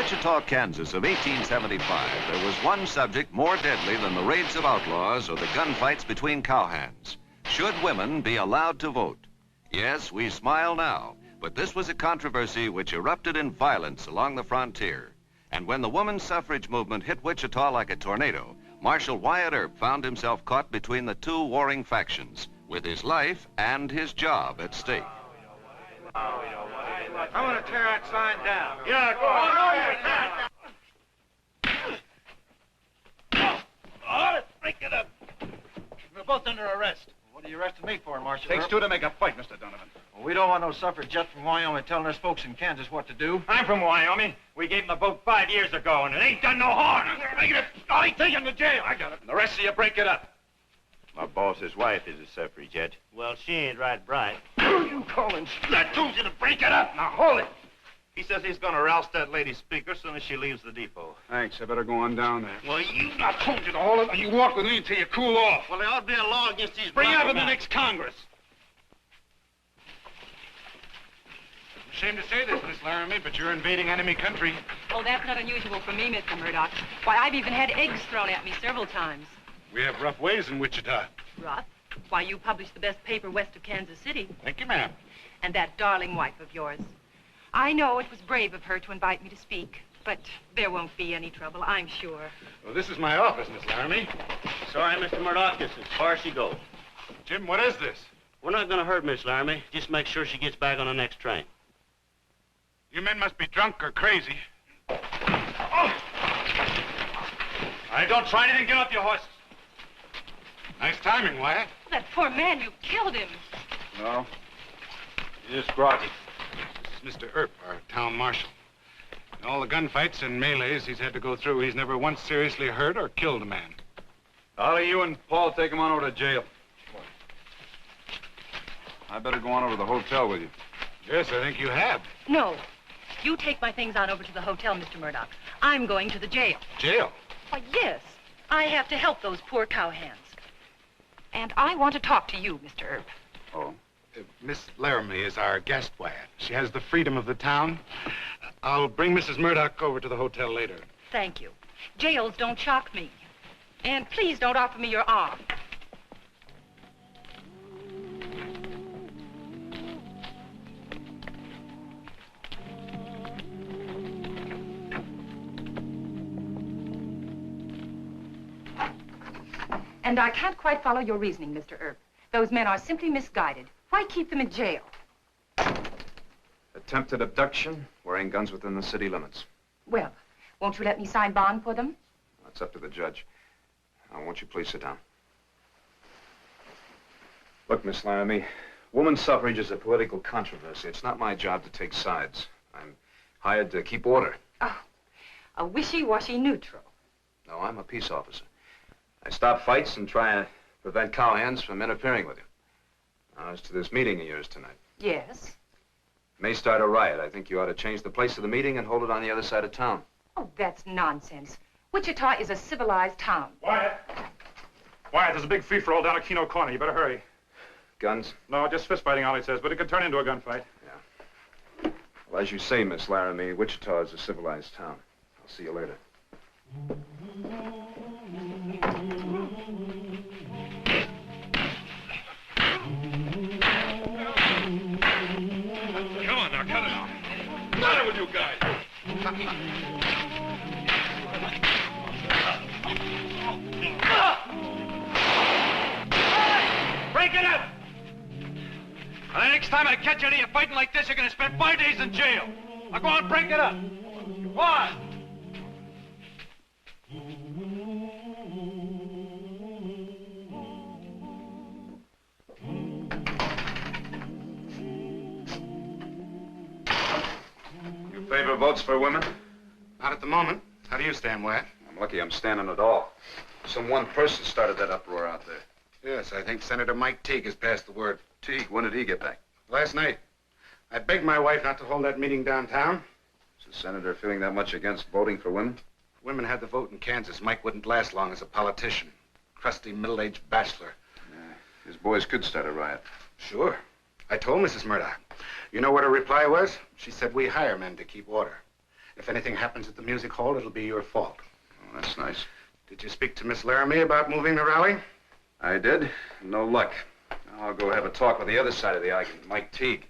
Wichita, Kansas of 1875, there was one subject more deadly than the raids of outlaws or the gunfights between cowhands. Should women be allowed to vote? Yes, we smile now, but this was a controversy which erupted in violence along the frontier. And when the women's suffrage movement hit Wichita like a tornado, Marshal Wyatt Earp found himself caught between the two warring factions, with his life and his job at stake. I'm going to tear that sign down. Yeah, go on. All right, break it up. We're both under arrest. What are you arresting me for, Marshal? Takes two to make a fight, Mr. Donovan. Well, we don't want no suffragettes from Wyoming telling us folks in Kansas what to do. I'm from Wyoming. We gave him a vote 5 years ago, and it ain't done no harm. Make it all he take him to jail. I got it. And the rest of you break it up. My boss's wife is a suffragette. Well, she ain't right bright. You calling that told you to break it up. Now hold it. He says he's gonna rouse that lady speaker as soon as she leaves the depot. Thanks. I better go on down there. Well, I told you to hold it. You walk with me until you cool off. Well, there ought to be a law against these... Bring up in the next Congress. Shame to say this, Miss Laramie, but you're invading enemy country. Oh, that's not unusual for me, Mr. Murdoch. Why, I've even had eggs thrown at me several times. We have rough ways in Wichita. Rough? Why, you publish the best paper west of Kansas City. Thank you, ma'am. And that darling wife of yours. I know it was brave of her to invite me to speak, but there won't be any trouble, I'm sure. Well, this is my office, Miss Laramie. Sorry, Mr. Murdoch, it's as far as she goes. Jim, what is this? We're not gonna hurt Miss Laramie. Just make sure she gets back on the next train. You men must be drunk or crazy. Oh! All right, don't try anything. Get off your horses. Nice timing, Wyatt. That poor man, you killed him. No. He's just groggy. This is Mr. Earp, our town marshal. In all the gunfights and melees he's had to go through, he's never once seriously hurt or killed a man. Ollie, you and Paul take him on over to jail. I better go on over to the hotel with you. Yes, I think you have. No. You take my things on over to the hotel, Mr. Murdoch. I'm going to the jail. Jail? Why, yes. I have to help those poor cowhands. And I want to talk to you, Mr. Earp. Oh? Miss Laramie is our guest, Wyatt. She has the freedom of the town. I'll bring Mrs. Murdoch over to the hotel later. Thank you. Jails don't shock me. And please don't offer me your arm. And I can't quite follow your reasoning, Mr. Earp. Those men are simply misguided. Why keep them in jail? Attempted abduction, wearing guns within the city limits. Well, won't you let me sign bond for them? That's up to the judge. Now, won't you please sit down? Look, Miss Laramie, woman's suffrage is a political controversy. It's not my job to take sides. I'm hired to keep order. Oh, a wishy-washy neutral. No, I'm a peace officer. I stop fights and try to prevent cowhands from interfering with you. Now, as to this meeting of yours tonight. Yes? May start a riot. I think you ought to change the place of the meeting and hold it on the other side of town. Oh, that's nonsense. Wichita is a civilized town. Wyatt! Wyatt, there's a big free-for-all down at Keno Corner. You better hurry. Guns? No, just fist-fighting, Ollie says, but it could turn into a gunfight. Yeah. Well, as you say, Miss Laramie, Wichita is a civilized town. I'll see you later. Come on now, cut it out. What's the matter with you guys? Break it up! On the next Next time I catch any of you fighting like this, you're going to spend 5 days in jail. Now go on, break it up. Go on. You favor votes for women? Not at the moment. How do you stand, Wyatt? I'm lucky I'm standing at all. Some one person started that uproar out there. Yes, I think Senator Mike Teague has passed the word. Teague, when did he get back? Last night. I begged my wife not to hold that meeting downtown. Is the senator feeling that much against voting for women? If women had the vote in Kansas, Mike wouldn't last long as a politician. Crusty, middle-aged bachelor. His boys could start a riot. Sure. I told Mrs. Murdoch. You know what her reply was? She said, we hire men to keep order. If anything happens at the music hall, it'll be your fault. Oh, that's nice. Did you speak to Miss Laramie about moving the rally? I did. No luck. Now I'll go have a talk with the other side of the argument, Mike Teague.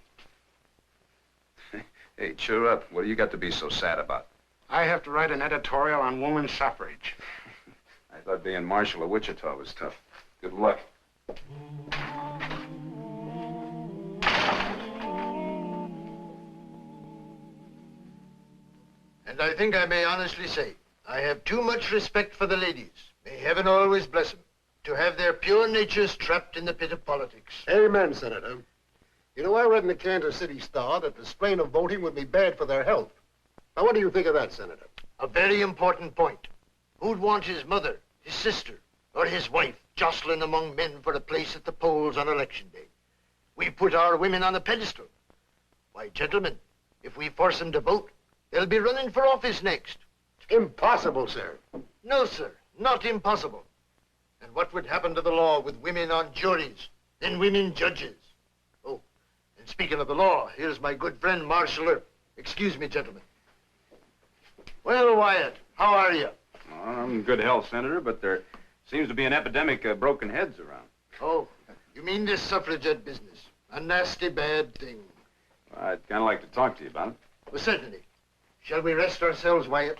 Hey, cheer up. What do you got to be so sad about? I have to write an editorial on women's suffrage. I thought being Marshal of Wichita was tough. Good luck. And I think I may honestly say, I have too much respect for the ladies. May heaven always bless them, to have their pure natures trapped in the pit of politics. Amen, Senator. You know, I read in the Kansas City Star that the strain of voting would be bad for their health. Now, what do you think of that, Senator? A very important point. Who'd want his mother, his sister, or his wife jostling among men for a place at the polls on election day? We put our women on a pedestal. Why, gentlemen, if we force them to vote, they'll be running for office next. Impossible, sir. No, sir, not impossible. And what would happen to the law with women on juries, then women judges? Oh, and speaking of the law, here's my good friend, Marshal Earp. Excuse me, gentlemen. Well, Wyatt, how are you? Well, I'm in good health, Senator, but there seems to be an epidemic of broken heads around. Oh, you mean this suffragette business? A nasty bad thing. Well, I'd kind of like to talk to you about it. Well, certainly. Shall we rest ourselves, Wyatt?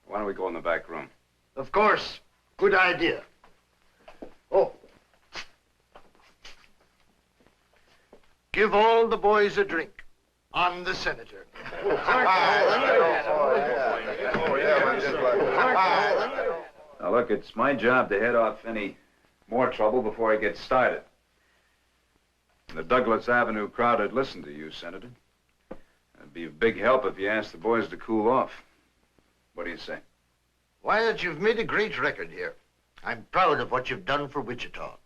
Why don't we go in the back room? Of course. Good idea. Oh. Give all the boys a drink. On the senator. Now, look, it's my job to head off any more trouble before it gets started. And the Douglas Avenue crowd would listen to you, Senator. It'd be a big help if you asked the boys to cool off. What do you say? Wyatt, you've made a great record here. I'm proud of what you've done for Wichita.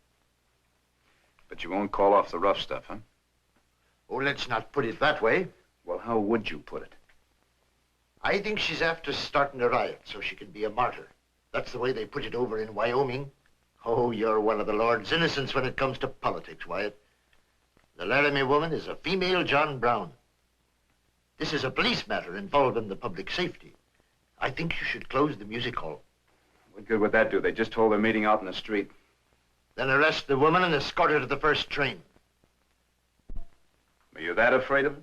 But you won't call off the rough stuff, huh? Oh, let's not put it that way. Well, how would you put it? I think she's after starting a riot so she can be a martyr. That's the way they put it over in Wyoming. Oh, you're one of the Lord's innocents when it comes to politics, Wyatt. The Laramie woman is a female John Brown. This is a police matter involving the public safety. I think you should close the music hall. What good would that do? They just hold their meeting out in the street. Then arrest the woman and escort her to the first train. Are you that afraid of it?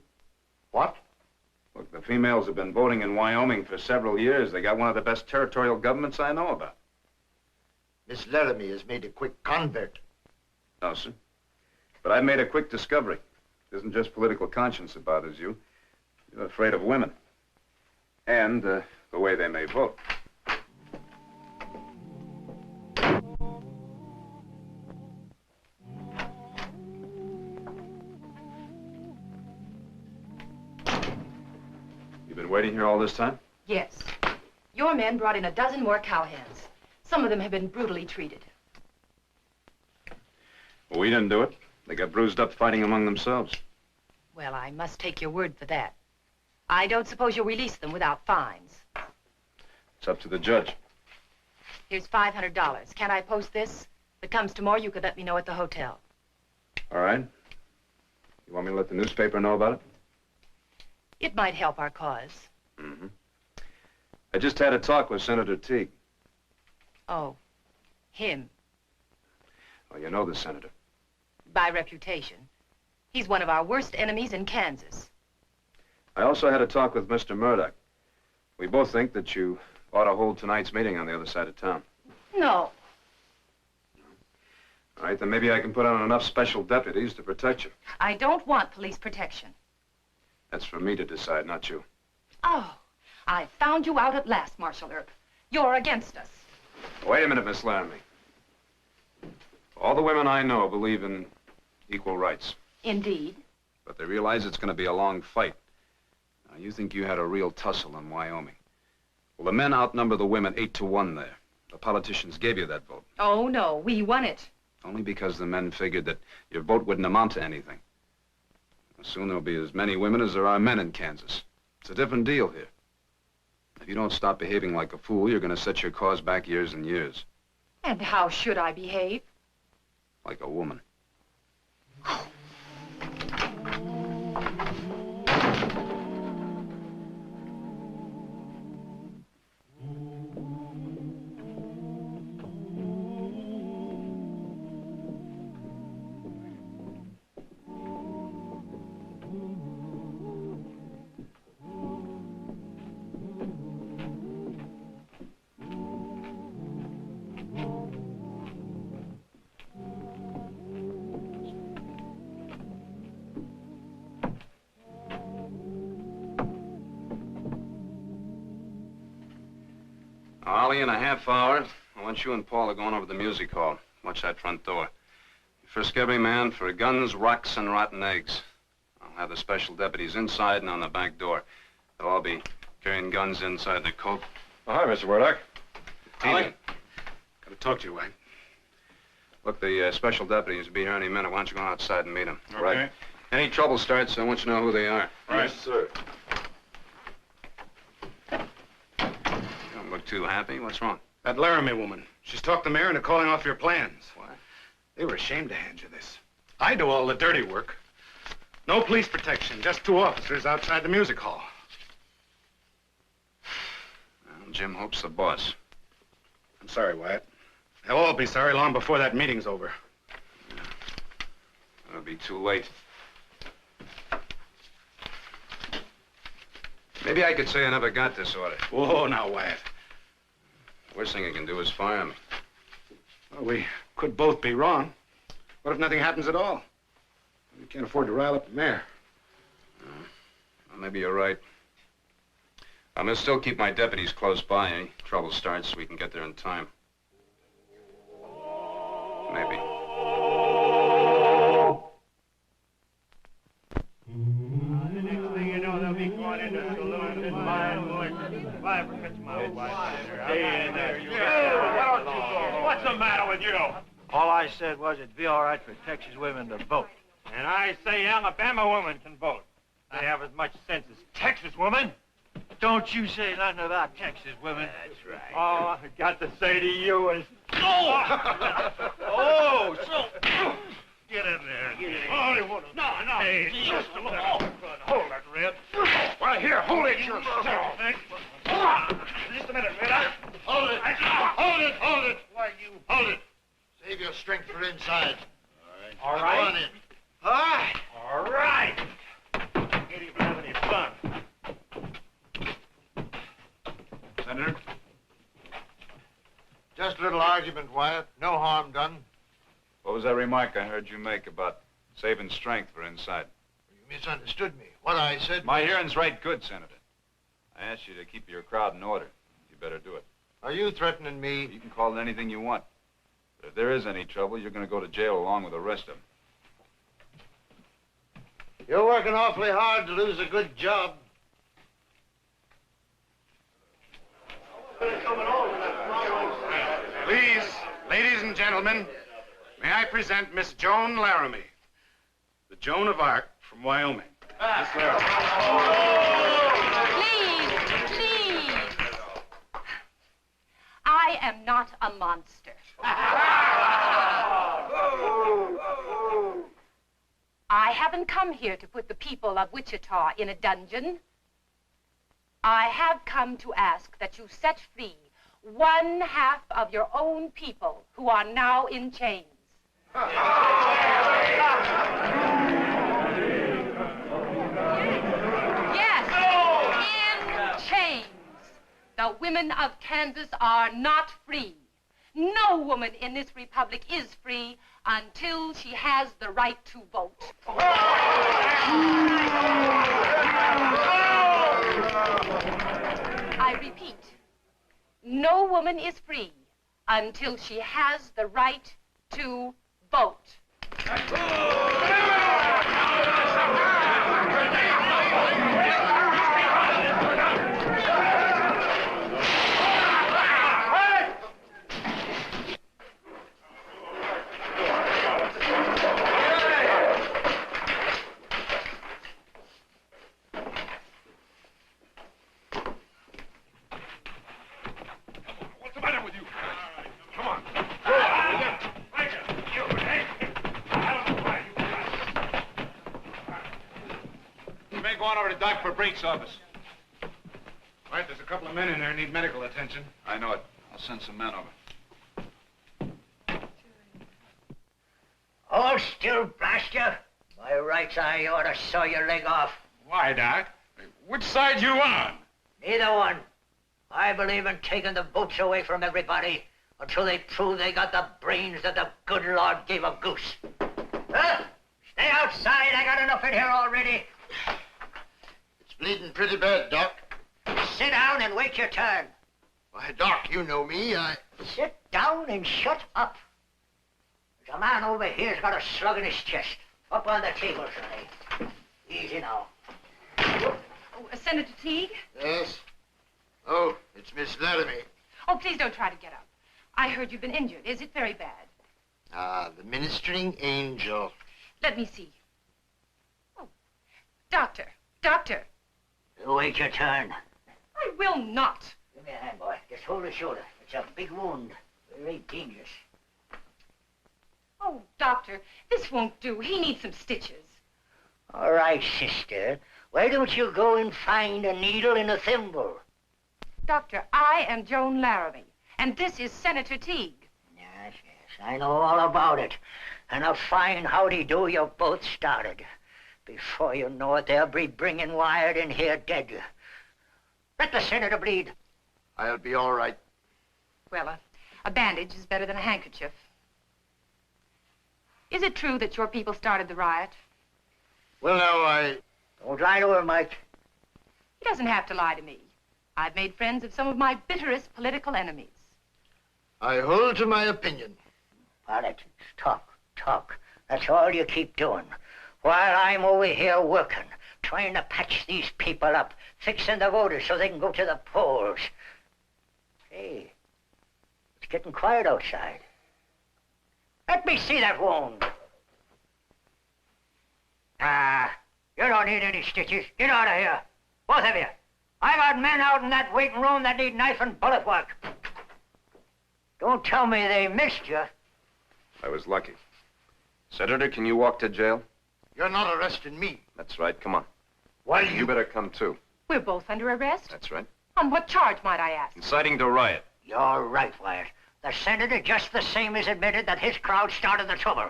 What? Look, the females have been voting in Wyoming for several years. They got one of the best territorial governments I know about. Miss Laramie has made a quick convert. No, sir. But I made a quick discovery. It isn't just political conscience that bothers you. You're afraid of women. And the way they may vote. You've been waiting here all this time? Yes. Your men brought in a dozen more cowhands. Some of them have been brutally treated. Well, we didn't do it. They got bruised up fighting among themselves. Well, I must take your word for that. I don't suppose you'll release them without fines. It's up to the judge. Here's $500. Can I post this? If it comes to more, you could let me know at the hotel. All right. You want me to let the newspaper know about it? It might help our cause. Mm-hmm. I just had a talk with Senator Teague. Oh, him. Well, you know the senator. By reputation. He's one of our worst enemies in Kansas. I also had a talk with Mr. Murdoch. We both think that you ought to hold tonight's meeting on the other side of town. No. All right, then maybe I can put on enough special deputies to protect you. I don't want police protection. That's for me to decide, not you. Oh, I found you out at last, Marshal Earp. You're against us. Wait a minute, Miss Laramie. All the women I know believe in equal rights. Indeed. But they realize it's going to be a long fight. Now, you think you had a real tussle in Wyoming. Well, the men outnumber the women 8-1 there. The politicians gave you that vote. Oh, no, we won it. Only because the men figured that your vote wouldn't amount to anything. Soon there'll be as many women as there are men in Kansas. It's a different deal here. If you don't stop behaving like a fool, you're going to set your cause back years and years. And how should I behave? Like a woman. Ollie, in a half hour, I want you and Paul to go on over to the music hall. Watch that front door. Frisk every man for guns, rocks, and rotten eggs. I'll have the special deputies inside and on the back door. They'll all be carrying guns inside their coat. Oh, hi, Mr. Murdoch. Ollie, got to talk to you, White. Look, the special deputies will be here any minute. Why don't you go outside and meet them? Okay. Right. Any trouble starts, I want you to know who they are. Right. Yes, sir. You don't look too happy. What's wrong? That Laramie woman. She's talked the mayor into calling off your plans. What? They were ashamed to hand you this. I do all the dirty work. No police protection, just 2 officers outside the music hall. Well, Jim Hope's the boss. I'm sorry, Wyatt. They'll all be sorry long before that meeting's over. It'll be too late. Maybe I could say I never got this order. Whoa, now, Wyatt. Worst thing you can do is fire me. Well, we could both be wrong. What if nothing happens at all? We can't afford to rile up the mayor. Well, maybe you're right. I'm gonna still keep my deputies close by. Any trouble starts so we can get there in time. Maybe. The next thing you know, they'll be going into the saloon and buying more lubricants, my wife. Stay in there. Why don't you go? What's the matter with you? All I said was it'd be all right for Texas women to vote. And I say Alabama women can vote. They have as much sense as Texas women. Don't you say nothing about Texas women. That's right. All I got to say to you is... Oh, so... Get in there. Get in there. No. Hey, just a little. Hold it, Red. Right here, hold it yourself. Just a minute, Red. Hold it. Hold it. Why, you hold it. Save your strength for inside. All right. Go on in. All right. Can't even have any fun. Senator? Just a little argument, Wyatt. No harm done. What was that remark I heard you make about saving strength for inside? You misunderstood me. What I said... My hearing's right good, Senator. I asked you to keep your crowd in order. You better do it. Are you threatening me? You can call it anything you want. But if there is any trouble, you're going to go to jail along with the rest of them. You're working awfully hard to lose a good job. Please, ladies and gentlemen, may I present Miss Joan Laramie, the Joan of Arc from Wyoming. Miss Laramie. Please. I am not a monster. I haven't come here to put the people of Wichita in a dungeon. I have come to ask that you set free 1/2 of your own people who are now in chains. Yes, in chains. The women of Kansas are not free. No woman in this republic is free until she has the right to vote. I repeat, no woman is free until she has the right to vote. What's the matter with you? Come on. You may go on over to Dr. Brink's office. All right, there's a couple of men in there who need medical attention. I know it. I'll send some men over. Hold still, blast you. By rights, I ought to saw your leg off. Why, Doc? Which side you on? Neither one. I believe in taking the votes away from everybody until they prove they got the brains that the good Lord gave a goose. Huh? Stay outside. I got enough in here already. It's bleeding pretty bad, Doc. Sit down and wait your turn. Why, Doc, you know me. Sit down and shut up. There's a man over here's got a slug in his chest. Up on the table, Sonny. Easy now. Oh, Senator Teague? Yes? Oh, it's Miss Laramie. Oh, please don't try to get up. I heard you've been injured. Is it very bad? Ah, the ministering angel. Let me see. Oh, doctor. Doctor. You wait your turn. I will not. Give me a hand, boy. Just hold his shoulder. It's a big wound. Very dangerous. Oh, doctor, this won't do. He needs some stitches. All right, sister. Why don't you go and find a needle and a thimble? Doctor, I am Joan Laramie, and this is Senator Teague. Yes, yes, I know all about it. And a fine howdy-do you both started. Before you know it, they'll be bringing Wyatt in here dead. Let the senator bleed. I'll be all right. Well, a bandage is better than a handkerchief. Is it true that your people started the riot? Well, now, Don't lie to her, Mike. He doesn't have to lie to me. I've made friends of some of my bitterest political enemies. I hold to my opinion. Politics. Talk. That's all you keep doing. While I'm over here working, trying to patch these people up, fixing the voters so they can go to the polls. Hey, it's getting quiet outside. Let me see that wound. You don't need any stitches. Get out of here. Both of you. I got men out in that waiting room that need knife and bullet work. Don't tell me they missed you. I was lucky. Senator, can you walk to jail? You're not arresting me. That's right. Come on. Why, You better come, too. We're both under arrest? That's right. On what charge, might I ask? Inciting to riot. You're right, Wyatt. The senator just the same as admitted that his crowd started the trouble.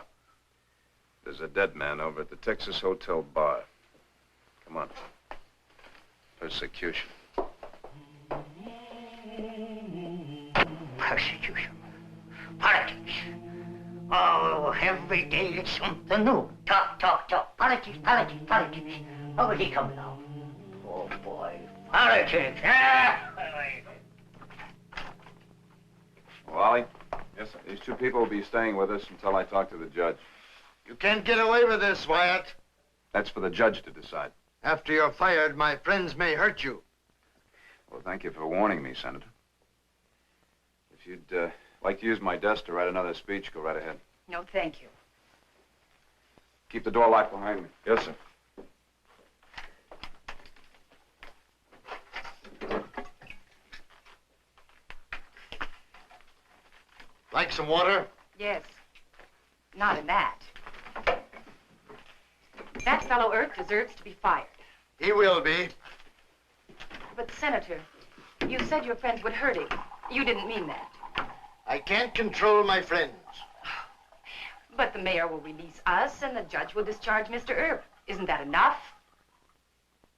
There's a dead man over at the Texas Hotel bar. Come on. Persecution. Persecution. Politics. Oh, every day it's something new. Talk. Politics. How would he come now? Oh, boy. Politics. Wally? Yes, sir. These two people will be staying with us until I talk to the judge. You can't get away with this, Wyatt. That's for the judge to decide. After you're fired, my friends may hurt you. Well, thank you for warning me, Senator. If you'd like to use my desk to write another speech, go right ahead. No, thank you. Keep the door locked behind me. Yes, sir. Like some water? Yes. Not in that. That fellow Earp deserves to be fired. He will be. But, Senator, you said your friends would hurt him. You didn't mean that. I can't control my friends. But the mayor will release us, and the judge will discharge Mr. Earp. Isn't that enough?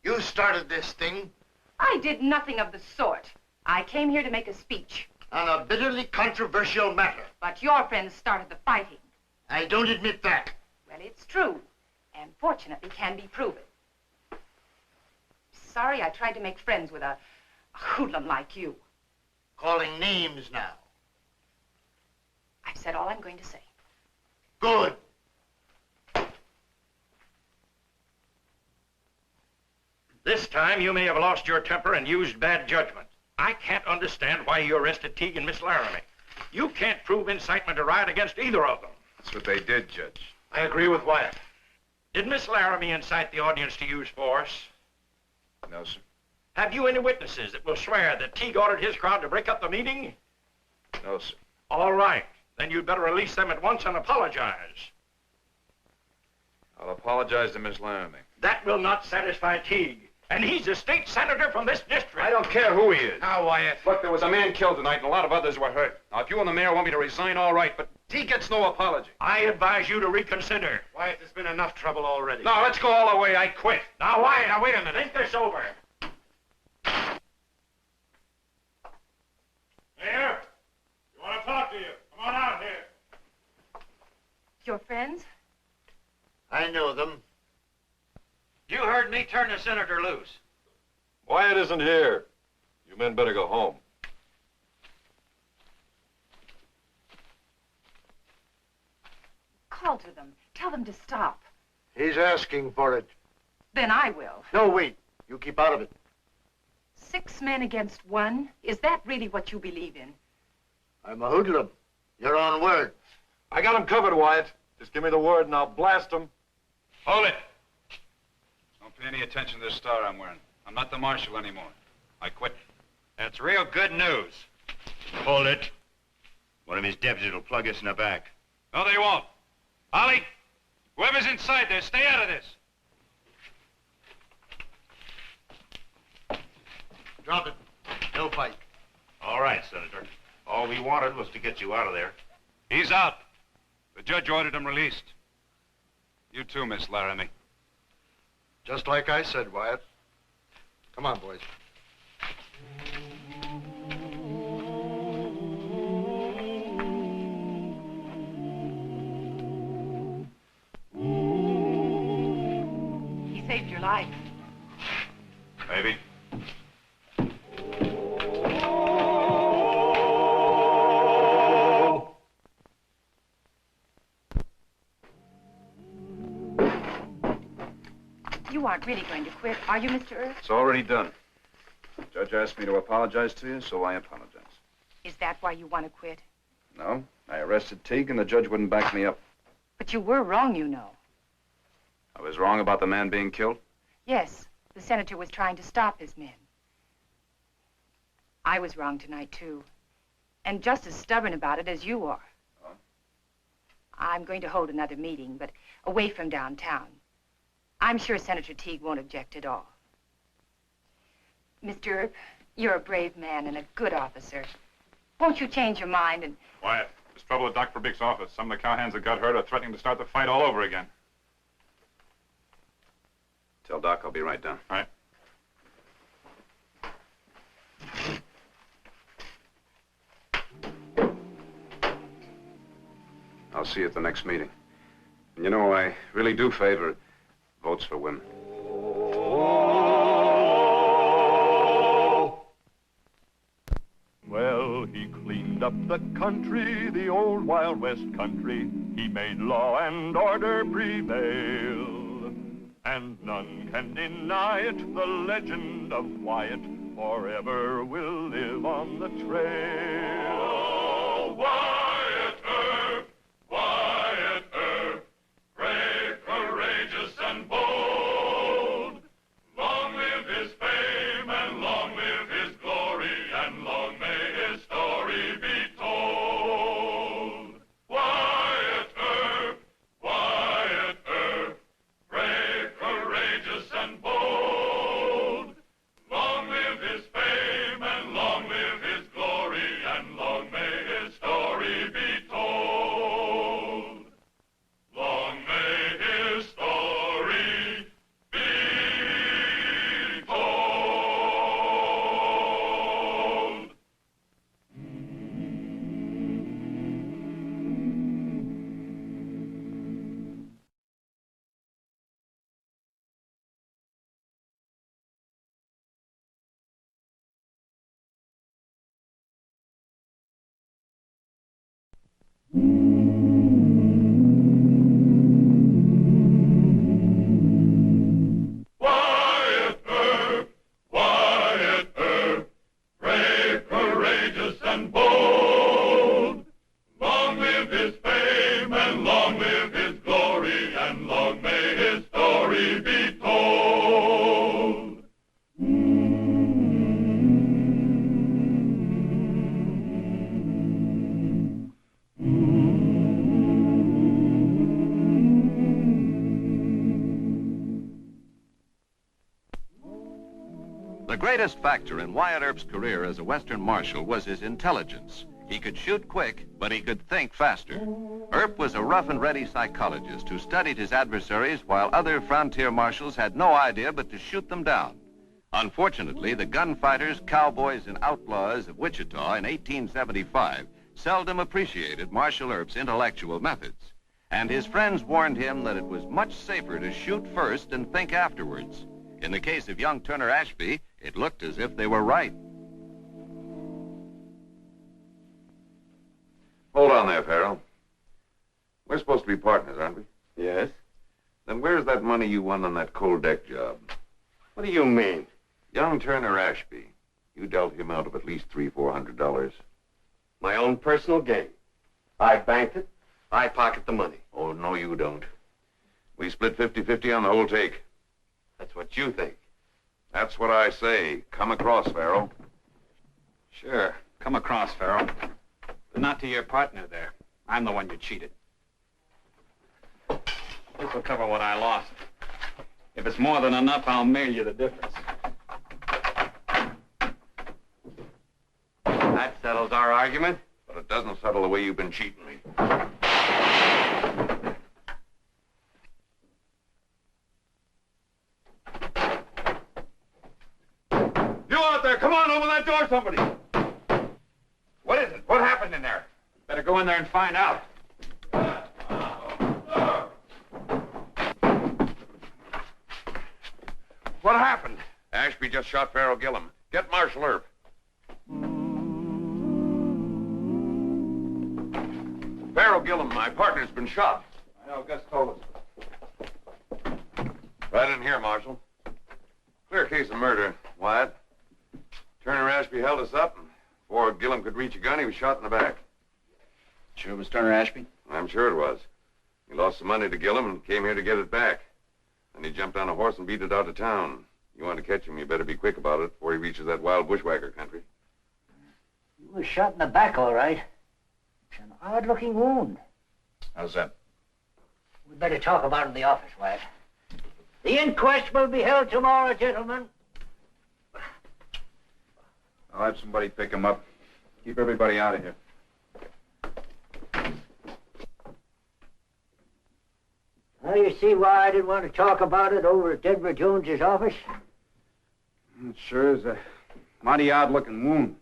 You started this thing. I did nothing of the sort. I came here to make a speech. on a bitterly controversial matter. But your friends started the fighting. I don't admit that. Well, it's true, and fortunately can be proven. Sorry I tried to make friends with a hoodlum like you. Calling names now. I've said all I'm going to say. Good. This time you may have lost your temper and used bad judgment. I can't understand why you arrested Teague and Miss Laramie. You can't prove incitement to riot against either of them. That's what they did, Judge. I agree with Wyatt. Did Miss Laramie incite the audience to use force? No, sir. Have you any witnesses that will swear that Teague ordered his crowd to break up the meeting? No, sir. All right. Then you'd better release them at once and apologize. I'll apologize to Miss Laramie. That will not satisfy Teague. And he's a state senator from this district. I don't care who he is. Now, Wyatt. Look, there was a man killed tonight and a lot of others were hurt. Now, if you and the mayor want me to resign, all right, but he gets no apology. I advise you to reconsider. Wyatt, there's been enough trouble already. No, let's go all the way. I quit. Now, Wyatt, now wait a minute. Think this over. Mayor, you want to talk to you? Come on out here. Your friends? I know them. You heard me turn the senator loose. Wyatt isn't here. You men better go home. Call to them. Tell them to stop. He's asking for it. Then I will. No, wait. You keep out of it. 6 men against 1? Is that really what you believe in? I'm a hoodlum. Your own word. I got him covered, Wyatt. Just give me the word and I'll blast him. Hold it. Don't pay any attention to this star I'm wearing. I'm not the marshal anymore. I quit. That's real good news. Hold it. One of his deputies will plug us in the back. No, they won't. Ollie, whoever's inside there, stay out of this. Drop it. No fight. All right, Senator. All we wanted was to get you out of there. He's out. The judge ordered him released. You too, Miss Laramie. Just like I said, Wyatt. Come on, boys. He saved your life. Maybe. You aren't really going to quit, are you, Mr. Earp? It's already done. The judge asked me to apologize to you, so I apologize. Is that why you want to quit? No, I arrested Teague and the judge wouldn't back me up. But you were wrong, you know. I was wrong about the man being killed? Yes, the senator was trying to stop his men. I was wrong tonight, too. And just as stubborn about it as you are. Oh? I'm going to hold another meeting, but away from downtown. I'm sure Senator Teague won't object at all. Mr. Earp, you're a brave man and a good officer. Won't you change your mind and... Wyatt, there's trouble at Dr. Bick's office. Some of the cowhands that got hurt are threatening to start the fight all over again. Tell Doc I'll be right down. All right. I'll see you at the next meeting. And you know, I really do favor votes for women. Well, he cleaned up the country, the old Wild West country. He made law and order prevail. And none can deny it, the legend of Wyatt forever will live on the trail. Oh, Wyatt Earp, Wyatt Earp, brave, courageous, and bold. Long live his fame, and long live his glory, and long may his story be told. Wyatt Earp, Wyatt Earp, brave, courageous, and bold. Long live his fame, and long live his glory, and long may his story live his fame, and long live his glory, and long may his story be told. The greatest factor in Wyatt Earp's career as a Western Marshal was his intelligence. He could shoot quick, but he could think faster. Earp was a rough and ready psychologist who studied his adversaries while other frontier marshals had no idea but to shoot them down. Unfortunately, the gunfighters, cowboys, and outlaws of Wichita in 1875 seldom appreciated Marshal Earp's intellectual methods. And his friends warned him that it was much safer to shoot first and think afterwards. In the case of young Turner Ashby, it looked as if they were right. Hold on there, Farrell. We're supposed to be partners, aren't we? Yes? Then where's that money you won on that cold deck job? What do you mean? Young Turner Ashby. You dealt him out of at least $300-400. My own personal gain. I banked it. I pocket the money. Oh, no, you don't. We split 50-50 on the whole take. That's what you think. That's what I say. Come across, Farrell. Sure. Come across, Farrell. But not to your partner there. I'm the one you cheated. This will cover what I lost. If it's more than enough, I'll mail you the difference. That settles our argument. But it doesn't settle the way you've been cheating me. You out there, come on, open that door, somebody. What is it? What happened in there? Better go in there and find out. What happened? Ashby just shot Farrell Gillum. Get Marshal Earp. Farrell Gillum, my partner's been shot. I know, Gus told us. Right in here, Marshal. Clear case of murder, Wyatt. Turner Ashby held us up, and before Gillum could reach a gun, he was shot in the back. Sure it was Turner Ashby? I'm sure it was. He lost some money to Gillum and came here to get it back. Then he jumped on a horse and beat it out of town. You want to catch him, you better be quick about it before he reaches that wild bushwhacker country. He was shot in the back, all right. It's an odd-looking wound. How's that? We'd better talk about it in the office, Wyatt. The inquest will be held tomorrow, gentlemen. I'll have somebody pick him up. Keep everybody out of here. Now you see why I didn't want to talk about it over at Denver Jones's office? It sure is a mighty odd-looking wound.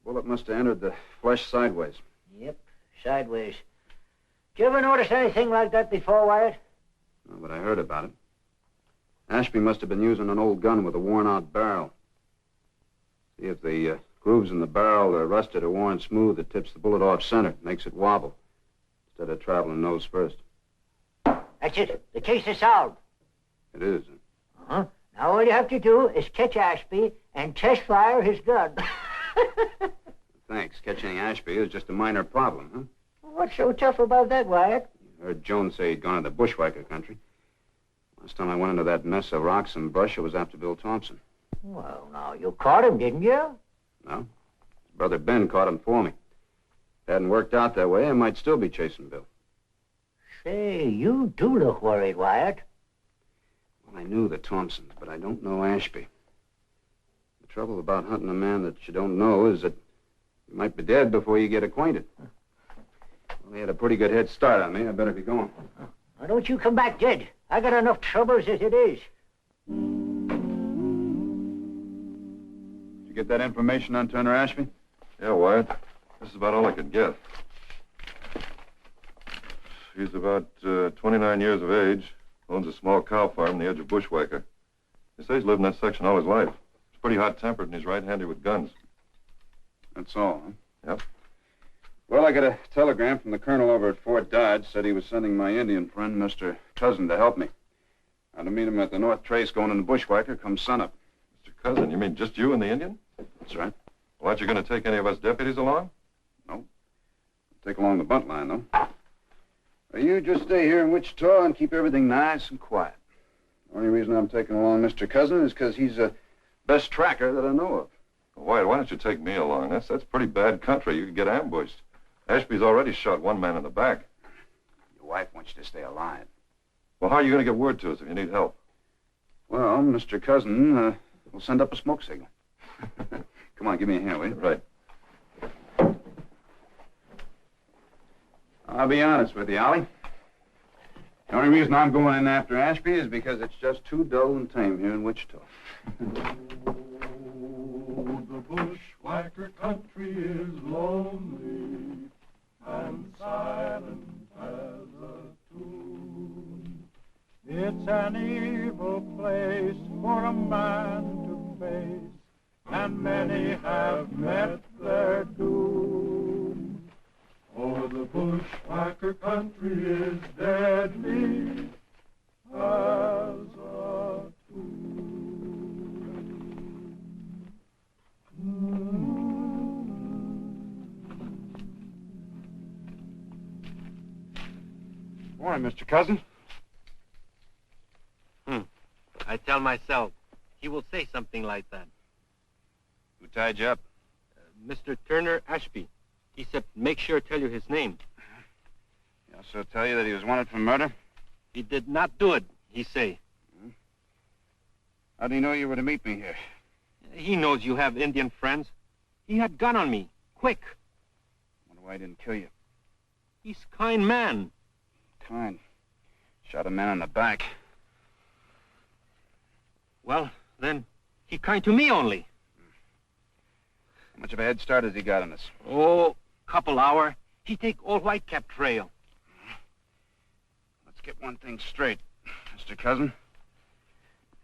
Bullet must have entered the flesh sideways. Yep, sideways. Did you ever notice anything like that before, Wyatt? No, but I heard about it. Ashby must have been using an old gun with a worn-out barrel. See, if the grooves in the barrel are rusted or worn smooth, it tips the bullet off center, makes it wobble, instead of traveling nose first. That's it. The case is solved. It is. Uh-huh. Now all you have to do is catch Ashby and test fire his gun. Thanks. Catching Ashby is just a minor problem, huh? What's so tough about that, Wyatt? I heard Jones say he'd gone to the bushwhacker country. Last time I went into that mess of rocks and brush, it was after Bill Thompson. Well, now, you caught him, didn't you? No. His brother Ben caught him for me. If it hadn't worked out that way, I might still be chasing Bill. Say, you do look worried, Wyatt. Well, I knew the Thompsons, but I don't know Ashby. The trouble about hunting a man that you don't know is that you might be dead before you get acquainted. Well, he had a pretty good head start on me. I better be going. Why don't you come back dead? I got enough troubles as it is. Did you get that information on Turner Ashby? Yeah, Wyatt. This is about all I could get. He's about 29 years of age, owns a small cow farm on the edge of Bushwhacker. They say he's lived in that section all his life. He's pretty hot-tempered and he's right-handed with guns. That's all, huh? Yep. Well, I got a telegram from the colonel over at Fort Dodge. Said he was sending my Indian friend, Mr. Cousin, to help me. I'm to meet him at the North Trace going into Bushwhacker come sunup. Mr. Cousin, you mean just you and the Indian? That's right. Well, aren't you going to take any of us deputies along? No. Stick along the bunt line, though. Well, you just stay here in Wichita and keep everything nice and quiet. The only reason I'm taking along Mr. Cousin is because he's the best tracker that I know of. Well, Wyatt, why don't you take me along? That's pretty bad country. You could get ambushed. Ashby's already shot one man in the back. Your wife wants you to stay alive. Well, how are you going to get word to us if you need help? Well, Mr. Cousin will send up a smoke signal. Come on, give me a hand, will you? Right. I'll be honest with you, Ollie. The only reason I'm going in after Ashby is because it's just too dull and tame here in Wichita. The bushwhacker country is lonely and silent as a tune. It's an evil place for a man to face, and many have met their doom. For the bushwhacker country is deadly as a Morning, Mr. Cousin. I tell myself, he will say something like that. Who tied you up? Mr. Turner Ashby. He said, make sure to tell you his name. He also tell you that he was wanted for murder? He did not do it, he say. How do you know you were to meet me here? He knows you have Indian friends. He had gun on me, quick. Wonder why I didn't kill you. He's kind man. Kind. Shot a man in the back. Well, then, he kind to me only. How much of a head start has he got on us? Oh, couple hour. He take old Whitecap trail. Let's get one thing straight, Mr. Cousin.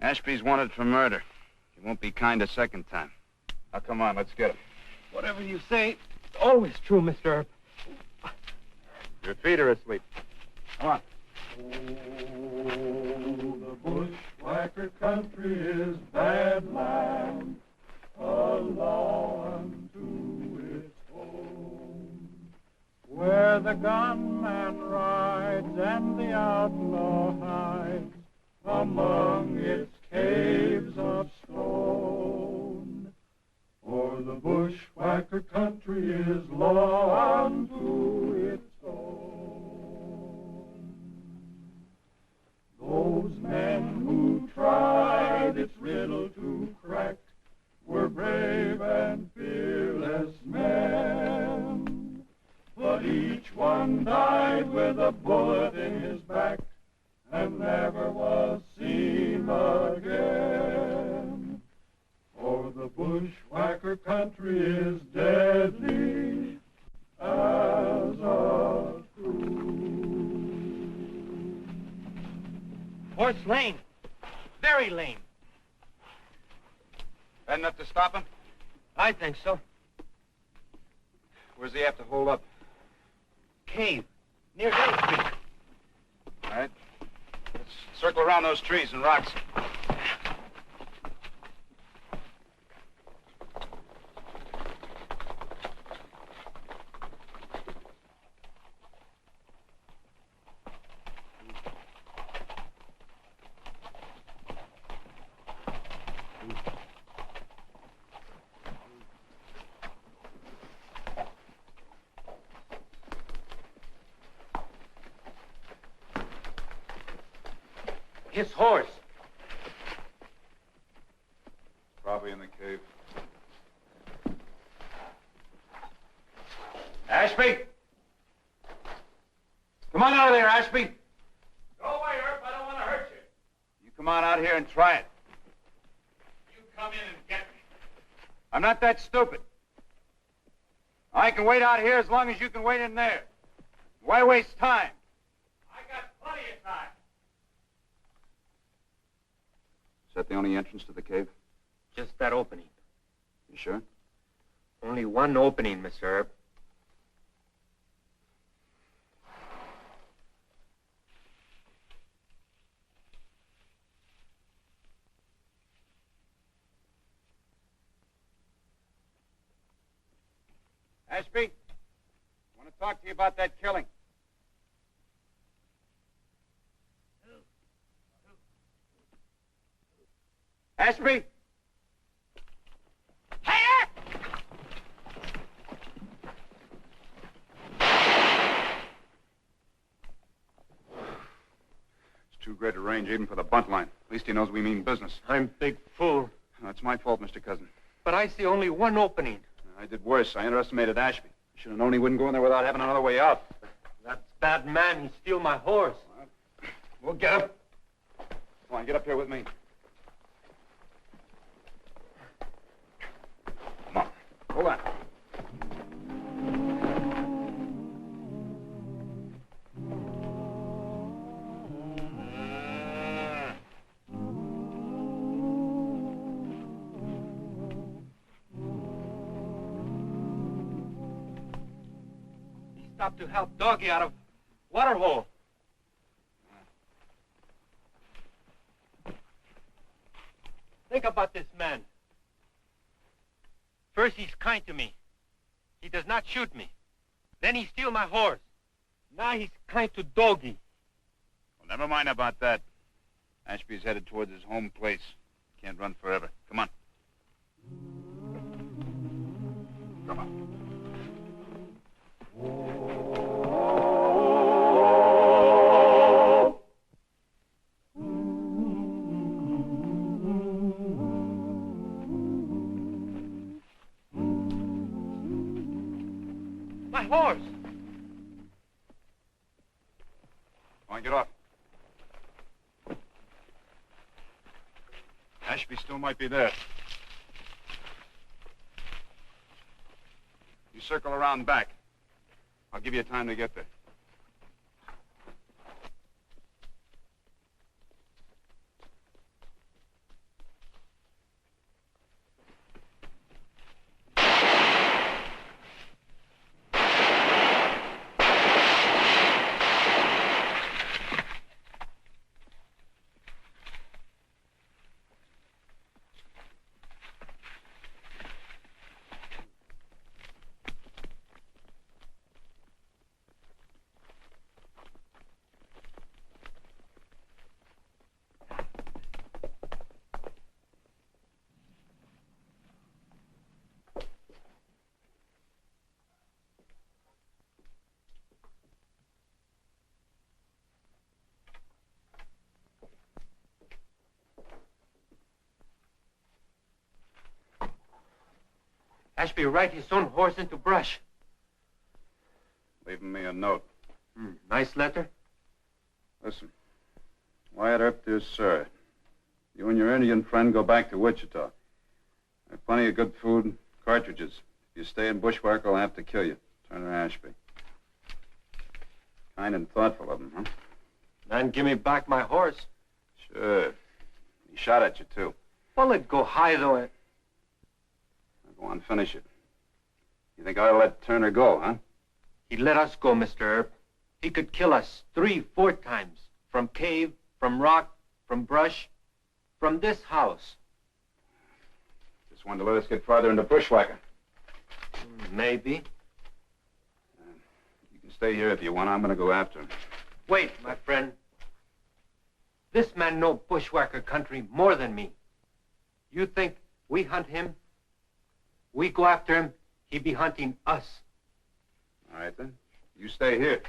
Ashby's wanted for murder. He won't be kind a second time. Now, come on, let's get him. Whatever you say, it's always true, Mr. Earp. Your feet are asleep. Come on. The bushwhacker country is bad land, a law unto its own, Where the gunman rides and the outlaw hides among its caves of stone. For the bushwhacker country is law unto its own. Those men who tried its riddle to crack were brave and fearless men, but each one died with a bullet in his back and never was seen again. For the bushwhacker country is deadly as a Horse lame. Very lame. Bad enough to stop him? I think so. Where's he have to hold up? Cave. Near Hill Street. All right. Let's circle around those trees and rocks. His horse. Probably in the cave. Ashby? Come on out of there, Ashby. Go away, Earp. I don't want to hurt you. You come on out here and try it. You come in and get me. I'm not that stupid. I can wait out here as long as you can wait in there. Why waste time? I got plenty of time. Is that the only entrance to the cave? Just that opening. You sure? Only one opening, Mr. Earp. Ashby, want to talk to you about that killing. Ashby? It's too great a range even for the bunt line. At least he knows we mean business. I'm big fool. That's my fault, Mr. Cousin. But I see only one opening. I did worse. I underestimated Ashby. I should have known he wouldn't go in there without having another way out. That bad man, he steal my horse. We'll get him. Come on, get up here with me. Come on. Hold on. He stopped to help Doggy out of water hole. Think about this man. First, he's kind to me. He does not shoot me. Then he steal my horse. Now he's kind to Doggy. Well, never mind about that. Ashby's headed towards his home place. Can't run forever. Come on. Come on. My horse. Come on, get off. Ashby still might be there. You circle around back. I'll give you time to get there. Ashby ride his own horse into brush. Leaving me a note. Nice letter. Listen. Wyatt Earp, dear sir. You and your Indian friend go back to Wichita. I have plenty of good food and cartridges. If you stay in bushwhack, I'll have to kill you. Turner Ashby. Kind and thoughtful of him, huh? Man, give me back my horse. Sure. He shot at you, too. Bullet go high, though. Now go on, finish it. You think I ought to let Turner go, huh? He let us go, Mr. Earp. He could kill us 3-4 times. From cave, from rock, from brush, from this house. Just wanted to let us get farther into bushwhacking. Maybe. You can stay here if you want. I'm going to go after him. Wait, my friend. This man know bushwhacker country more than me. You think we hunt him? We go after him, he be hunting us. All right, then. You stay here.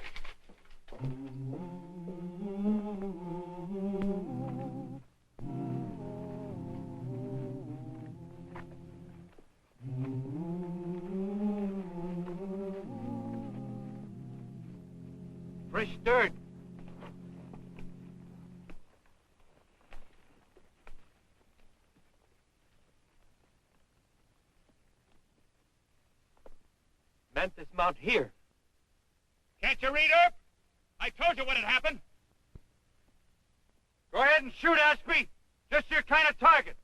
Fresh dirt. Mantis Mount here. Can't you read, Earp? I told you what had happened. Go ahead and shoot, Ashby. Just your kind of target.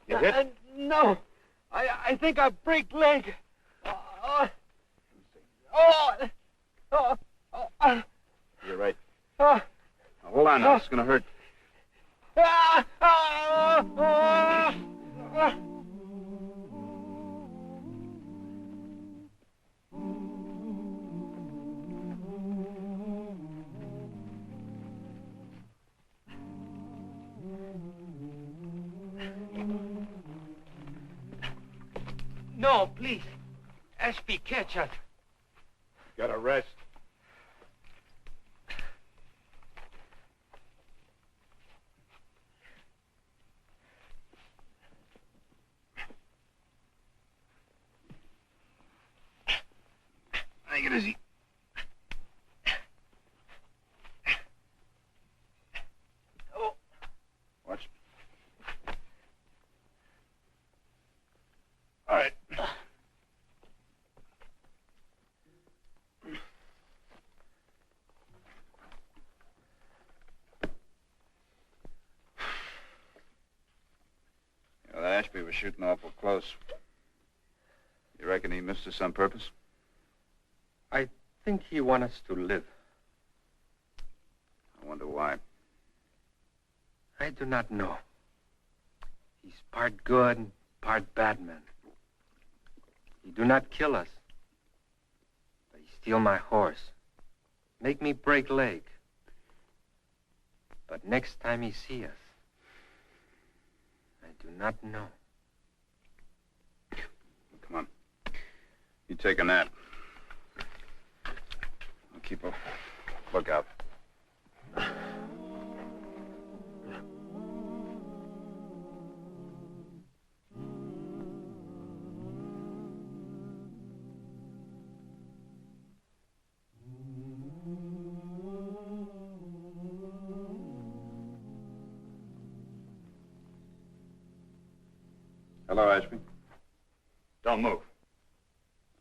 You hit? No. I think I break leg. You're right. Now, hold on now. It's going to hurt. No, please. Ashby, catch us. Gotta rest. Take it easy. Watch. All right. Yeah, that Ashby was shooting awful close. You reckon he missed us on purpose? I think he wants us to live. I wonder why. I do not know. He's part good, part bad man. He do not kill us. But he steal my horse. Make me break leg. But next time he see us, I do not know. Come on. You take a nap. I'll keep a lookout. Hello, Ashby. Don't move.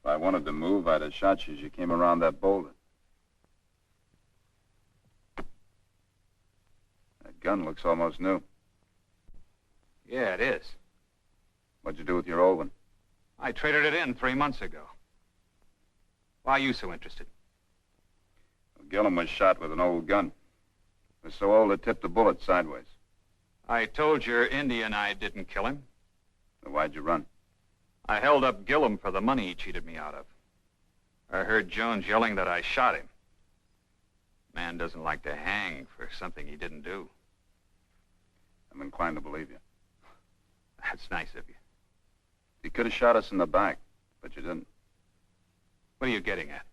If I wanted to move, I'd have shot you as you came around that boulder. That gun looks almost new. Yeah, it is. What'd you do with your old one? I traded it in 3 months ago. Why are you so interested? Well, Gillum was shot with an old gun. It was so old it tipped the bullet sideways. I told your Indian I didn't kill him. Then why'd you run? I held up Gillum for the money he cheated me out of. I heard Jones yelling that I shot him. Man doesn't like to hang for something he didn't do. I'm inclined to believe you. That's nice of you. You could have shot us in the back, but you didn't. What are you getting at?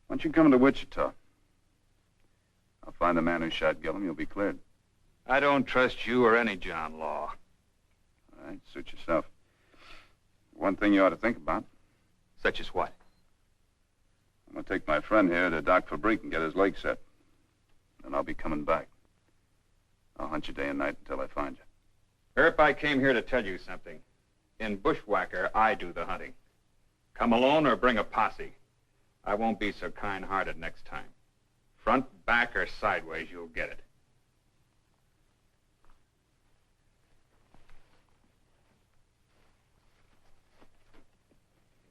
Once you come to Wichita, I'll find the man who shot Gillum. You'll be cleared. I don't trust you or any John Law. All right, suit yourself. One thing you ought to think about. Such as what? I'm going to take my friend here to Doc Fabrique and get his leg set. Then I'll be coming back. I'll hunt you day and night until I find you. Earp, I came here to tell you something. In Bushwhacker, I do the hunting. Come alone or bring a posse. I won't be so kind-hearted next time. Front, back, or sideways, you'll get it.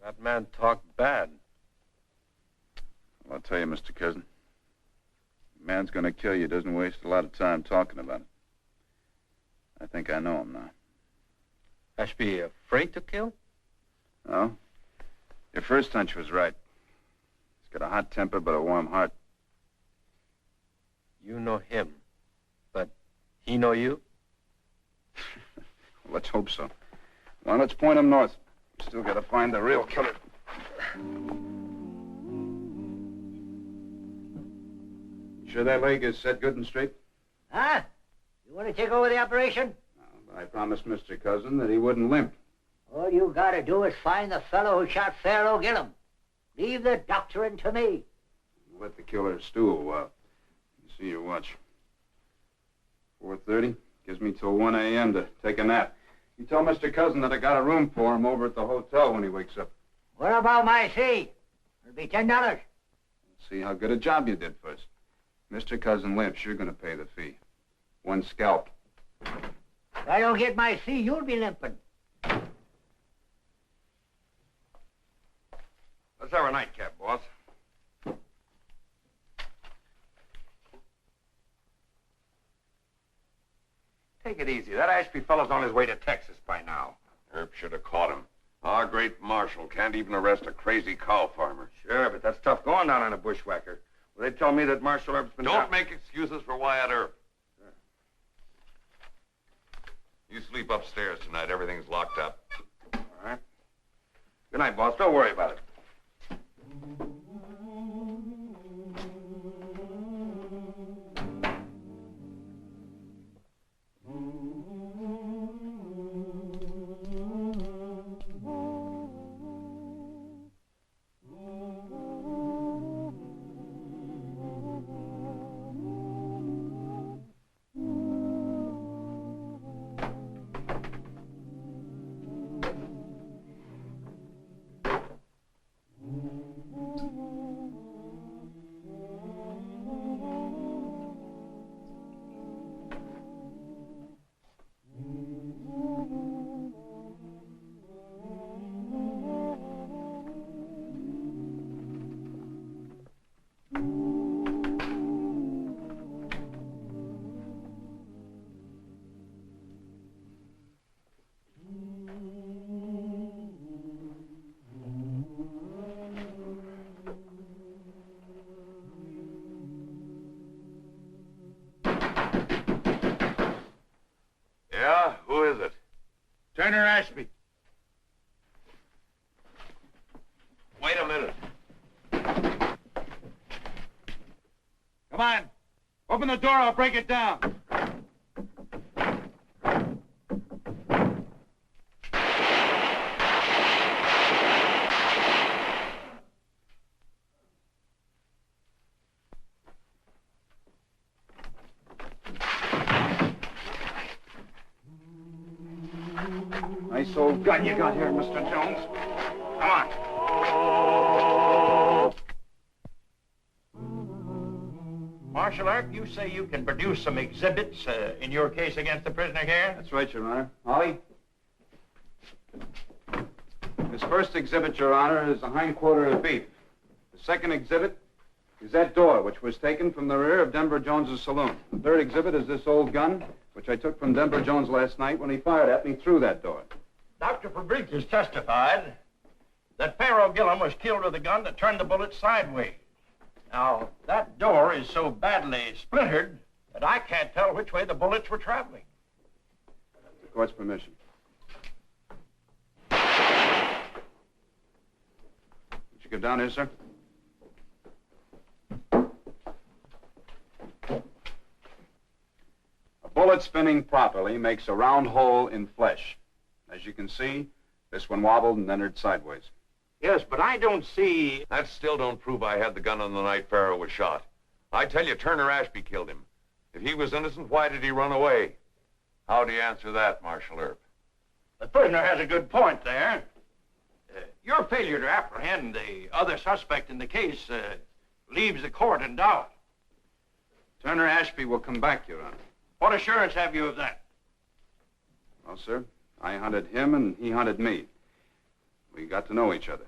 That man talked bad. Well, I'll tell you, Mr. Cousin. The man's going to kill you doesn't waste a lot of time talking about it. I think I know him now. Ashby afraid to kill? No. Your first hunch was right. He's got a hot temper but a warm heart. You know him, but he know you? Well, let's hope so. Well, let's point him north. Still got to find the real killer. You sure that leg is set good and straight? Huh? You want to take over the operation? No, but I promised Mr. Cousin that he wouldn't limp. All you gotta do is find the fellow who shot Pharaoh Gillum. Leave the doctoring to me. Let the killer stew a while. You see your watch. 4:30. Gives me till 1 a.m. to take a nap. You tell Mr. Cousin that I got a room for him over at the hotel when he wakes up. What about my fee? It'll be $10. Let's see how good a job you did first. Mr. Cousin limps, you're going to pay the fee. 1 scalp. If I don't get my fee, you'll be limping. Let's have a nightcap, boss. Take it easy. That Ashby fellow's on his way to Texas by now. Herb should have caught him. Our great marshal can't even arrest a crazy cow farmer. Sure, but that's tough going down on a bushwhacker. Well, they tell me that Marshal Earp's been... Don't make excuses for Wyatt Earp. Sure. You sleep upstairs tonight. Everything's locked up. All right. Good night, boss. Don't worry about it. Yeah? Who is it? Turner Ashby. Wait a minute. Come on. Open the door, I'll break it down. Nice old gun you got here, Mr. Jones. Come on. Marshal Earp, you say you can produce some exhibits in your case against the prisoner here? That's right, Your Honor. Ollie? This first exhibit, Your Honor, is the hind quarter of beef. The second exhibit is that door, which was taken from the rear of Denver Jones's saloon. The third exhibit is this old gun, which I took from Denver Jones last night when he fired at me through that door. Dr. Fabrique has testified that Pharaoh Gillum was killed with a gun that turned the bullet sideways. Now, that door is so badly splintered that I can't tell which way the bullets were traveling. With the court's permission. Would you get down here, sir? A bullet spinning properly makes a round hole in flesh. As you can see, this one wobbled and entered sideways. Yes, but I don't see... That still don't prove I had the gun on the night Pharaoh was shot. I tell you, Turner Ashby killed him. If he was innocent, why did he run away? How do you answer that, Marshal Earp? The prisoner has a good point there. Your failure to apprehend the other suspect in the case leaves the court in doubt. Turner Ashby will come back, Your Honor. What assurance have you of that? Well, sir, I hunted him and he hunted me. We got to know each other.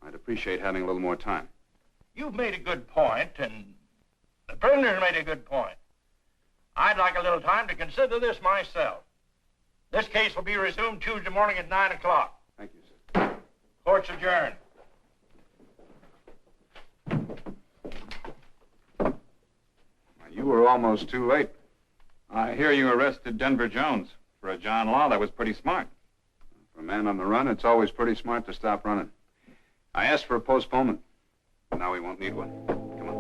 I'd appreciate having a little more time. You've made a good point, and the prisoner's made a good point. I'd like a little time to consider this myself. This case will be resumed Tuesday morning at 9 o'clock. Thank you, sir. Court's adjourned. You were almost too late. I hear you arrested Denver Jones. For a John Law, that was pretty smart. For a man on the run, it's always pretty smart to stop running. I asked for a postponement. Now we won't need one. Come on.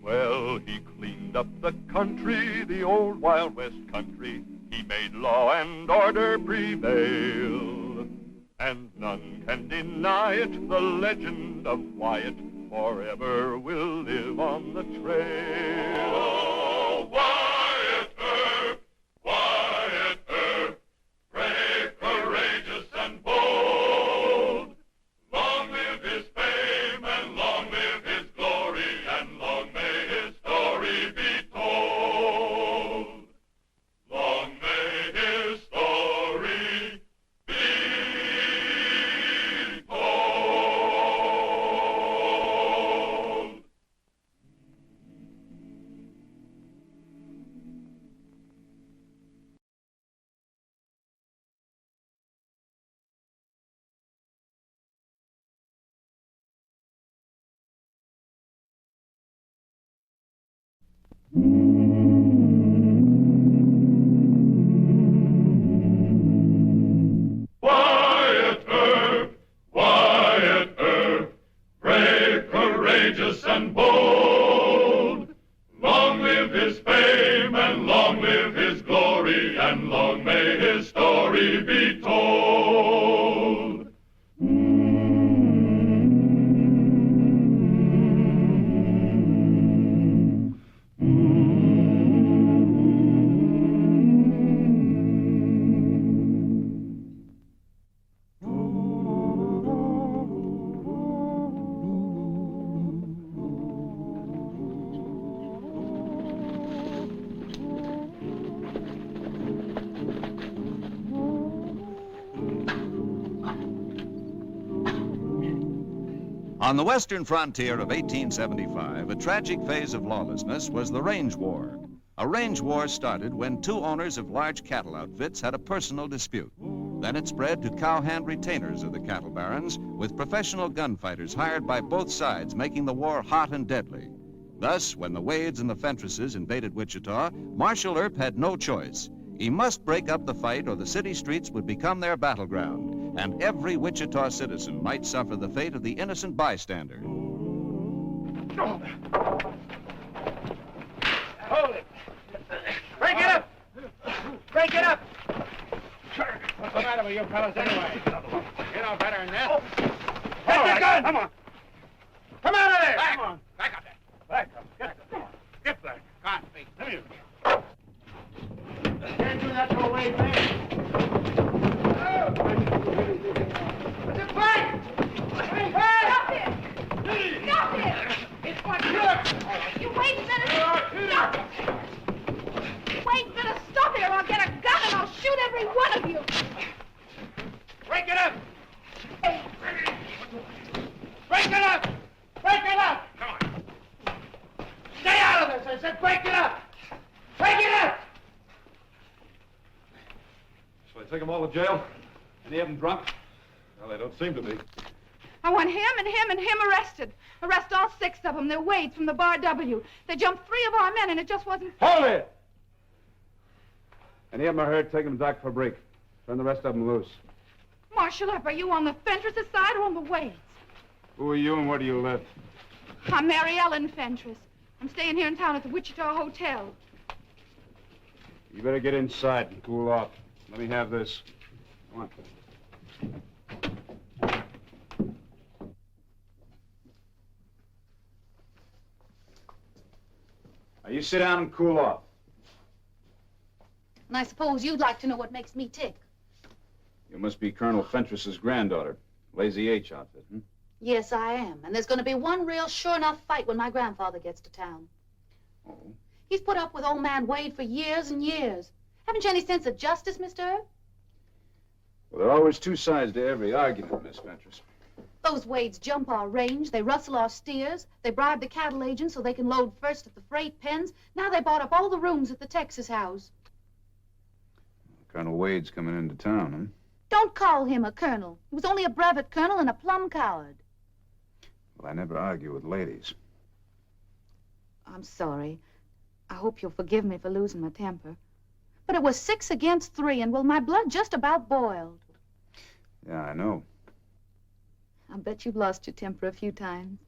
Well, he cleaned up the country, the old Wild West country. He made law and order prevail. And none can deny it, the legend of Wyatt forever will live on the trail. Oh, Wyatt Earp, Wyatt Earp, brave, courageous, and bold. Long live his fame, and long live his glory, and long may his story be told. Long may his story be Wyatt Earp, brave, courageous, and bold. Long live his fame, and long live his glory, and long may his story be told. On the western frontier of 1875, a tragic phase of lawlessness was the range war. A range war started when two owners of large cattle outfits had a personal dispute. Then it spread to cowhand retainers of the cattle barons, with professional gunfighters hired by both sides, making the war hot and deadly. Thus, when the Wades and the Fentresses invaded Wichita, Marshal Earp had no choice. He must break up the fight or the city streets would become their battleground, and every Wichita citizen might suffer the fate of the innocent bystander. Hold it! Break it up! Break it up! What's the matter with you fellas anyway? You know better than that. Get your gun! Come on! Come out of there! Come on! Back up there! Back up! Get there! Get there! Come on, please. Come here. Can't do that to a Wade man. What's it fight? Stop it! Stop it! It's what good! You wait a minute! Stop it! Wait a minute! Stop it or I'll get a gun and I'll shoot every one of you! Break it up! Break it up! Break it up! Come on. Stay out of this! I said break it up! Break it up! Shall I take them all to jail? Any of them drunk? Well, they don't seem to be. I want him and him and him arrested. Arrest all 6 of them. They're Wades from the Bar W. They jumped 3 of our men and it just wasn't... Hold it! Any of them are hurt, take them to Doc Fabrique. Turn the rest of them loose. Marshal Earp, are you on the Fentresses side or on the Wades? Who are you and where do you live? I'm Mary Ellen Fentress. I'm staying here in town at the Wichita Hotel. You better get inside and cool off. Let me have this. Come on. Now, you sit down and cool off. And I suppose you'd like to know what makes me tick. You must be Colonel Fentress's granddaughter. Lazy H outfit, hmm? Yes, I am. And there's going to be one real sure enough fight when my grandfather gets to town. Oh? He's put up with old man Wade for years and years. Haven't you any sense of justice, Mr. Earp? Well, there are always two sides to every argument, Miss Fentress. Those Wades jump our range, they rustle our steers, they bribe the cattle agents so they can load first at the freight pens. Now they bought up all the rooms at the Texas house. Colonel Wade's coming into town, huh? Don't call him a colonel. He was only a brevet colonel and a plum coward. Well, I never argue with ladies. I'm sorry. I hope you'll forgive me for losing my temper. But it was 6 against 3, and, well, my blood just about boiled. Yeah, I know. I bet you've lost your temper a few times.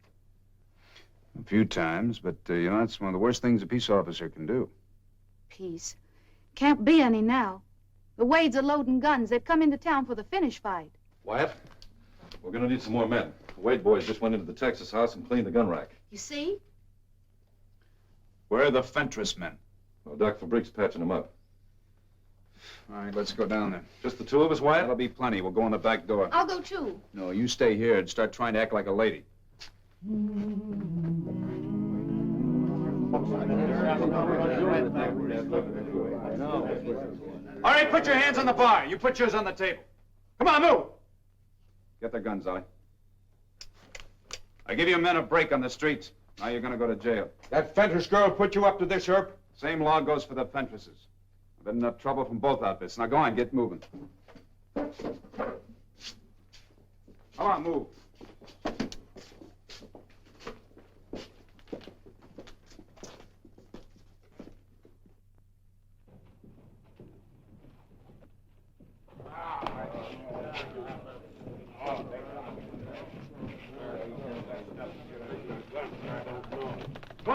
A few times, but, you know, that's one of the worst things a peace officer can do. Peace. Can't be any now. The Wades are loading guns. They've come into town for the finish fight. Wyatt, we're going to need some more men. The Wade boys just went into the Texas house and cleaned the gun rack. You see? Where are the Fentress men? Well, Doc Fabrique's patching them up. All right, let's go down there. Just the two of us, Wyatt? That'll be plenty. We'll go in the back door. I'll go too. No, you stay here and start trying to act like a lady. All right, put your hands on the bar. You put yours on the table. Come on, move. Get their guns, Ollie. I give you men a break on the streets. Now you're going to go to jail. That Fentress girl put you up to this, Earp? Same law goes for the Fentresses. I've had enough trouble from both outfits. Now go on, get moving. Come on, move.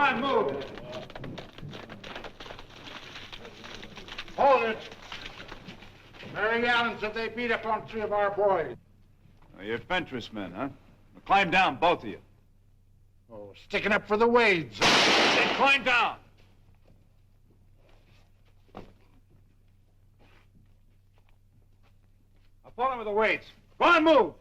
on, move. Hold it. Mary Allen said they beat up on 3 of our boys. Oh, you're Fentress men, huh? Well, climb down, both of you. Oh, sticking up for the Wades. Then climb down. I'll fall in with the Wades. Go on, move.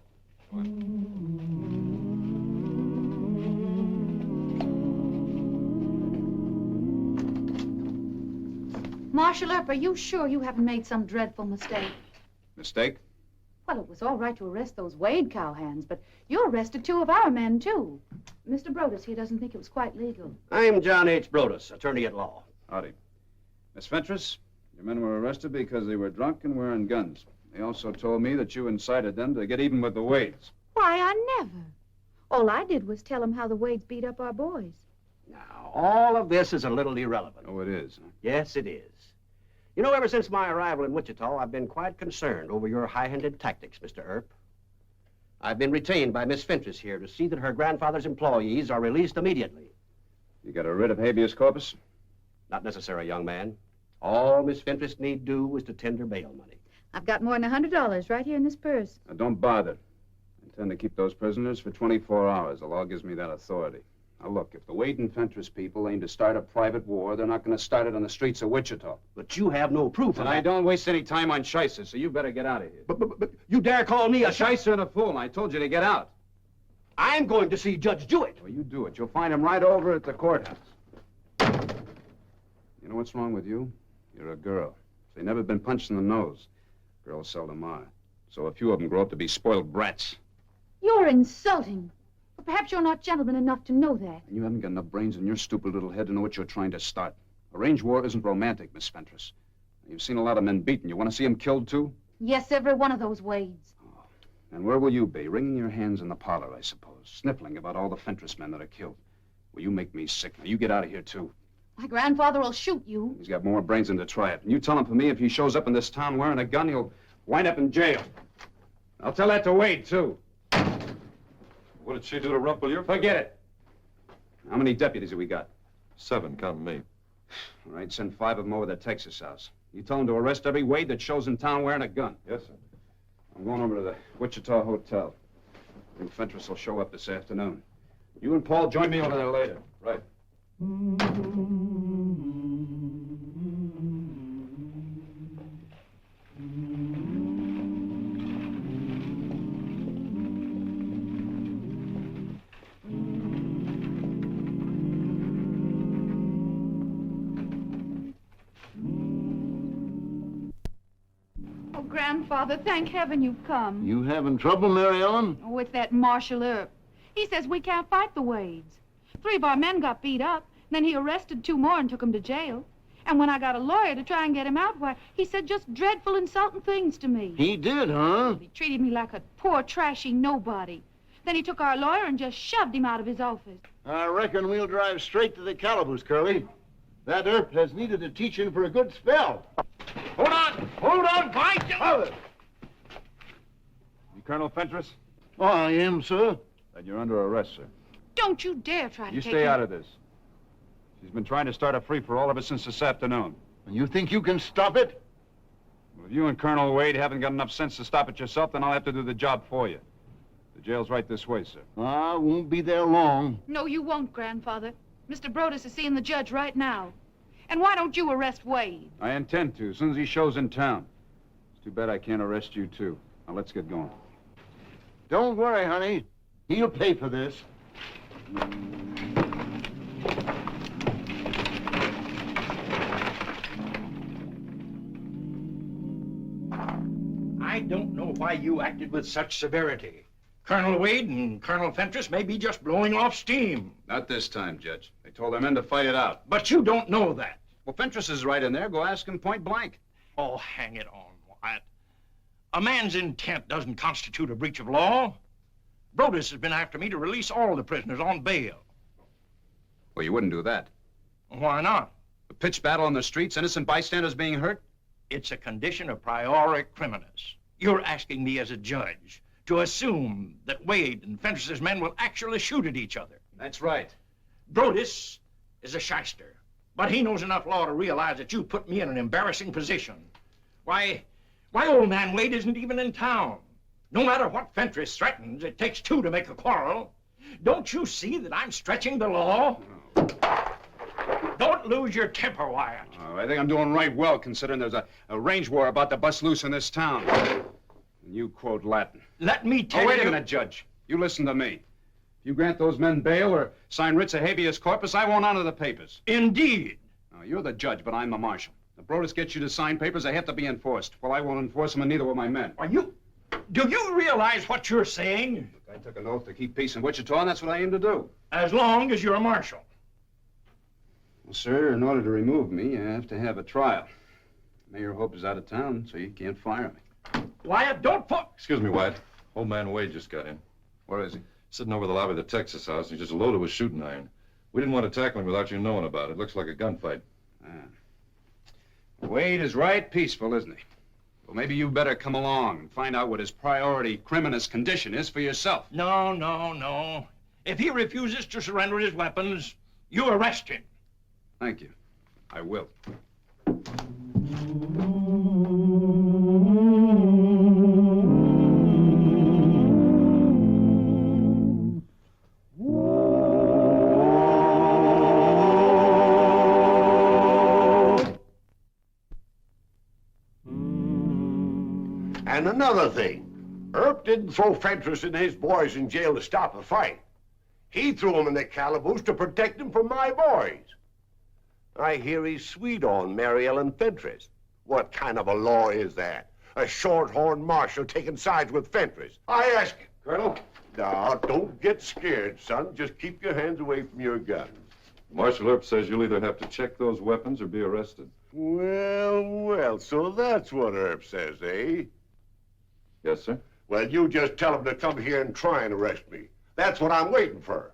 Marshal Earp, are you sure you haven't made some dreadful mistake? Mistake? Well, it was all right to arrest those Wade cowhands, but you arrested 2 of our men, too. Mr. Brodus, he doesn't think it was quite legal. I'm John H. Brodus, attorney at law. Howdy. Miss Fentress, your men were arrested because they were drunk and wearing guns. They also told me that you incited them to get even with the Wades. Why, I never. All I did was tell them how the Wades beat up our boys. Now, all of this is a little irrelevant. Oh, it is, huh? Yes, it is. You know, ever since my arrival in Wichita, I've been quite concerned over your high-handed tactics, Mr. Earp. I've been retained by Miss Fentress here to see that her grandfather's employees are released immediately. You got a writ of habeas corpus? Not necessary, young man. All Miss Fentress need do is to tender bail money. I've got more than $100 right here in this purse. Now, don't bother. I intend to keep those prisoners for 24 hours. The law gives me that authority. Now, look, if the Wade and Fentress people aim to start a private war, they're not going to start it on the streets of Wichita. But you have no proof of And that. I don't waste any time on shysters, so you better get out of here. But you dare call me a shyster and a fool, and I told you to get out. I'm going to see Judge Jewett. Well, you do it. You'll find him right over at the courthouse. You know what's wrong with you? You're a girl. They've never been punched in the nose. Girls seldom are. So a few of them grow up to be spoiled brats. You're insulting. But perhaps you're not gentleman enough to know that. And you haven't got enough brains in your stupid little head to know what you're trying to start. A range war isn't romantic, Miss Fentress. You've seen a lot of men beaten. You want to see them killed, too? Yes, every one of those Wades. And where will you be? Wringing your hands in the parlor, I suppose. Sniffling about all the Fentress men that are killed. Well, you make me sick. Now, you get out of here, too. My grandfather will shoot you. He's got more brains than to try it. And you tell him for me, if he shows up in this town wearing a gun, he'll wind up in jail. I'll tell that to Wade, too. What did she do to Rumple your... Forget it. How many deputies have we got? 7, counting me. All right, send 5 of them over to Texas House. You tell them to arrest every Wade that shows in town wearing a gun. Yes, sir. I'm going over to the Wichita Hotel. I think Fentress will show up this afternoon. You and Paul join me over there later. Right. Oh, Grandfather, thank heaven you've come. You having trouble, Mary Ellen? Oh, it's that Marshal Earp. He says we can't fight the Wades. 3 of our men got beat up, then he arrested 2 more and took them to jail. And when I got a lawyer to try and get him out, why, he said just dreadful, insulting things to me. He did, huh? He treated me like a poor, trashy nobody. Then he took our lawyer and just shoved him out of his office. I reckon we'll drive straight to the calaboose, Curly. That Earp has needed a teaching for a good spell. Hold on, by Jove! You Colonel Fentress? Oh, I am, sir. Then you're under arrest, sir. Don't you dare try to You take stay him. out of this. She's been trying to start a free-for-all ever since this afternoon. You think you can stop it? Well, if you and Colonel Wade haven't got enough sense to stop it yourself, then I'll have to do the job for you. The jail's right this way, sir. I won't be there long. No, you won't, Grandfather. Mr. Brodus is seeing the judge right now. And why don't you arrest Wade? I intend to, as soon as he shows in town. It's too bad I can't arrest you, too. Now, let's get going. Don't worry, honey. He'll pay for this. I don't know why you acted with such severity. Colonel Wade and Colonel Fentress may be just blowing off steam. Not this time, Judge. They told their men to fight it out. But you don't know that. Well, Fentress is right in there. Go ask him point blank. Oh, hang it on, Wyatt. A man's intent doesn't constitute a breach of law. Brodus has been after me to release all the prisoners on bail. Well, you wouldn't do that. Why not? A pitched battle on the streets, innocent bystanders being hurt? It's a condition of priori criminis. You're asking me as a judge to assume that Wade and Fentress's men will actually shoot at each other. That's right. Brodus is a shyster. But he knows enough law to realize that you put me in an embarrassing position. Why, old man Wade isn't even in town. No matter what Fentress threatens, it takes two to make a quarrel. Don't you see that I'm stretching the law? Don't lose your temper, Wyatt. Oh, I think I'm doing right well, considering there's a range war about to bust loose in this town. And you quote Latin. Let me tell you... Oh, wait a minute, Judge. You listen to me. If you grant those men bail or sign writs of habeas corpus, I won't honor the papers. Indeed. Now, you're the judge, but I'm the marshal. The Brodus gets you to sign papers, they have to be enforced. Well, I won't enforce them, and neither will my men. Do you realize what you're saying? I took an oath to keep peace in Wichita, and that's what I aim to do. As long as you're a marshal. Well, sir, in order to remove me, you have to have a trial. Mayor Hope is out of town, so you can't fire me. Wyatt, don't fuck. Excuse me, Wyatt. Old man Wade just got in. Where is he? Sitting over the lobby of the Texas house. He's just loaded with shooting iron. We didn't want to tackle him without you knowing about it. Looks like a gunfight. Wade is right peaceful, isn't he? Well, maybe you better come along and find out what his priority criminous condition is for yourself. No. If he refuses to surrender his weapons, you arrest him. Thank you. I will. And another thing, Earp didn't throw Fentress and his boys in jail to stop a fight. He threw them in the calaboose to protect them from my boys. I hear he's sweet on Mary Ellen Fentress. What kind of a law is that? A short-horned marshal taking sides with Fentress. I ask you. Colonel? Now, don't get scared, son. Just keep your hands away from your gun. Marshal Earp says you'll either have to check those weapons or be arrested. Well, so that's what Earp says, eh? Yes, sir. Well, you just tell him to come here and try and arrest me. That's what I'm waiting for.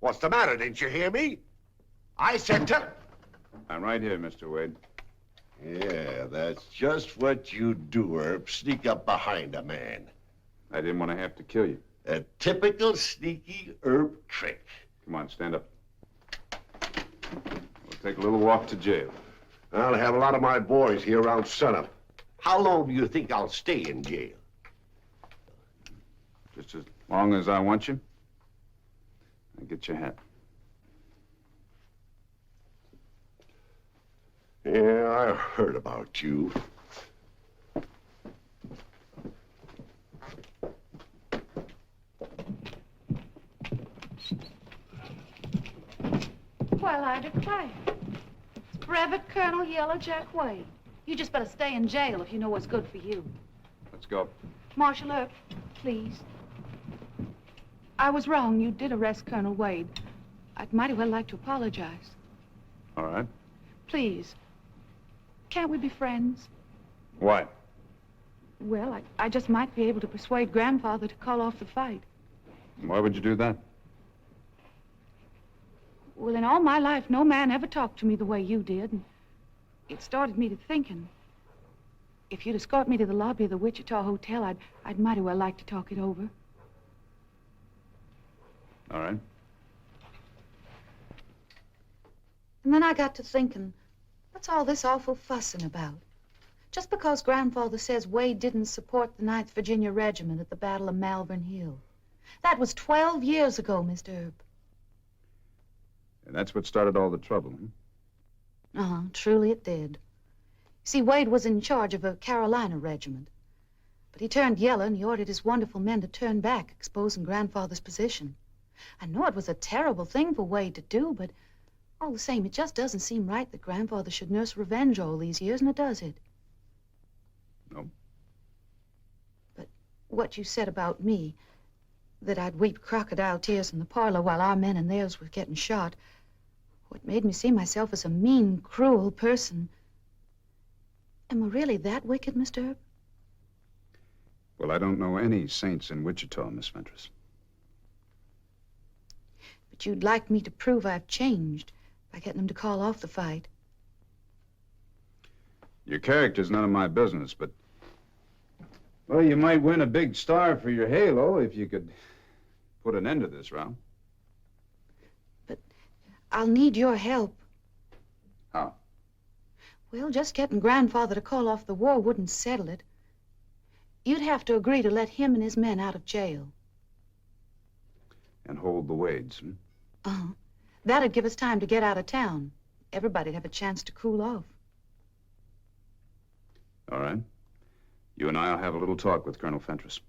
What's the matter? Didn't you hear me? I said tell him. I'm right here, Mr. Wade. Yeah, that's just what you do, Earp. Sneak up behind a man. I didn't want to have to kill you. A typical sneaky Earp trick. Come on, stand up. We'll take a little walk to jail. I'll have a lot of my boys here around sunup. How long do you think I'll stay in jail? Just as long as I want you. Now get your hat. Yeah, I heard about you. Well, I declare. It's Brevet Colonel Yellow Jack Wade. You just better stay in jail if you know what's good for you. Let's go. Marshal Earp, please. I was wrong. You did arrest Colonel Wade. I'd mighty well like to apologize. All right. Please. Can't we be friends? Why? Well, I just might be able to persuade Grandfather to call off the fight. Why would you do that? Well, in all my life, no man ever talked to me the way you did. And it started me to thinking. If you'd escort me to the lobby of the Wichita Hotel, I'd mighty well like to talk it over. All right. And then I got to thinking, what's all this awful fussing about? Just because Grandfather says Wade didn't support the 9th Virginia Regiment at the Battle of Malvern Hill. That was 12 years ago, Mr. Earp. And that's what started all the trouble, huh? Uh-huh, truly it did. See, Wade was in charge of a Carolina regiment. But he turned yellow and he ordered his wonderful men to turn back, exposing Grandfather's position. I know it was a terrible thing for Wade to do, but all the same, it just doesn't seem right that Grandfather should nurse revenge all these years, now does it? No. But what you said about me, that I'd weep crocodile tears in the parlor while our men and theirs were getting shot, what made me see myself as a mean, cruel person. Am I really that wicked, Mr. Earp? Well, I don't know any saints in Wichita, Miss Fentress. But you'd like me to prove I've changed by getting them to call off the fight. Your character's none of my business, but... well, you might win a big star for your halo if you could put an end to this row. But I'll need your help. How? Well, just getting Grandfather to call off the war wouldn't settle it. You'd have to agree to let him and his men out of jail. And hold the Wades, Uh-huh. That'd give us time to get out of town. Everybody'd have a chance to cool off. All right. You and I'll have a little talk with Colonel Fentress.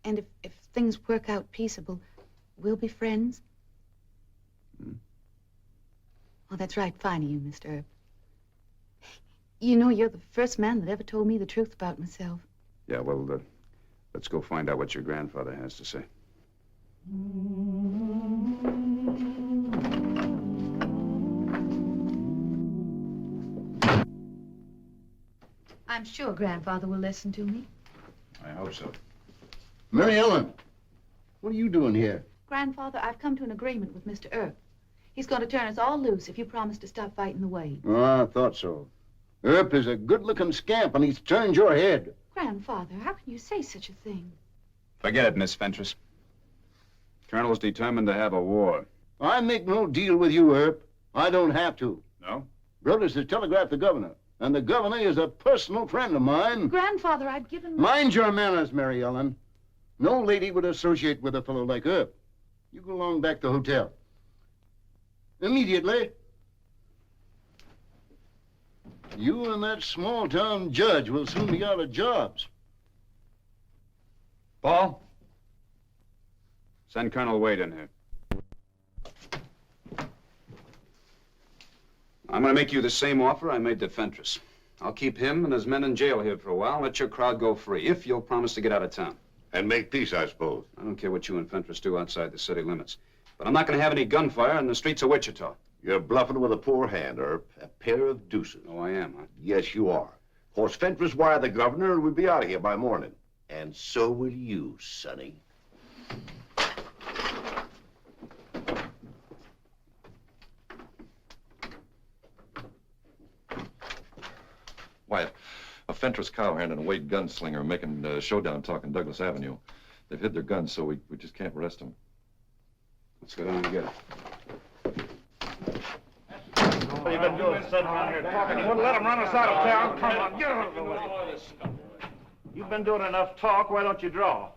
And if things work out peaceable, we'll be friends? Oh, that's right. Fine of you, Mr. Earp. You know, you're the first man that ever told me the truth about myself. Yeah, well, let's go find out what your grandfather has to say. I'm sure Grandfather will listen to me. I hope so. Mary Ellen, what are you doing here? Grandfather, I've come to an agreement with Mr. Earp. He's going to turn us all loose if you promise to stop fighting the Wades. Oh, I thought so. Earp is a good-looking scamp, and he's turned your head. Grandfather, how can you say such a thing? Forget it, Miss Fentress. Colonel's determined to have a war. I make no deal with you, Earp. I don't have to. No? Brothers has telegraphed the governor, and the governor is a personal friend of mine. Grandfather, I'd given... Mind your manners, Mary Ellen. No lady would associate with a fellow like Earp. You go along back to the hotel. Immediately. You and that small-town judge will soon be out of jobs. Paul? Send Colonel Wade in here. I'm going to make you the same offer I made to Fentress. I'll keep him and his men in jail here for a while and let your crowd go free, if you'll promise to get out of town. And make peace, I suppose. I don't care what you and Fentress do outside the city limits. But I'm not going to have any gunfire in the streets of Wichita. You're bluffing with a poor hand, Earp. A pair of deuces. Oh, I am, huh? Yes, you are. Of course, Fentress wired the governor and we'll be out of here by morning. And so will you, Sonny. Wyatt, a Fentress cowhand and a Wade gunslinger are making showdown talk on Douglas Avenue. They've hid their guns, so we just can't arrest them. Let's go down and get it. What have you been doing sitting around here talking? You wouldn't let them run us out of town? Come on, get out of the way. You've been doing enough talk. Why don't you draw?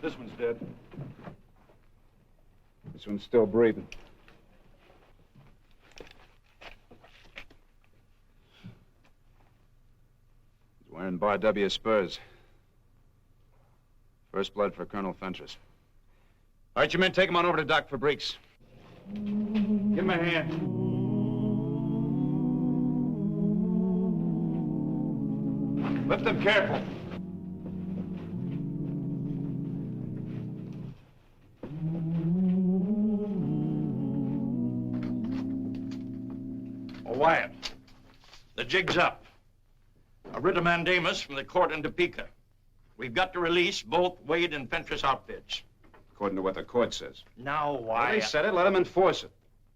This one's dead. This one's still breathing. He's wearing Bar W spurs. First blood for Colonel Fentress. All right, you men, take him on over to Doc Fabrique's. Give him a hand. Lift them careful. Wyatt, the jig's up. A writ of mandamus from the court in Topeka. We've got to release both Wade and Fentress outfits. According to what the court says. Now, Well, Wyatt... they said it, let them enforce it.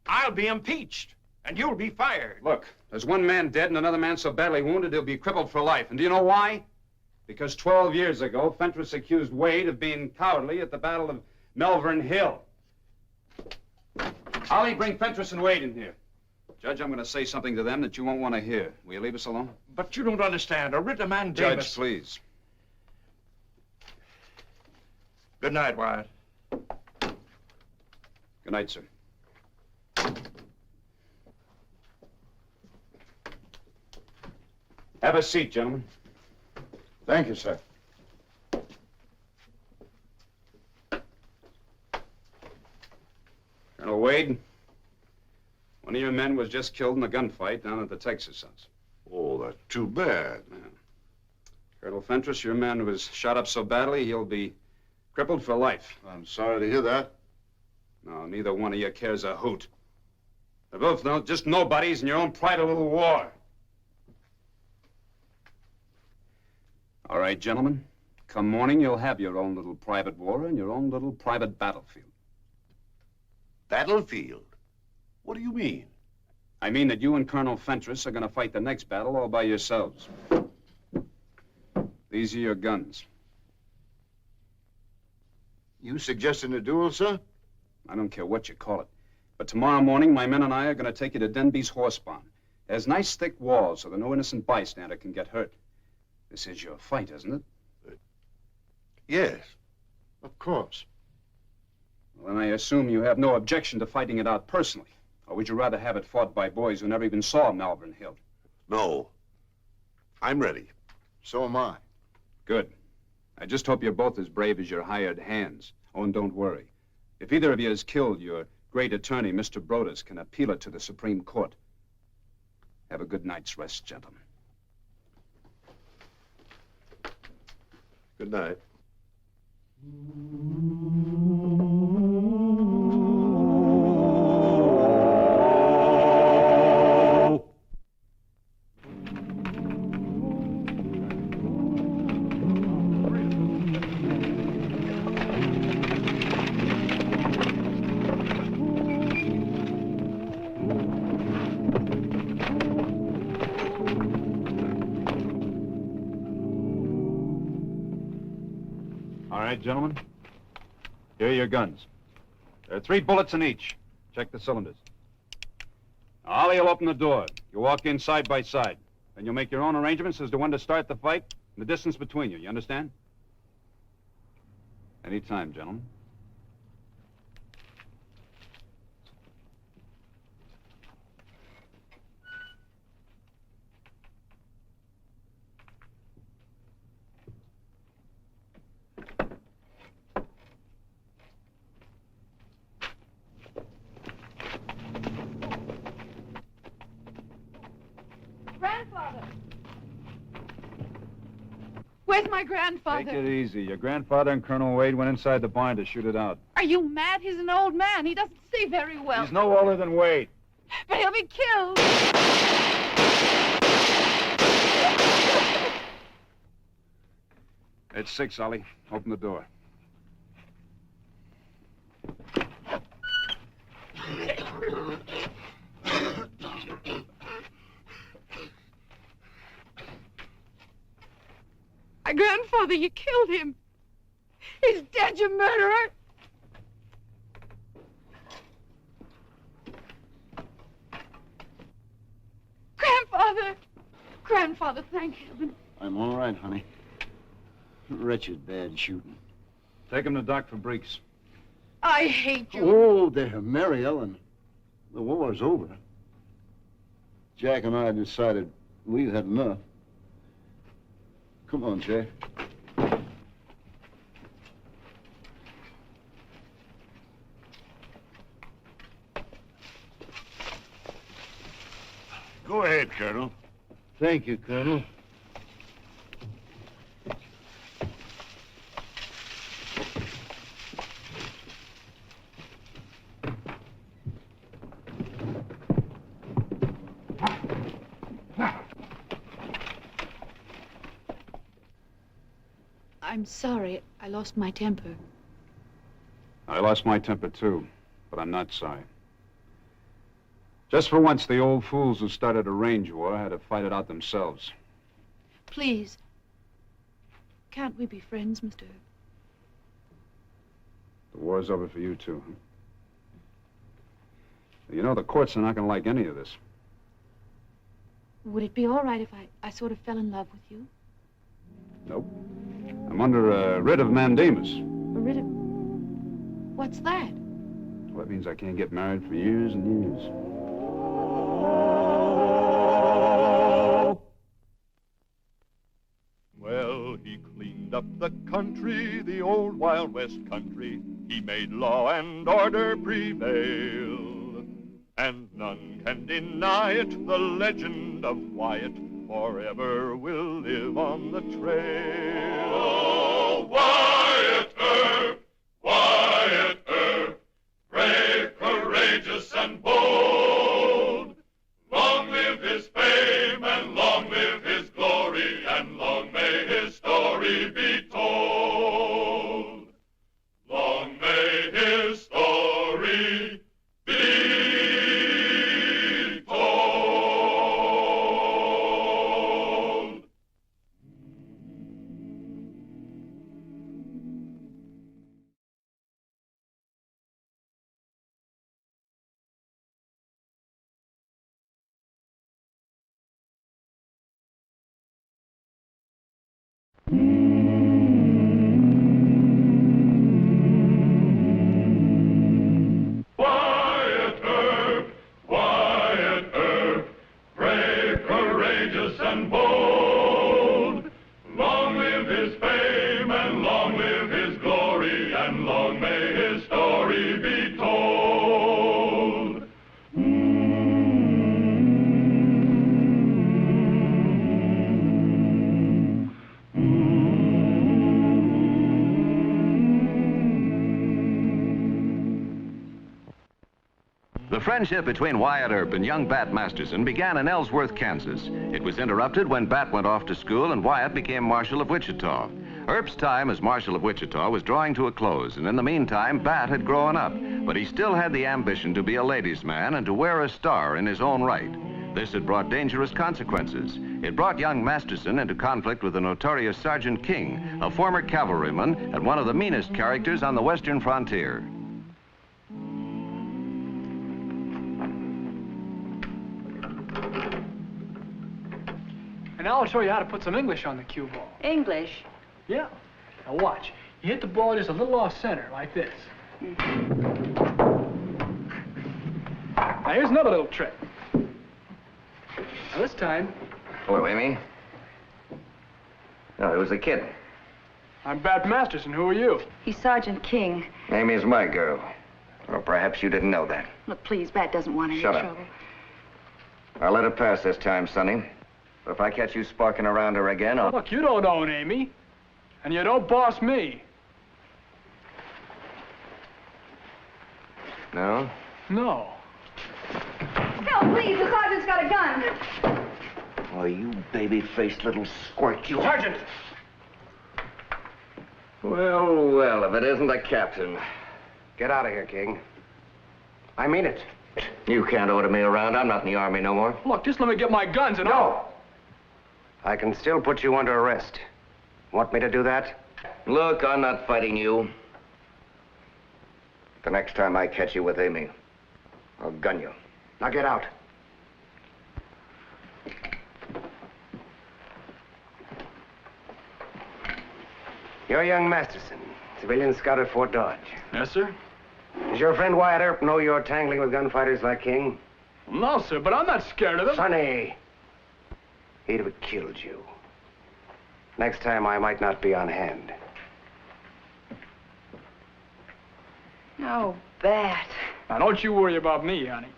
I'll be impeached, and you'll be fired. Look, there's one man dead and another man so badly wounded he'll be crippled for life. And do you know why? Because 12 years ago, Fentress accused Wade of being cowardly at the Battle of Melbourne Hill. Ollie, bring Fentress and Wade in here. Judge, I'm going to say something to them that you won't want to hear. Will you leave us alone? But you don't understand. A writ of mandamus... Judge, please. Good night, Wyatt. Good night, sir. Have a seat, gentlemen. Thank you, sir. Colonel Wade, one of your men was just killed in a gunfight down at the Texas house. Oh, that's too bad. Yeah. Colonel Fentress, your man was shot up so badly he'll be crippled for life. I'm sorry to hear that. No, neither one of you cares a hoot. They're both just nobodies in your own private little war. All right, gentlemen. Come morning, you'll have your own little private war and your own little private battlefield. Battlefield? What do you mean? I mean that you and Colonel Fentress are going to fight the next battle all by yourselves. These are your guns. You suggesting a duel, sir? I don't care what you call it. But tomorrow morning, my men and I are going to take you to Denby's horse barn. There's nice thick walls so that no innocent bystander can get hurt. This is your fight, isn't it? Yes, of course. Well, then I assume you have no objection to fighting it out personally. Or would you rather have it fought by boys who never even saw Malvern Hill? No. I'm ready. So am I. Good. I just hope you're both as brave as your hired hands. Oh, and don't worry. If either of you is killed, your great attorney, Mr. Brodus, can appeal it to the Supreme Court. Have a good night's rest, gentlemen. Good night. All right, gentlemen. Here are your guns. There are 3 bullets in each. Check the cylinders. Ollie will open the door. You walk in side by side. Then you'll make your own arrangements as to when to start the fight and the distance between you. You understand? Any time, gentlemen. Grandfather! Where's my grandfather? Take it easy. Your grandfather and Colonel Wade went inside the barn to shoot it out. Are you mad? He's an old man. He doesn't see very well. He's no older than Wade. But he'll be killed. It's 6, Ollie. Open the door. My grandfather, you killed him. He's dead, you murderer. Grandfather! Grandfather, thank heaven. I'm all right, honey. Wretched bad shooting. Take him to Doc Fabrique's. I hate you. Oh, there, Mary Ellen. The war's over. Jack and I decided we've had enough. Come on, Jack. Go ahead, Colonel. Thank you, Colonel. I'm sorry. I lost my temper. I lost my temper, too, but I'm not sorry. Just for once, the old fools who started a range war had to fight it out themselves. Please. Can't we be friends, Mr. Herb? The war's over for you, too, huh? You know, the courts are not going to like any of this. Would it be all right if I sort of fell in love with you? Nope. I'm under a writ of mandamus. A writ of... What's that? Well, that means I can't get married for years and years. Well, he cleaned up the country, the old Wild West country. He made law and order prevail, and none can deny it. The legend of Wyatt forever will live on the trail. Oh, Wyatt Earp, Wyatt Earp, brave, courageous, and bold. Long live his fame, and long live his glory, and long may his story be told. Long may his story be told. The friendship between Wyatt Earp and young Bat Masterson began in Ellsworth, Kansas. It was interrupted when Bat went off to school and Wyatt became Marshal of Wichita. Earp's time as Marshal of Wichita was drawing to a close, and in the meantime, Bat had grown up. But he still had the ambition to be a ladies' man and to wear a star in his own right. This had brought dangerous consequences. It brought young Masterson into conflict with the notorious Sergeant King, a former cavalryman and one of the meanest characters on the western frontier. And now I'll show you how to put some English on the cue ball. English? Yeah. Now watch. You hit the ball just a little off center, like this. Now here's another little trick. Now this time... Hello, Amy. No, it was a kid. I'm Bat Masterson. Who are you? He's Sergeant King. Amy's my girl. Or perhaps you didn't know that. Look, please, Bat doesn't want any Shut up. trouble. I'll let it pass this time, Sonny. But if I catch you sparking around her again, I'll... Look, you don't own Amy. And you don't boss me. No? No. Help, please. The sergeant's got a gun. Oh, you baby-faced little squirt, you... Sergeant! Well, well, if it isn't the captain. Get out of here, King. I mean it. You can't order me around. I'm not in the Army no more. Look, just let me get my guns and... No! I can still put you under arrest. Want me to do that? Look, I'm not fighting you. The next time I catch you with Amy, I'll gun you. Now get out. You're young Masterson, civilian scout at Fort Dodge. Yes, sir. Does your friend Wyatt Earp know you're tangling with gunfighters like King? No, sir, but I'm not scared of them. Sonny, he'd have killed you. Next time, I might not be on hand. Oh, Bat. Now, don't you worry about me, honey.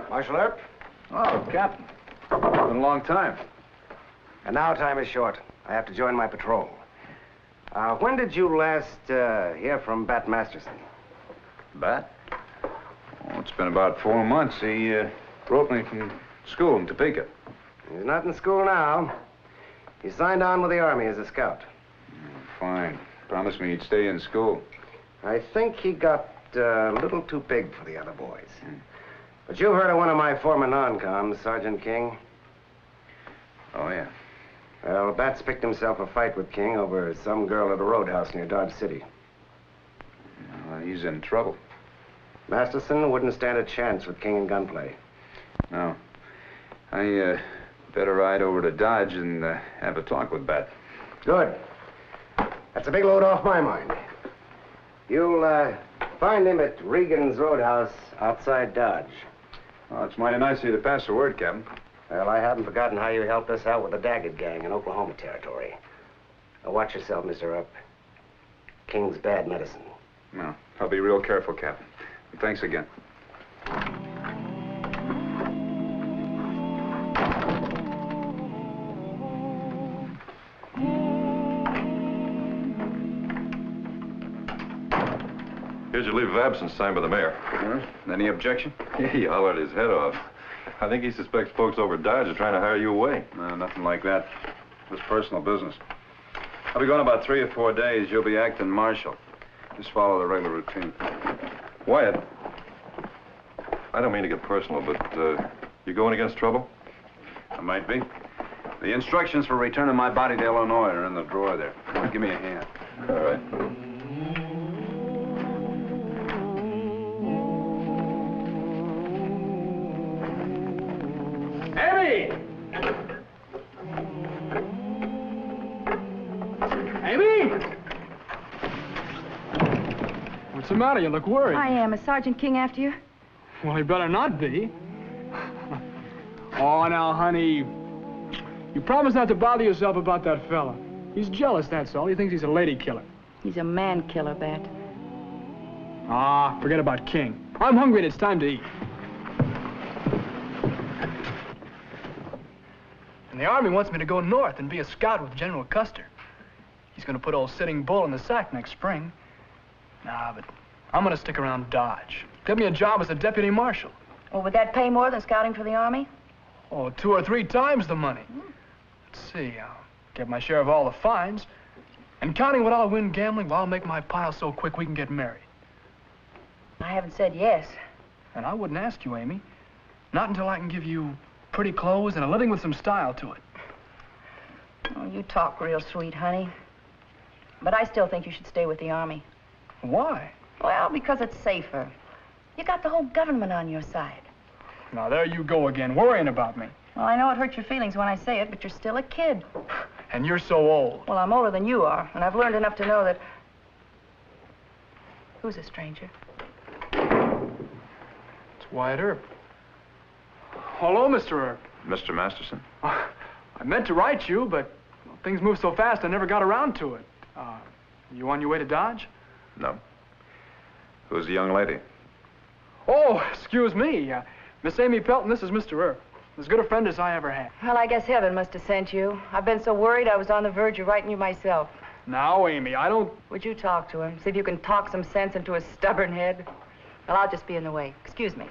Marshal Earp? Oh, Captain. Been a long time. And now time is short. I have to join my patrol. When did you last hear from Bat Masterson? Bat? Oh, it's been about 4 months. He wrote me from school in Topeka. He's not in school now. He signed on with the Army as a scout. Fine. Promised me he'd stay in school. I think he got a little too big for the other boys. But you've heard of one of my former non-coms, Sergeant King. Oh, yeah. Well, Bat's picked himself a fight with King over some girl at a roadhouse near Dodge City. He's in trouble. Masterson wouldn't stand a chance with King in gunplay. No. I better ride over to Dodge and have a talk with Bat. Good. That's a big load off my mind. You'll find him at Regan's Roadhouse outside Dodge. Oh, it's mighty nice of you to pass the word, Captain. Well, I haven't forgotten how you helped us out with the Daggett gang in Oklahoma Territory. Now, watch yourself, Mr. Earp. King's bad medicine. No, I'll be real careful, Captain. Thanks again. Here's your leave of absence signed by the mayor. Any objection? He hollered his head off. I think he suspects folks over at Dodge are trying to hire you away. No, nothing like that. Just personal business. I'll be gone about 3 or 4 days. You'll be acting marshal. Just follow the regular routine. Wyatt, I don't mean to get personal, but you going against trouble? I might be. The instructions for returning my body to Illinois are in the drawer there. Give me a hand. All right. Amy! Amy! What's the matter? You look worried. I am. Is Sergeant King after you? Well, he better not be. Oh, now, honey, you promise not to bother yourself about that fella. He's jealous, that's all. He thinks he's a lady killer. He's a man killer, Bat. Ah, forget about King. I'm hungry and it's time to eat. And the Army wants me to go north and be a scout with General Custer. He's going to put old Sitting Bull in the sack next spring. Nah, but I'm gonna stick around Dodge. Get me a job as a deputy marshal. Well, would that pay more than scouting for the Army? Oh, 2 or 3 times the money. Let's see, I'll get my share of all the fines. And counting what I'll win gambling, well, I'll make my pile so quick we can get married. I haven't said yes. And I wouldn't ask you, Amy. Not until I can give you pretty clothes and a living with some style to it. Oh, you talk real sweet, honey. But I still think you should stay with the Army. Why? Well, because it's safer. You got the whole government on your side. Now, there you go again, worrying about me. Well, I know it hurts your feelings when I say it, but you're still a kid. And you're so old. Well, I'm older than you are, and I've learned enough to know that... Who's a stranger? It's Wyatt Earp. Hello, Mr. Earp. Mr. Masterson? I meant to write you, but things moved so fast I never got around to it. You on your way to Dodge? No. Who's the young lady? Oh, excuse me. Miss Amy Pelton, this is Mr. Earp. As good a friend as I ever had. Well, I guess heaven must have sent you. I've been so worried I was on the verge of writing you myself. Now, Amy, I don't... Would you talk to him? See if you can talk some sense into his stubborn head? Well, I'll just be in the way. Excuse me.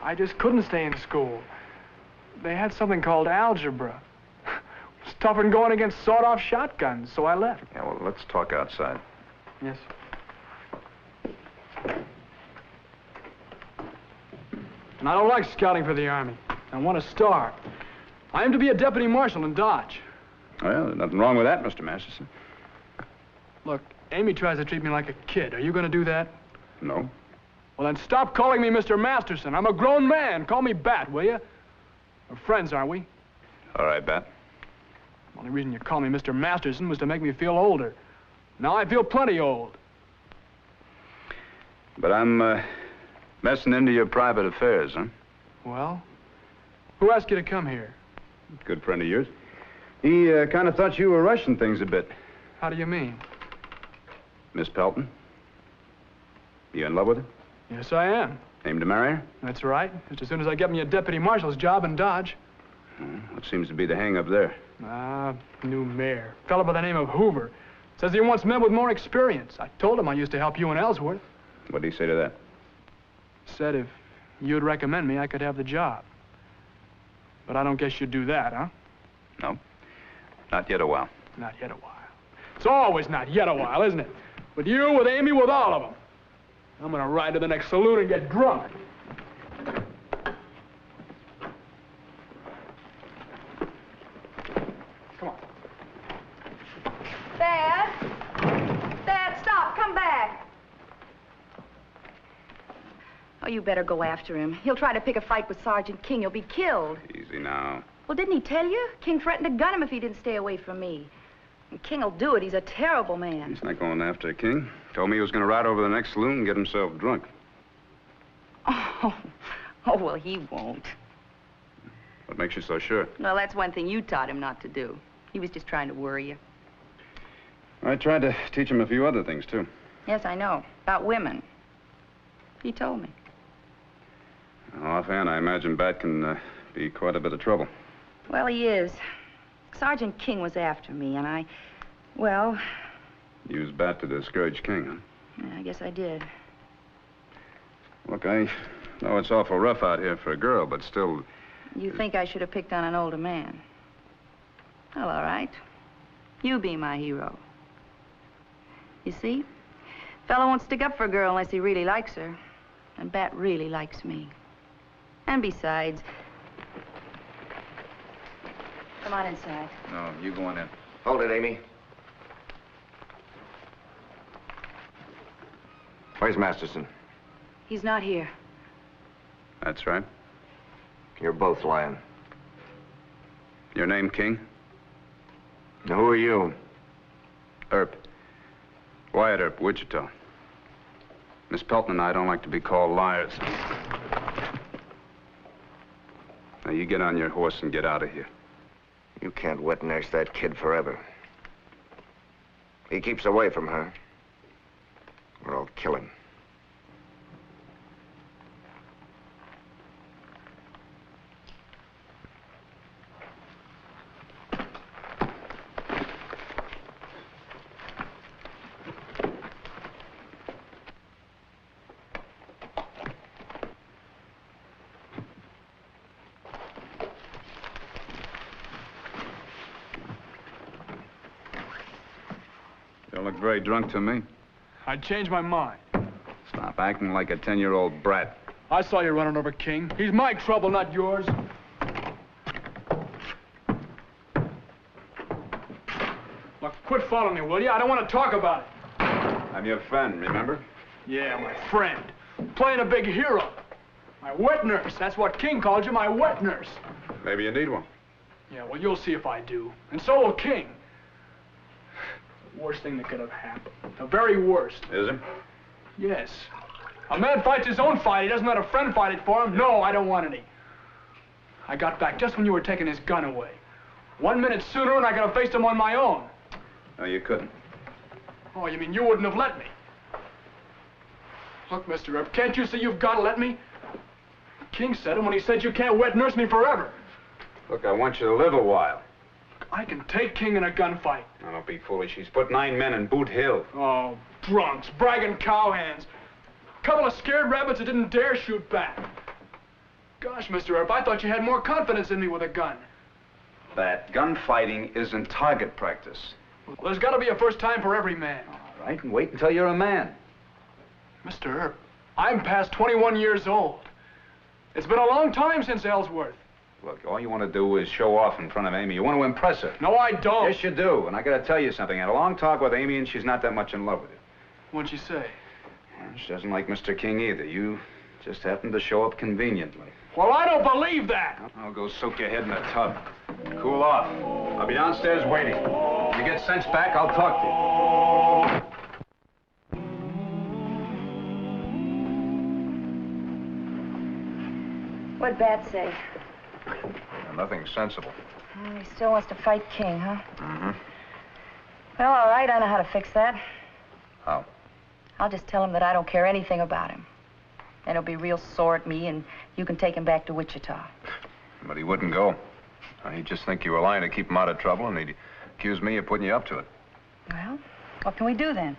I just couldn't stay in school. They had something called algebra. It's tougher than going against sawed-off shotguns, so I left. Yeah, well, let's talk outside. Yes. And I don't like scouting for the Army. I want to star. I am to be a deputy marshal in Dodge. Well, there's nothing wrong with that, Mr. Masterson. Look, Amy tries to treat me like a kid. Are you going to do that? No. Well, then stop calling me Mr. Masterson. I'm a grown man. Call me Bat, will you? We're friends, aren't we? All right, Bat. The only reason you called me Mr. Masterson was to make me feel older. Now I feel plenty old. But I'm, messing into your private affairs, huh? Well, who asked you to come here? Good friend of yours. He, kind of thought you were rushing things a bit. How do you mean? Miss Pelton? You in love with her? Yes, I am. Aim to marry her? That's right. Just as soon as I get me a deputy marshal's job in Dodge. What seems to be the hang-up there? New mayor. Fellow by the name of Hoover. Says he wants men with more experience. I told him I used to help you in Ellsworth. What did he say to that? Said if you'd recommend me, I could have the job. But I don't guess you'd do that, huh? No. Not yet a while. Not yet a while. It's always not yet a while, isn't it? With you, with Amy, with all of them. I'm gonna ride to the next saloon and get drunk. Come on. Dad? Dad, stop. Come back. Oh, you better go after him. He'll try to pick a fight with Sergeant King. He'll be killed. Easy now. Well, didn't he tell you? King threatened to gun him if he didn't stay away from me. And King will do it. He's a terrible man. He's not going after King. Told me he was going to ride over to the next saloon and get himself drunk. Oh, well, he won't. What makes you so sure? Well, that's one thing you taught him not to do. He was just trying to worry you. I tried to teach him a few other things, too. Yes, I know. About women. He told me. Offhand, I imagine Bat can be quite a bit of trouble. Well, he is. Sergeant King was after me, and well... Used Bat to discourage King, huh? Yeah, I guess I did. Look, I know it's awful rough out here for a girl, but still... You think I should have picked on an older man? Well, all right. You be my hero. You see? Fellow won't stick up for a girl unless he really likes her. And Bat really likes me. And besides... Come on inside. No, you go on in. Hold it, Amy. Where's Masterson? He's not here. That's right. You're both lying. Your name, King? Now, who are you? Earp. Wyatt Earp, Wichita. Miss Pelton and I don't like to be called liars. Now, you get on your horse and get out of here. You can't wet nurse that kid forever. He keeps away from her, or I'll kill him. Don't look very drunk to me. I changed my mind. Stop acting like a 10-year-old brat. I saw you running over King. He's my trouble, not yours. Look, quit following me, will you? I don't want to talk about it. I'm your friend, remember? Yeah, my friend. Playing a big hero. My wet nurse. That's what King called you, my wet nurse. Maybe you need one. Yeah, well, you'll see if I do. And so will King. The worst thing that could have happened. The very worst. Is it? Yes. A man fights his own fight. He doesn't let a friend fight it for him. No, I don't want any. I got back just when you were taking his gun away. 1 minute sooner and I could have faced him on my own. No, you couldn't. Oh, you mean you wouldn't have let me? Look, Mr. Earp, can't you see you've got to let me? King said it when he said you can't wet nurse me forever. Look, I want you to live a while. I can take King in a gunfight. Now, don't be foolish. He's put 9 men in Boot Hill. Oh, drunks, bragging cowhands. A couple of scared rabbits that didn't dare shoot back. Gosh, Mr. Earp, I thought you had more confidence in me with a gun. That gunfighting isn't target practice. Well, there's got to be a first time for every man. All right, and wait until you're a man. Mr. Earp, I'm past 21 years old. It's been a long time since Ellsworth. Look, all you want to do is show off in front of Amy. You want to impress her. No, I don't. Yes, you do. And I got to tell you something. I had a long talk with Amy, and she's not that much in love with you. What'd she say? Well, she doesn't like Mr. King either. You just happen to show up conveniently. Well, I don't believe that. I'll go soak your head in a tub. Cool off. I'll be downstairs waiting. If you get sense back, I'll talk to you. What'd Bat say? Nothing sensible. He still wants to fight King, huh? Mm-hmm. Well, all right, I know how to fix that. How? I'll just tell him that I don't care anything about him. Then he'll be real sore at me, and you can take him back to Wichita. But he wouldn't go. He'd just think you were lying to keep him out of trouble, and he'd accuse me of putting you up to it. Well, what can we do then?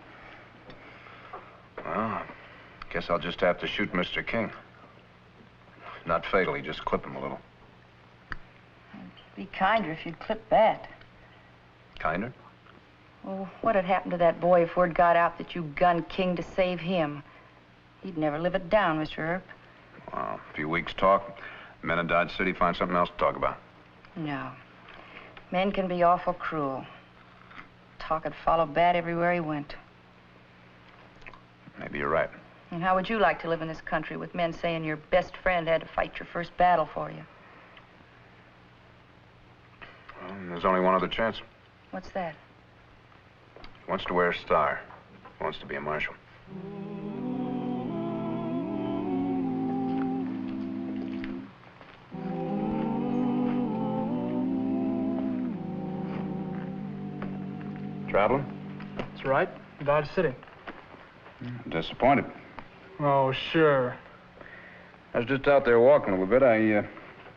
Well, I guess I'll just have to shoot Mr. King. Not fatally, just clip him a little. It'd be kinder if you'd clip Bat. Kinder? Well, what'd happen to that boy if word got out that you gunned King to save him? He'd never live it down, Mr. Earp. Well, a few weeks' talk. Men in Dodge City find something else to talk about. No. Men can be awful cruel. Talk would follow Bat everywhere he went. Maybe you're right. And how would you like to live in this country with men saying your best friend had to fight your first battle for you? Well, there's only one other chance. What's that? He wants to wear a star. He wants to be a marshal. Traveling? That's right. Dodge City. I'm disappointed. Oh, sure. I was just out there walking a little bit.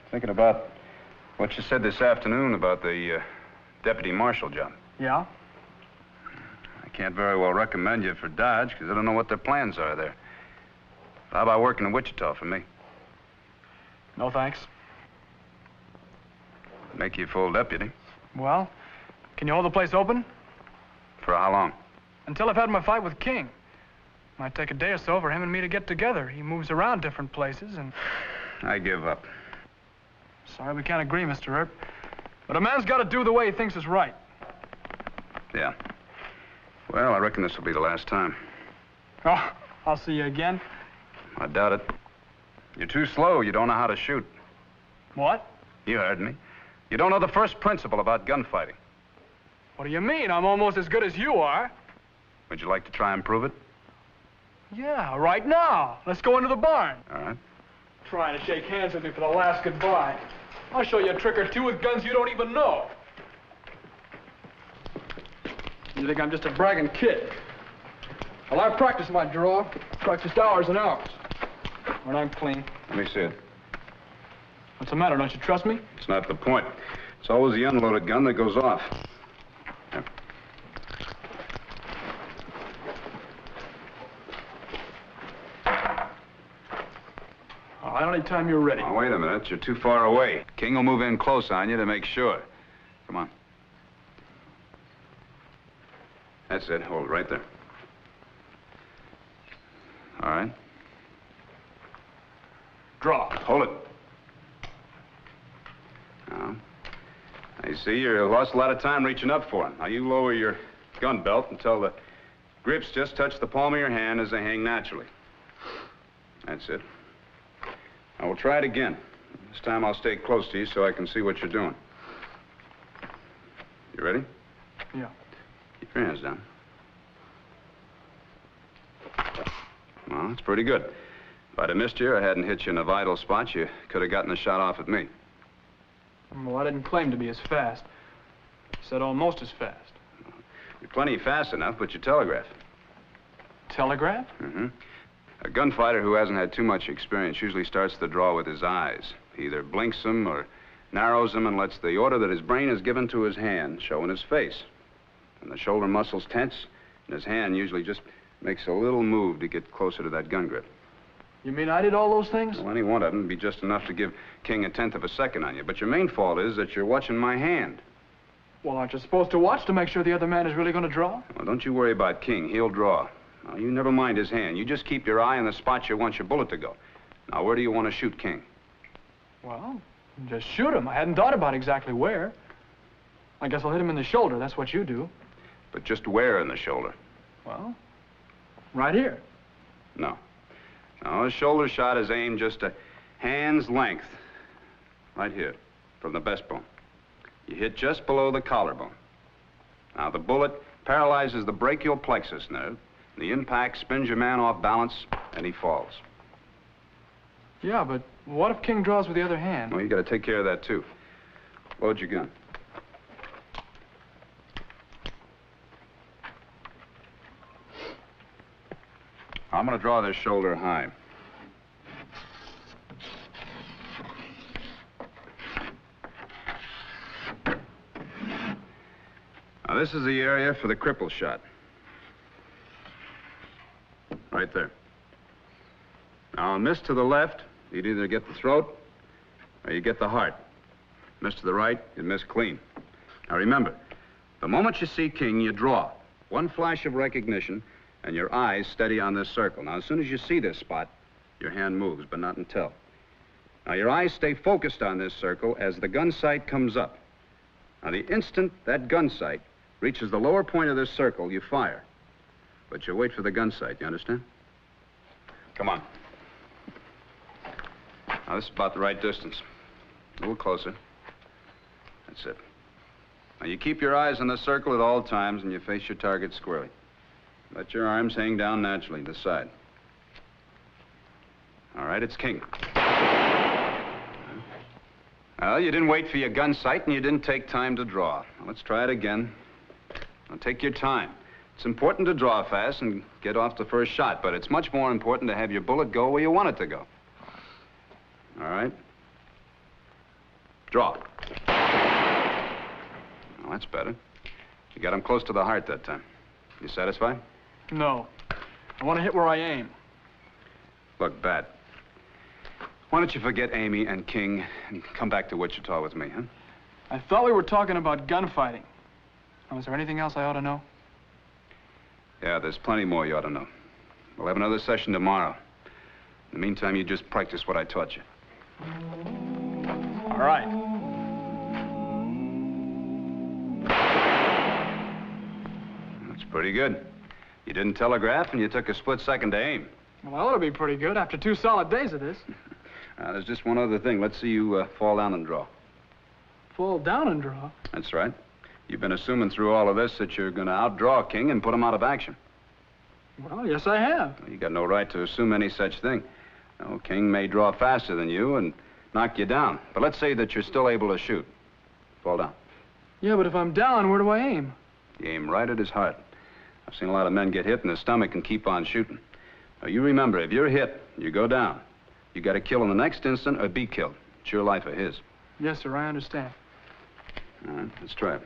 Thinking about what you said this afternoon about the deputy marshal job. Yeah? I can't very well recommend you for Dodge because I don't know what their plans are there. How about working in Wichita for me? No, thanks. Make you full deputy. Well, can you hold the place open? For how long? Until I've had my fight with King. Might take a day or so for him and me to get together. He moves around different places and... I give up. Sorry we can't agree, Mr. Earp. But a man's got to do the way he thinks is right. Yeah. Well, I reckon this will be the last time. Oh, I'll see you again. I doubt it. You're too slow. You don't know how to shoot. What? You heard me. You don't know the first principle about gunfighting. What do you mean? I'm almost as good as you are. Would you like to try and prove it? Yeah, right now. Let's go into the barn. All right. Trying to shake hands with me for the last goodbye. I'll show you a trick or two with guns you don't even know. You think I'm just a bragging kid? Well, I practiced my draw. Practiced hours and hours. When I'm clean. Let me see it. What's the matter? Don't you trust me? It's not the point. It's always the unloaded gun that goes off. Here. All right, anytime you're ready. Oh, wait a minute. You're too far away. King will move in close on you to make sure. Come on. That's That's it. Hold it right there. All right. Draw. Hold it. Now, you see, you lost a lot of time reaching up for him. Now, you lower your gun belt until the grips just touch the palm of your hand as they hang naturally. That's it. Now, we'll try it again. This time I'll stay close to you so I can see what you're doing. You ready? Yeah. Keep your hands down. Well, that's pretty good. If I'd have missed you or hadn't hit you in a vital spot, you could have gotten a shot off at me. Well, I didn't claim to be as fast. I said almost as fast. You're plenty fast enough, but you telegraph. Telegraph? Mm-hmm. A gunfighter who hasn't had too much experience usually starts the draw with his eyes. He either blinks them or narrows them and lets the order that his brain has given to his hand show in his face. And the shoulder muscles tense, and his hand usually just makes a little move to get closer to that gun grip. You mean I did all those things? Well, any one of them would be just enough to give King 1/10 of a second on you. But your main fault is that you're watching my hand. Well, aren't you supposed to watch to make sure the other man is really going to draw? Well, don't you worry about King. He'll draw. Now, you never mind his hand. You just keep your eye on the spot you want your bullet to go. Now, where do you want to shoot King? Well, just shoot him. I hadn't thought about exactly where. I guess I'll hit him in the shoulder. That's what you do. But just where in the shoulder? Well, right here. No. No, a shoulder shot is aimed just a hand's length. Right here, from the breastbone. You hit just below the collarbone. Now, the bullet paralyzes the brachial plexus nerve. The impact spins your man off balance, and he falls. Yeah, but what if King draws with the other hand? Well, you got to take care of that, too. Load your gun. I'm going to draw this shoulder high. Now, this is the area for the cripple shot. Right there. Now, a miss to the left, you'd either get the throat or you get the heart. Miss to the right, you'd miss clean. Now, remember, the moment you see King, you draw. One flash of recognition, and your eyes steady on this circle. Now, as soon as you see this spot, your hand moves, but not until. Now, your eyes stay focused on this circle as the gun sight comes up. Now, the instant that gun sight reaches the lower point of this circle, you fire. But you wait for the gun sight, you understand? Come on. Now, this is about the right distance. A little closer. That's it. Now, you keep your eyes on the circle at all times, and you face your target squarely. Let your arms hang down naturally to the side. All right, it's King. Well, you didn't wait for your gun sight, and you didn't take time to draw. Now, let's try it again. Now, take your time. It's important to draw fast and get off the first shot, but it's much more important to have your bullet go where you want it to go. All right? Draw. Well, that's better. You got him close to the heart that time. You satisfied? No. I want to hit where I aim. Look, Bat, why don't you forget Amy and King and come back to Wichita with me, huh? I thought we were talking about gunfighting. Now, is there anything else I ought to know? Yeah, there's plenty more you ought to know. We'll have another session tomorrow. In the meantime, you just practice what I taught you. All right. That's pretty good. You didn't telegraph, and you took a split second to aim. Well, that ought to be pretty good after 2 solid days of this. There's just one other thing. Let's see you fall down and draw. Fall down and draw? That's right. You've been assuming through all of this that you're going to outdraw King and put him out of action. Well, yes, I have. You got no right to assume any such thing. No, King may draw faster than you and knock you down. But let's say that you're still able to shoot. Fall down. Yeah, but if I'm down, where do I aim? You aim right at his heart. I've seen a lot of men get hit in the stomach and keep on shooting. Now, you remember, if you're hit, you go down. You got to kill in the next instant or be killed. It's your life or his. Yes, sir, I understand. All right, let's try it.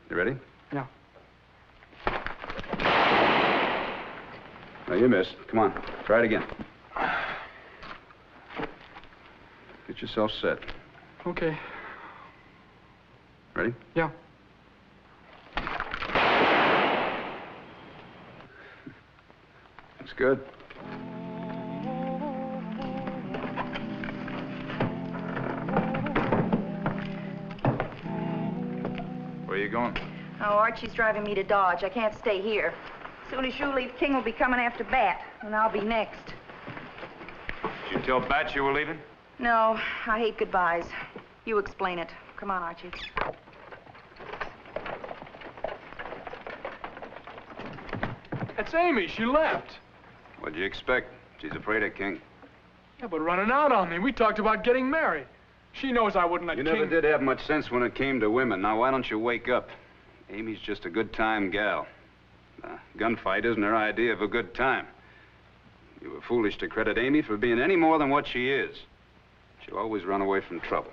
You ready? Yeah. No, you missed. Come on, try it again. Get yourself set. Okay. Ready? Yeah. Looks good. Where are you going? Oh, Archie's driving me to Dodge. I can't stay here. As soon as you leave, King will be coming after Bat, and I'll be next. Did you tell Bat you were leaving? No, I hate goodbyes. You explain it. Come on, Archie. That's Amy. She left. What'd you expect? She's afraid of King. Yeah, but running out on me. We talked about getting married. She knows I wouldn't let You King... never did have much sense when it came to women. Now, why don't you wake up? Amy's just a good-time gal. Gunfight isn't her idea of a good time. You were foolish to credit Amy for being any more than what she is. She'll always run away from trouble.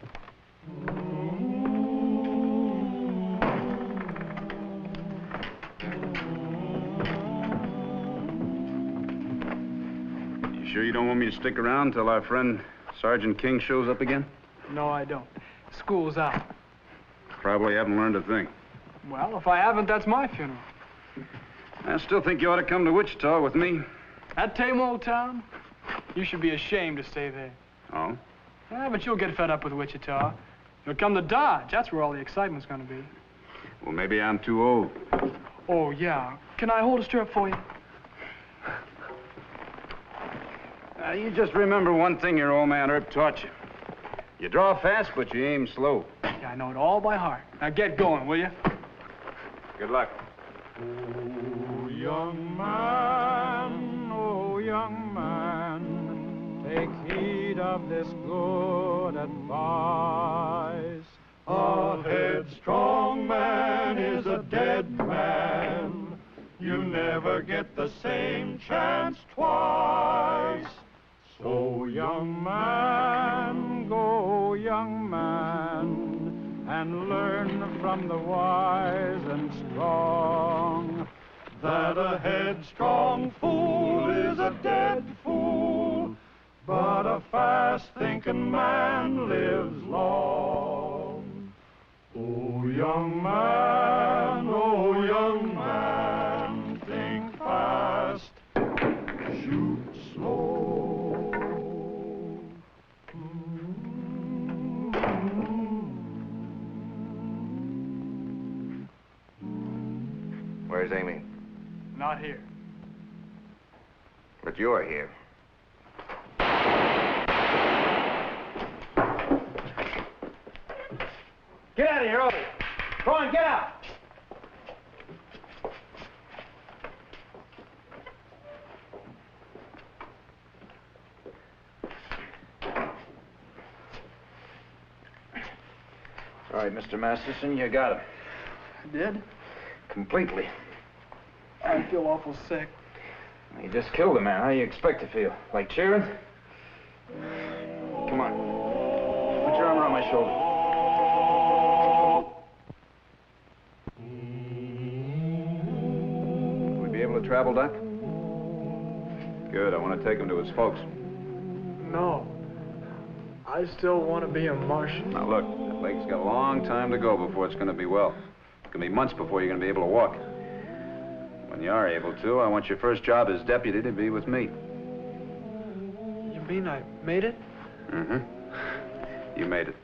You sure you don't want me to stick around till our friend Sergeant King shows up again? No, I don't. School's out. Probably haven't learned a thing. Well, if I haven't, that's my funeral. I still think you ought to come to Wichita with me. That tame old town? You should be ashamed to stay there. Oh? Yeah, but you'll get fed up with Wichita. You'll come to Dodge. That's where all the excitement's gonna be. Well, maybe I'm too old. Oh, yeah. Can I hold a stirrup for you? You just remember one thing your old man Earp taught you. You draw fast, but you aim slow. Yeah, I know it all by heart. Now get going, will you? Good luck. Oh, young man, take heed of this good advice. A headstrong man is a dead man. You never get the same chance twice. So, young man, go, young man, and learn from the wise and strong that a headstrong fool is a dead fool, but a fast-thinking man lives long. Oh, young man, think fast, shoot slow. Where's Amy? Not here. But you're here. Get out of here, Odie. Go on, get out. All right, Mr. Masterson, you got him. I did? Completely. I feel awful sick. You just killed a man. How do you expect to feel? Like cheering? Come on. Put your arm around my shoulder. Will we be able to travel, Doc? Good. I want to take him to his folks. No. I still want to be a Martian. Now, look, that leg's got a long time to go before it's going to be well. It's going to be months before you're going to be able to walk. When you are able to, I want your first job as deputy to be with me. You mean I made it? Mm-hmm. You made it.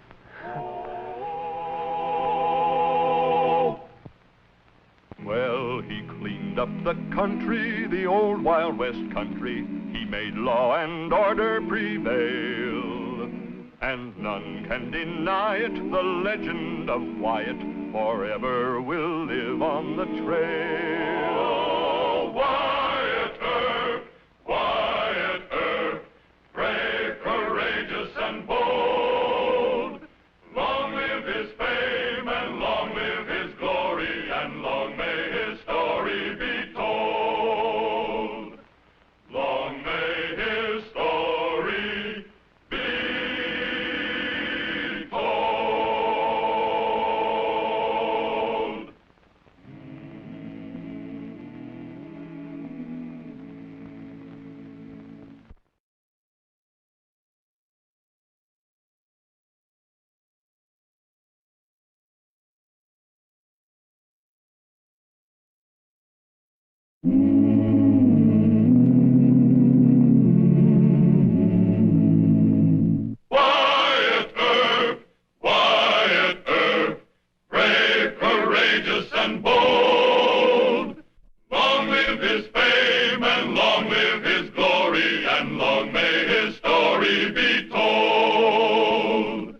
Well, he cleaned up the country, the old Wild West country. He made law and order prevail. And none can deny it, the legend of Wyatt forever will live on the trail. Oh, Wyatt Earp, brave, courageous, and bold. Long live his fame, and long live his glory, and long may his story be told. Long may his story be told. his fame, and long live his glory, and long may his story be told.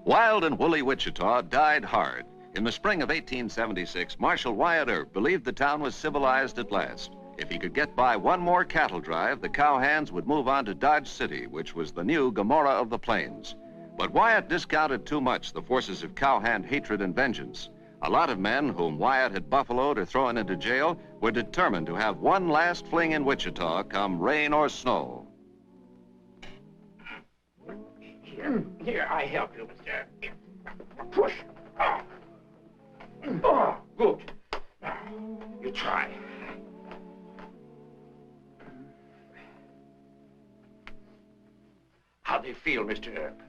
Wild and woolly Wichita died hard. In the spring of 1876, Marshal Wyatt Earp believed the town was civilized at last. If he could get by one more cattle drive, the cowhands would move on to Dodge City, which was the new Gomorrah of the Plains. But Wyatt discounted too much the forces of cowhand hatred and vengeance. A lot of men whom Wyatt had buffaloed or thrown into jail were determined to have one last fling in Wichita, come rain or snow. Here, I help you, Mr. Push. Oh. Oh, good. Now, you try. How do you feel, Mr. Earp?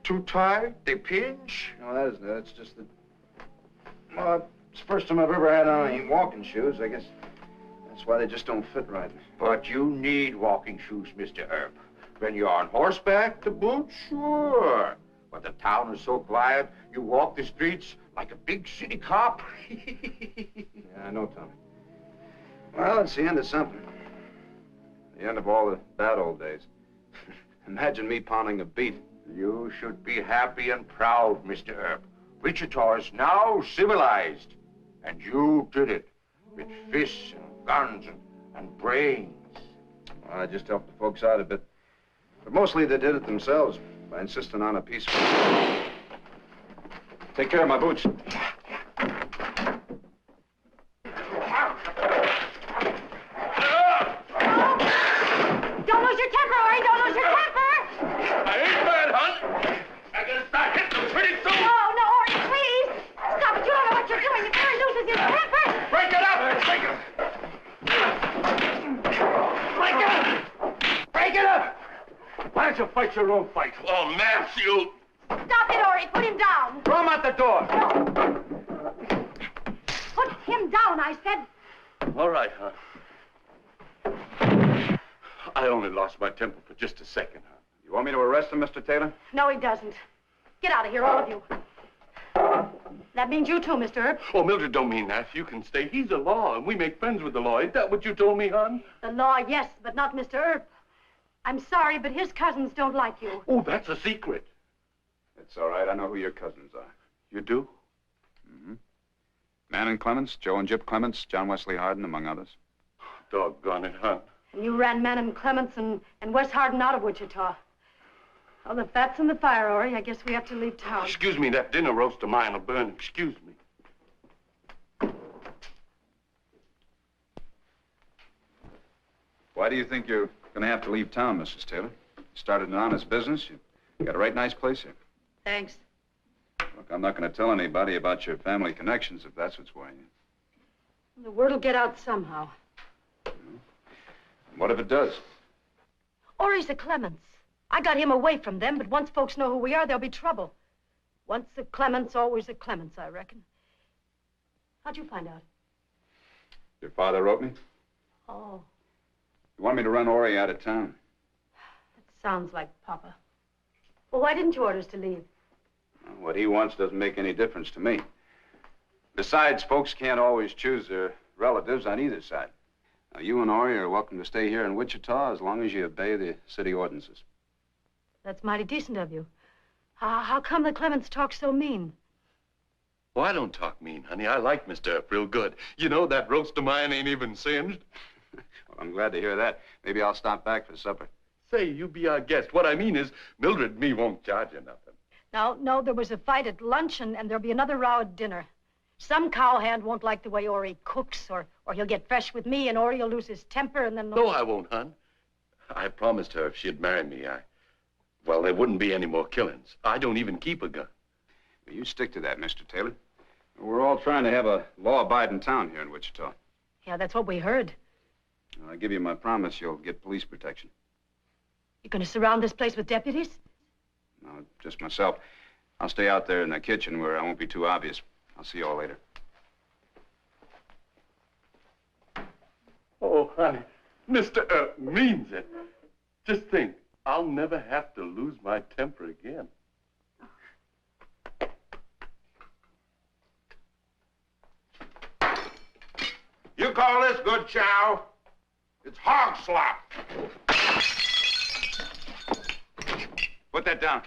Too tired? They pinch? No, that isn't it. It's just that... Well, it's the first time I've ever had on any walking shoes. I guess that's why they just don't fit right. But you need walking shoes, Mr. Earp. When you're on horseback, the boots, sure. But the town is so quiet, you walk the streets like a big city cop. Yeah, I know, Tommy. Well, it's the end of something. The end of all the bad old days. Imagine me pounding a beat. You should be happy and proud, Mr. Earp. Wichita is now civilized. And you did it with fists and guns and brains. Well, I just helped the folks out a bit. But mostly they did it themselves by insisting on a peaceful... Take care of my boots. Don't lose your temper, Ori. Don't lose your temper. I ain't bad, hon. I'm gonna start hitting them pretty soon. No, Ori, please. Stop it. You don't know what you're doing. The guy loses his temper. Break it up. Break it. Break it up! Break it up! Why don't you fight your own fight? Oh, Matthew. Stop it, Ori. Put him down. Throw him out the door. Put him down, I said. All right, hon. I only lost my temper for just a second, hon. You want me to arrest him, Mr. Taylor? No, he doesn't. Get out of here, all of you. That means you too, Mr. Earp. Oh, Mildred don't mean that. You can stay. He's the law, and we make friends with the law. Ain't that what you told me, hon? The law, yes, but not Mr. Earp. I'm sorry, but his cousins don't like you. Oh, that's a secret. It's all right. I know who your cousins are. You do? Mm-hmm. Nan and Clements, Joe and Jip Clements, John Wesley Harden, among others. Doggone it, hon. And you ran Manham Clements and Wes Harden out of Wichita. Well, the fat's in the fire, Ori. I guess we have to leave town. Excuse me, that dinner roast of mine will burn. Excuse me. Why do you think you're going to have to leave town, Mrs. Taylor? You started an honest business. You got a right nice place here. Thanks. Look, I'm not going to tell anybody about your family connections if that's what's worrying you. The word will get out somehow. What if it does? Ori's the Clements. I got him away from them, but once folks know who we are, there'll be trouble. Once the Clements, always the Clements, I reckon. How'd you find out? Your father wrote me. Oh, He wanted me to run Ori out of town. that sounds like Papa. Well, why didn't you order us to leave? Well, what he wants doesn't make any difference to me. Besides, folks can't always choose their relatives on either side. Now, you and Ori are welcome to stay here in Wichita as long as you obey the city ordinances. That's mighty decent of you. How come the Clements talk so mean? Oh, I don't talk mean, honey. I like Mr. Earp real good. You know, that roast of mine ain't even singed. Well, I'm glad to hear that. Maybe I'll stop back for supper. Say, you be our guest. What I mean is, Mildred and me won't charge you nothing. No, there was a fight at lunch, and there'll be another row at dinner. Some cowhand won't like the way Ori cooks, or he'll get fresh with me, and Ori will lose his temper, and then... No, I won't, hon. I promised her if she'd marry me, well, there wouldn't be any more killings. I don't even keep a gun. Well, you stick to that, Mr. Taylor. We're all trying to have a law-abiding town here in Wichita. Yeah, that's what we heard. I give you my promise you'll get police protection. You're going to surround this place with deputies? No, just myself. I'll stay out there in the kitchen where I won't be too obvious. I'll see you all later. honey, Mr. Earp means it. Just think, I'll never have to lose my temper again. You call this good chow? It's hog slop. Put that down.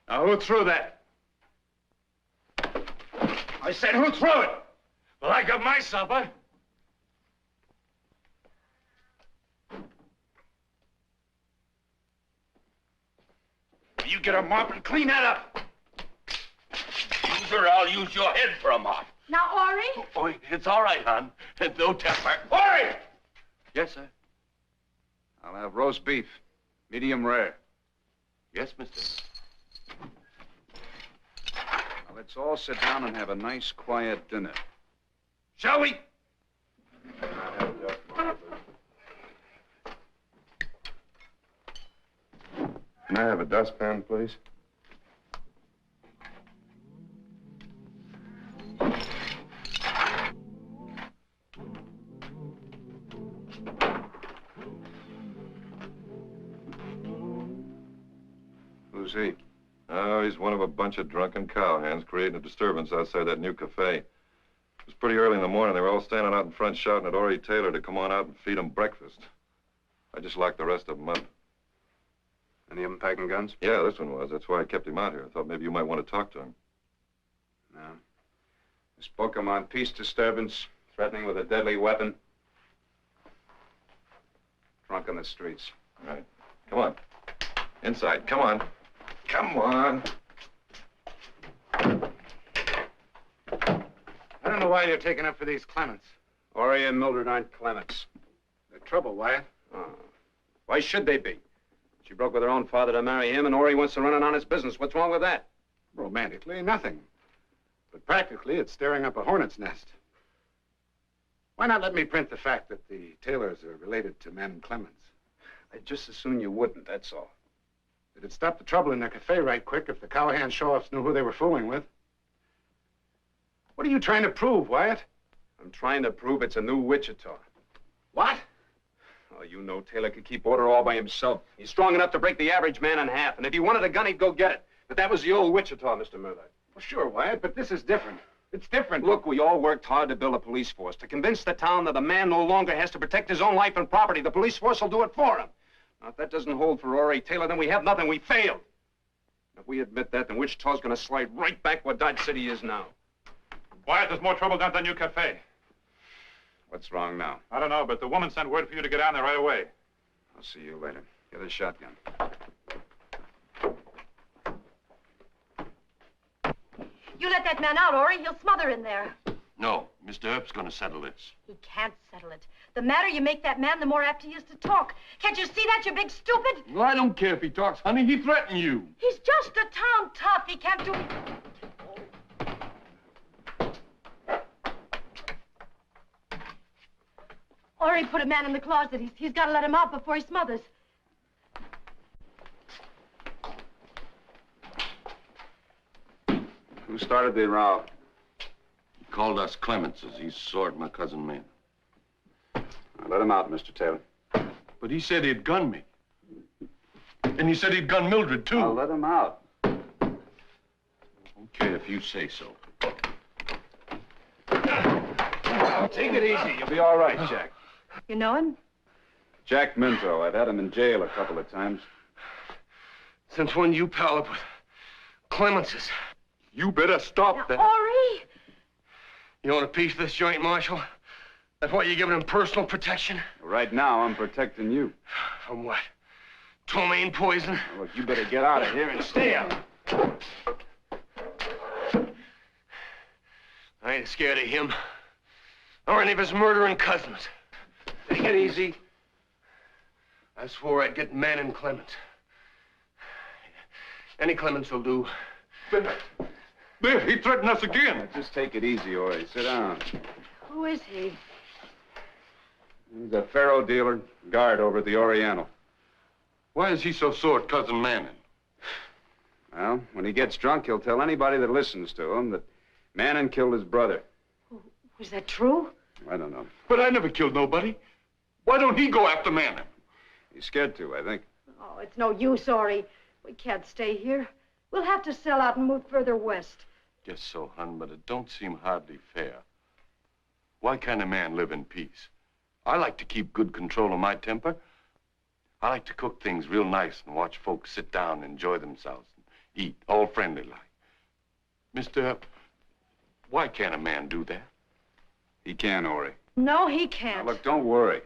Now, who threw that? I said, who threw it? Well, I got my supper. You get a mop and clean that up. Use her, I'll use your head for a mop. Now, Ori? Oh, it's all right, hon. No temper. Ori! Yes, sir. I'll have roast beef, medium rare. Yes, mister. Now, let's all sit down and have a nice, quiet dinner. Shall we? Can I have a dustpan, please? Who's he? Oh, he's one of a bunch of drunken cowhands creating a disturbance outside that new cafe. It was pretty early in the morning. They were all standing out in front shouting at Ori Taylor to come on out and feed them breakfast. I just locked the rest of them up. Any of them packing guns? Yeah, this one was. That's why I kept him out here. I thought maybe you might want to talk to him. No. Just book him on peace disturbance, threatening with a deadly weapon. Drunk on the streets. All right. Come on. Inside. Come on. Come on. I don't know why you're taking up for these Clements. Ori and Mildred aren't Clements. They're trouble, Wyatt. Oh. Why should they be? She broke with her own father to marry him, and Ori wants to run an honest business. What's wrong with that? Romantically, nothing. But practically, it's stirring up a hornet's nest. Why not let me print the fact that the Taylors are related to Mem Clements? I'd just as soon you wouldn't, that's all. It'd stop the trouble in their cafe right quick if the cowhand show-offs knew who they were fooling with. What are you trying to prove, Wyatt? I'm trying to prove it's a new Wichita. What? Oh, you know Taylor could keep order all by himself. He's strong enough to break the average man in half, and if he wanted a gun, he'd go get it. But that was the old Wichita, Mr. Murdoch. Well, sure, Wyatt, but this is different. It's different. Look, we all worked hard to build a police force, to convince the town that a man no longer has to protect his own life and property. The police force will do it for him. Now, if that doesn't hold for Ori Taylor, then we have nothing. We failed. If we admit that, then Wichita's going to slide right back where Dodge City is now. Wyatt, there's more trouble down at the new cafe. What's wrong now? I don't know, but the woman sent word for you to get down there right away. I'll see you later. Get a shotgun. You let that man out, Ori. He'll smother in there. No, Mr. Earp's going to settle this. He can't settle it. The madder you make that man, the more apt he is to talk. Can't you see that, you big stupid? Well, I don't care if he talks, honey. He threatened you. He's just a town tough. He can't do... Ori put a man in the closet. He's got to let him out before he smothers. Who started the row? He called us Clemenses. He's sore at my cousin man. Let him out, Mr. Taylor. But he said he'd gun me. And he said he'd gun Mildred, too. I'll let him out. Okay, if you say so. Take it easy. You'll be all right, Jack. You know him? Jack Minto. I've had him in jail a couple of times. Since when you pal up with Clemenses? You better stop that. Ori! You want a piece of this joint, Marshal? That's why you're giving him personal protection? Right now, I'm protecting you. From what? Ptomaine poison? Now, look, you better get out of here and stay out. I ain't scared of him. Or any of his murdering cousins. Take it easy. I swore I'd get Manning Clements. Any Clements will do. There, he threatened us again. Now, just take it easy, Ori. Sit down. Who is he? He's a faro dealer, guard over at the Oriental. Why is he so sore at Cousin Manning? Well, when he gets drunk, he'll tell anybody that listens to him that Manning killed his brother. Was that true? I don't know. But I never killed nobody. Why don't he go after Manning? He's scared to, I think. Oh, it's no use, Ori. We can't stay here. We'll have to sell out and move further west. Guess so, hon, but it don't seem hardly fair. Why can't a man live in peace? I like to keep good control of my temper. I like to cook things real nice and watch folks sit down and enjoy themselves and eat, all friendly like. Mister, why can't a man do that? He can, Ori. No, he can't. Now, look, don't worry.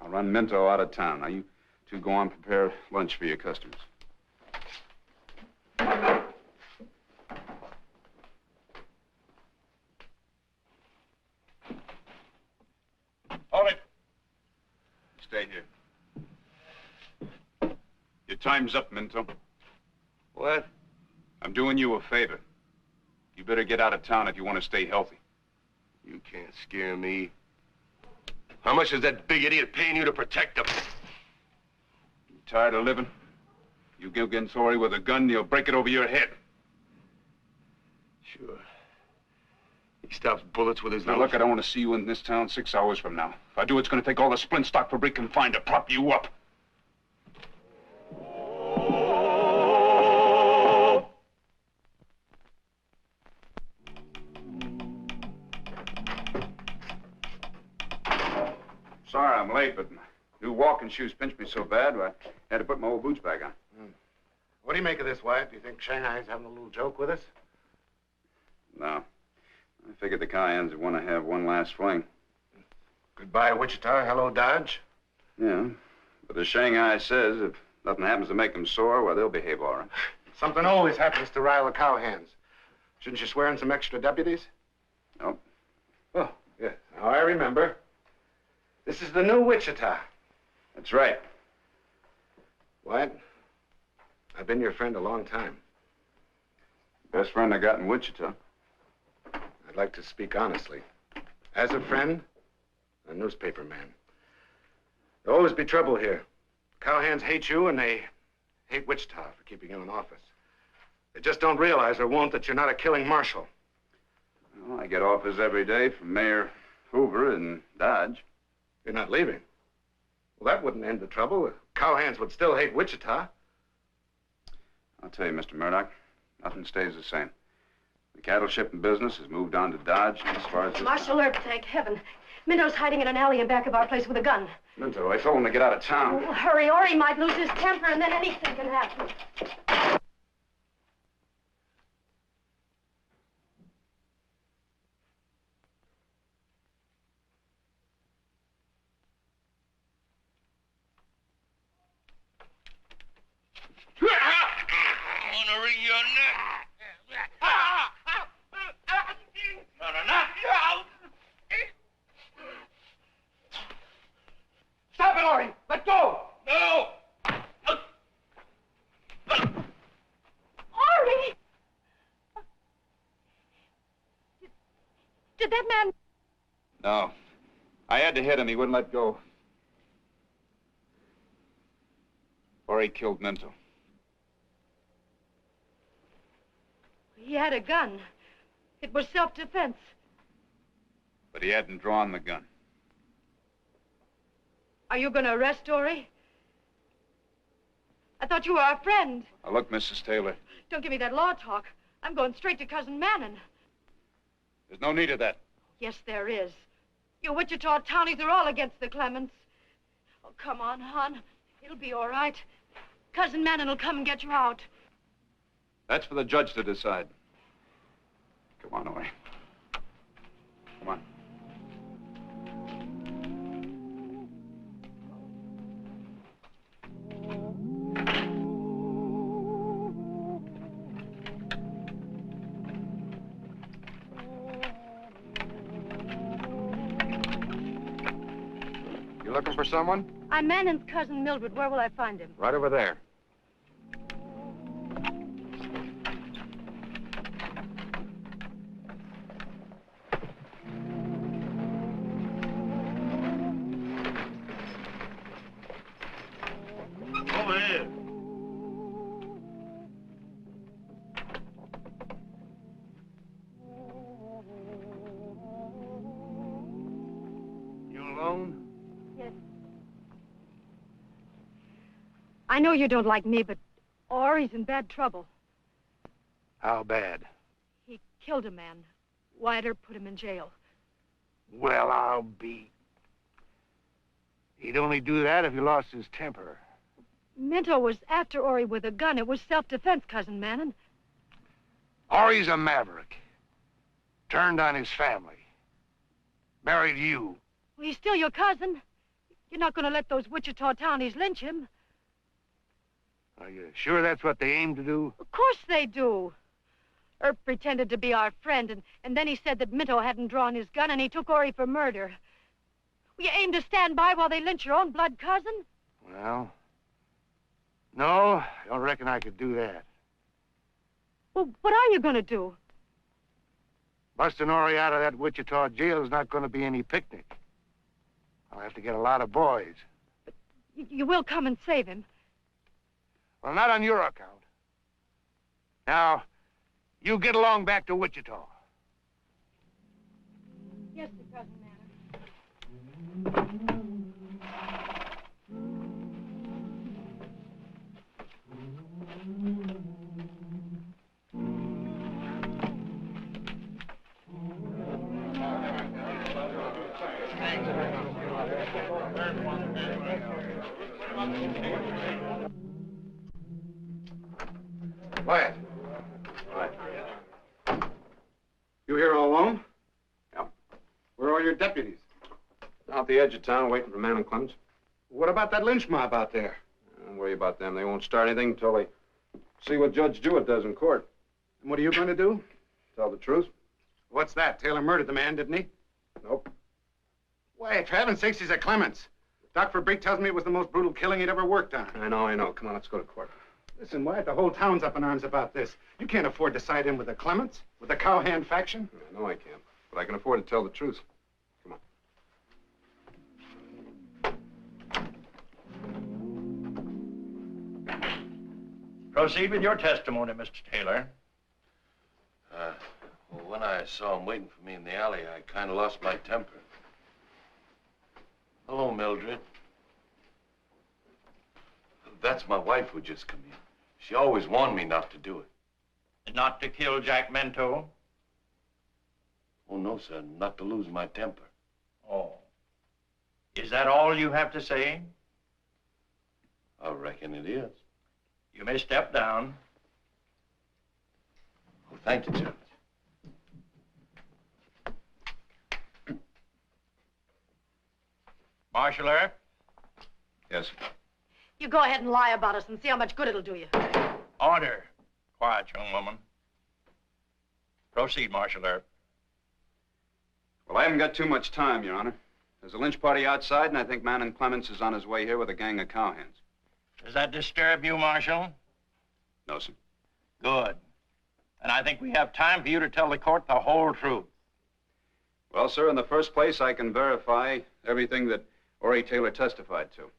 I'll run Minto out of town. Now, you two go on, prepare lunch for your customers. Hold it. Stay here. Your time's up, Minto. What? I'm doing you a favor. You better get out of town if you want to stay healthy. You can't scare me. How much is that big idiot paying you to protect him? You tired of living? You go against Ori with a gun, he'll break it over your head. Sure. He stops bullets with his Now, little... look, I don't want to see you in this town 6 hours from now. If I do, it's going to take all the splint stock Fabric can find to prop you up. Sorry I'm late, but my new walking shoes pinched me so bad, I had to put my old boots back on. What do you make of this, Wyatt? Do you think Shanghai's having a little joke with us? No. I figured the Cayennes would want to have one last fling. Goodbye, Wichita. Hello, Dodge. Yeah. But as Shanghai says, if nothing happens to make them sore, well, they'll behave all right. Something always happens to rile the cowhands. Shouldn't you swear in some extra deputies? Nope. Oh, yes. Now I remember. This is the new Wichita. That's right. Wyatt, I've been your friend a long time. Best friend I got in Wichita. I'd like to speak honestly. As a friend, a newspaper man. There'll always be trouble here. Cowhands hate you, and they hate Wichita for keeping you in office. They just don't realize or won't that you're not a killing marshal. Well, I get offers every day from Mayor Hoover and Dodge. You're not leaving. Well, that wouldn't end the trouble. The cowhands would still hate Wichita. I'll tell you, Mr. Murdoch, nothing stays the same. The cattle shipping business has moved on to Dodge, and as far as... Marshal Earp, thank heaven. Minto's hiding in an alley in back of our place with a gun. Minto, I told him to get out of town. Oh, hurry, or he might lose his temper, and then anything can happen. I want to wring your neck. No, knock you out. Stop it, Ori! Let go! No! Ori! Did that man... No. I had to hit him. He wouldn't let go. Ori killed Minto. He had a gun. It was self-defense. But he hadn't drawn the gun. Are you going to arrest Ori? I thought you were our friend. Now, look, Mrs. Taylor, Don't give me that law talk. I'm going straight to Cousin Manning. there's no need of that. Yes, there is. You Wichita townies are all against the Clements. Oh, come on, hon. It'll be all right. Cousin Manning will come and get you out. That's for the judge to decide. Come on, Ori. Come on. You looking for someone? I'm Manning's cousin, Mildred. Where will I find him? Right over there. Over here. I know you don't like me, but Ori's in bad trouble. How bad? He killed a man. Wyatt Earp put him in jail. Well, I'll be... He'd only do that if he lost his temper. Minto was after Ori with a gun. It was self-defense, Cousin Manning. Ori's a maverick. Turned on his family. Married you. Well, he's still your cousin. You're not going to let those Wichita townies lynch him. Are you sure that's what they aim to do? Of course they do. Earp pretended to be our friend, and then he said that Minto hadn't drawn his gun, and he took Ori for murder. Will you aim to stand by while they lynch your own blood cousin? Well, no, I don't reckon I could do that. Well, what are you going to do? Busting Ori out of that Wichita jail is not going to be any picnic. I'll have to get a lot of boys. You will come and save him. Well, not on your account. Now, you get along back to Wichita. Yes, sir, Cousin Manning. Wyatt. You here all alone? Yep. Where are all your deputies? Down at the edge of town waiting for Man and Clemens. What about that lynch mob out there? Don't worry about them. They won't start anything until they see what Judge Jewett does in court. And what are you going to do? Tell the truth. What's that? Taylor murdered the man, didn't he? Nope. Why, for heaven's sakes, he's at Clemens. Doc Fabrique tells me it was the most brutal killing he'd ever worked on. I know. Come on, let's go to court. Listen, Wyatt, the whole town's up in arms about this. You can't afford to side in with the Clements, with the cowhand faction. I know I can't, but I can afford to tell the truth. Come on. Proceed with your testimony, Mr. Taylor. Well, when I saw him waiting for me in the alley, I kind of lost my temper. Hello, Mildred. That's my wife who just come in. She always warned me not to do it. Not to kill Jack Minto? Oh, no, sir. Not to lose my temper. Oh. Is that all you have to say? I reckon it is. You may step down. Oh, thank you, Judge. Marshal Earp? Yes. You go ahead and lie about us and see how much good it'll do you. Order. Quiet, young woman. Proceed, Marshal Earp. Well, I haven't got too much time, Your Honor. There's a lynch party outside, and I think Man and Clements is on his way here with a gang of cowhands. Does that disturb you, Marshal? No, sir. Good. And I think we have time for you to tell the court the whole truth. Well, sir, in the first place, I can verify everything that Ori Taylor testified to.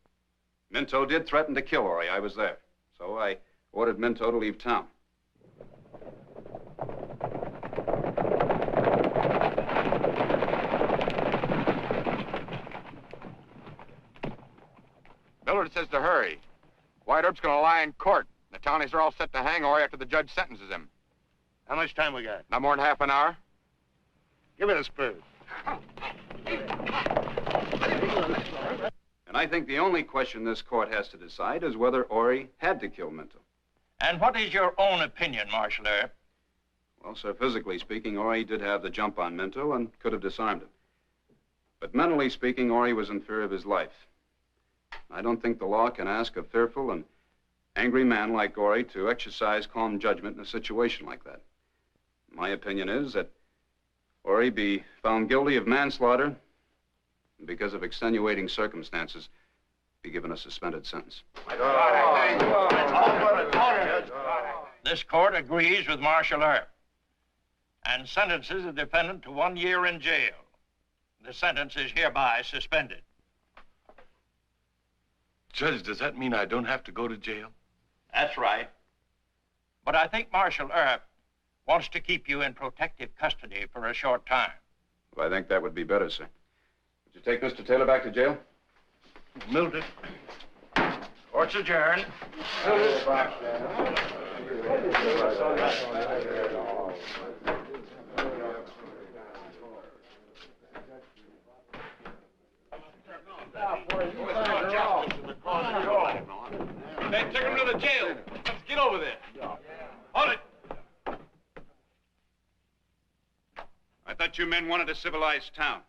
Minto did threaten to kill Ori. I was there. So I ordered Minto to leave town. Mildred says to hurry. Wyatt Earp's going to lie in court. The townies are all set to hang Ori after the judge sentences him. How much time we got? Not more than half an hour. Give it a spur. And I think the only question this court has to decide is whether Ori had to kill Minto. And what is your own opinion, Marshal Earp? Well, sir, physically speaking, Ori did have the jump on Minto and could have disarmed him. But mentally speaking, Ori was in fear of his life. I don't think the law can ask a fearful and angry man like Ori to exercise calm judgment in a situation like that. My opinion is that Ori be found guilty of manslaughter and because of extenuating circumstances, be given a suspended sentence. This court agrees with Marshal Earp and sentences the defendant to 1 year in jail. The sentence is hereby suspended. Judge, does that mean I don't have to go to jail? That's right. But I think Marshal Earp wants to keep you in protective custody for a short time. Well, I think that would be better, sir. Would you take Mr. Taylor back to jail? Mildred. Court's adjourned. They took him to the jail. Let's get over there. Hold it. I thought you men wanted a civilized town.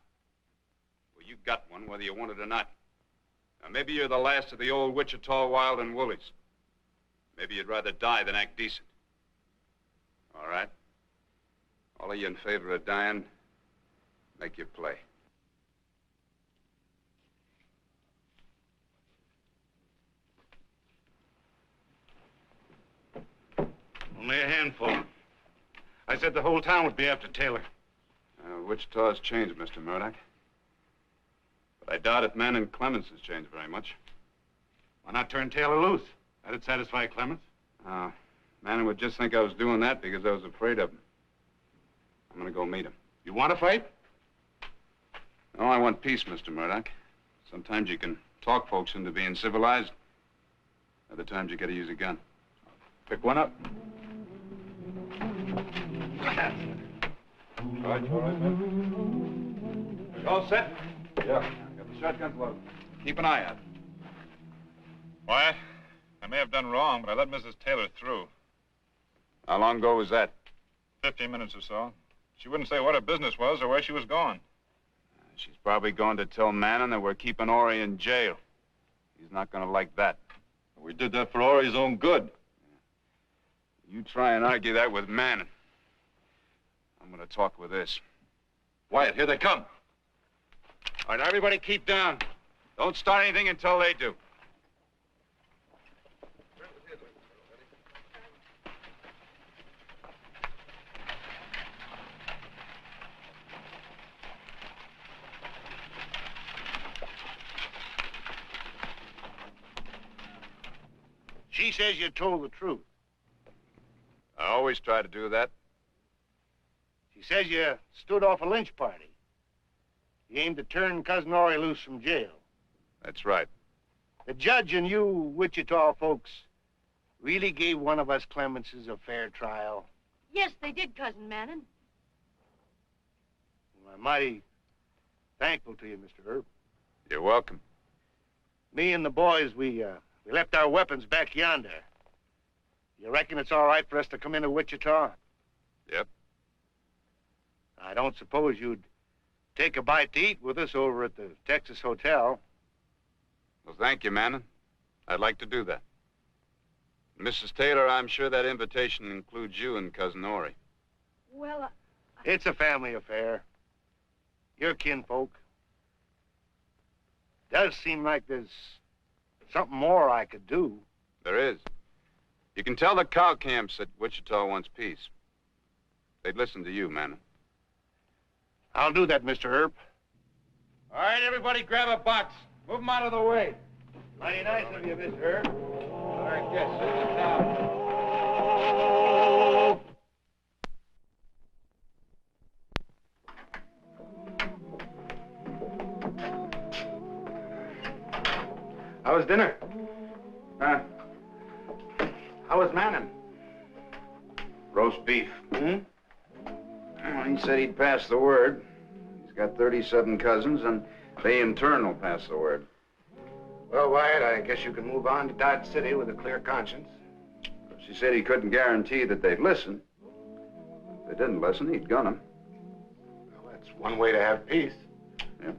Well, you got one, whether you want it or not. Now, maybe you're the last of the old Wichita Wild and Woolies. Maybe you'd rather die than act decent. All right. All of you in favor of dying, make your play. Only a handful. I said the whole town would be after Taylor. Wichita's changed, Mr. Murdoch. But I doubt if Manning Clemens has changed very much. Why not turn Taylor loose? That'd satisfy Clemens. Manning would just think I was doing that because I was afraid of him. I'm gonna go meet him. You want to fight? No, I want peace, Mr. Murdoch. Sometimes you can talk folks into being civilized. Other times you gotta use a gun. Pick one up. All right, man. You all set? Yeah. Got the shotguns loaded. Keep an eye out. Why? I may have done wrong, but I let Mrs. Taylor through. How long ago was that? 15 minutes or so. She wouldn't say what her business was or where she was going. She's probably going to tell Manning that we're keeping Ori in jail. He's not going to like that. We did that for Ori's own good. You try and argue that with Manning. I'm going to talk with this. Wyatt, here they come. All right, now everybody keep down. Don't start anything until they do. She says you told the truth. I always try to do that. She says you stood off a lynch party. You aimed to turn Cousin Ori loose from jail. That's right. The judge and you Wichita folks really gave one of us Clemenses a fair trial. Yes, they did, Cousin Manning. Well, I'm mighty thankful to you, Mr. Earp. You're welcome. Me and the boys, we left our weapons back yonder. You reckon it's all right for us to come into Wichita? Yep. I don't suppose you'd take a bite to eat with us over at the Texas Hotel. Well, thank you, Manning. I'd like to do that. Mrs. Taylor, I'm sure that invitation includes you and Cousin Ori. Well, It's a family affair. You're kinfolk. Does seem like there's something more I could do. There is. You can tell the cow camps that Wichita wants peace. They'd listen to you, Manning. I'll do that, Mr. Earp. All right, everybody grab a box. Move them out of the way. Mighty nice of you, Mr. Earp. All right, guess. Sit down. How was dinner? Huh? How was Manning? Roast beef. Well, he said he'd pass the word. He's got 37 cousins, and they in turn will pass the word. Well, Wyatt, I guess you can move on to Dodge City with a clear conscience. She said he couldn't guarantee that they'd listen. If they didn't listen, he'd gun them. Well, that's one way to have peace. Yeah.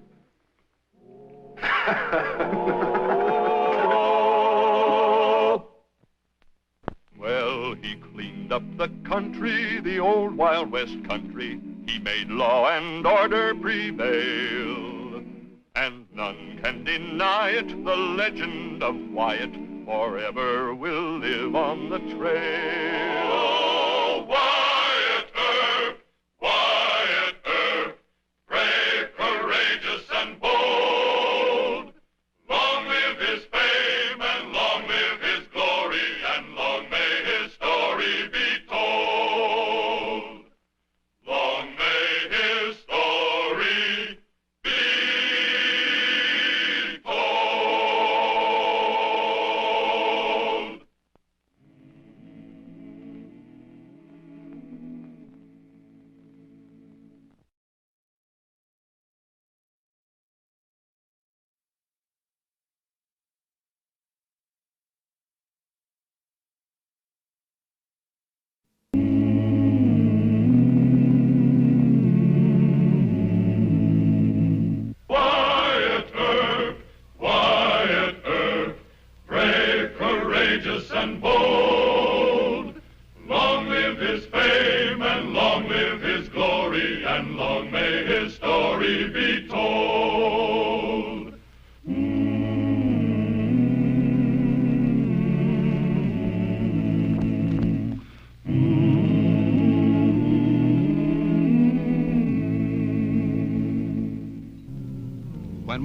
Well, he cleaned up the country, the old Wild West country. He made law and order prevail. And none can deny it, the legend of Wyatt forever will live on the trail. Oh, Wyatt Earp, Wyatt Earp, brave, courageous, and bold. Long live his fame, and long live his glory, and long may his story be told. Long may his story be told.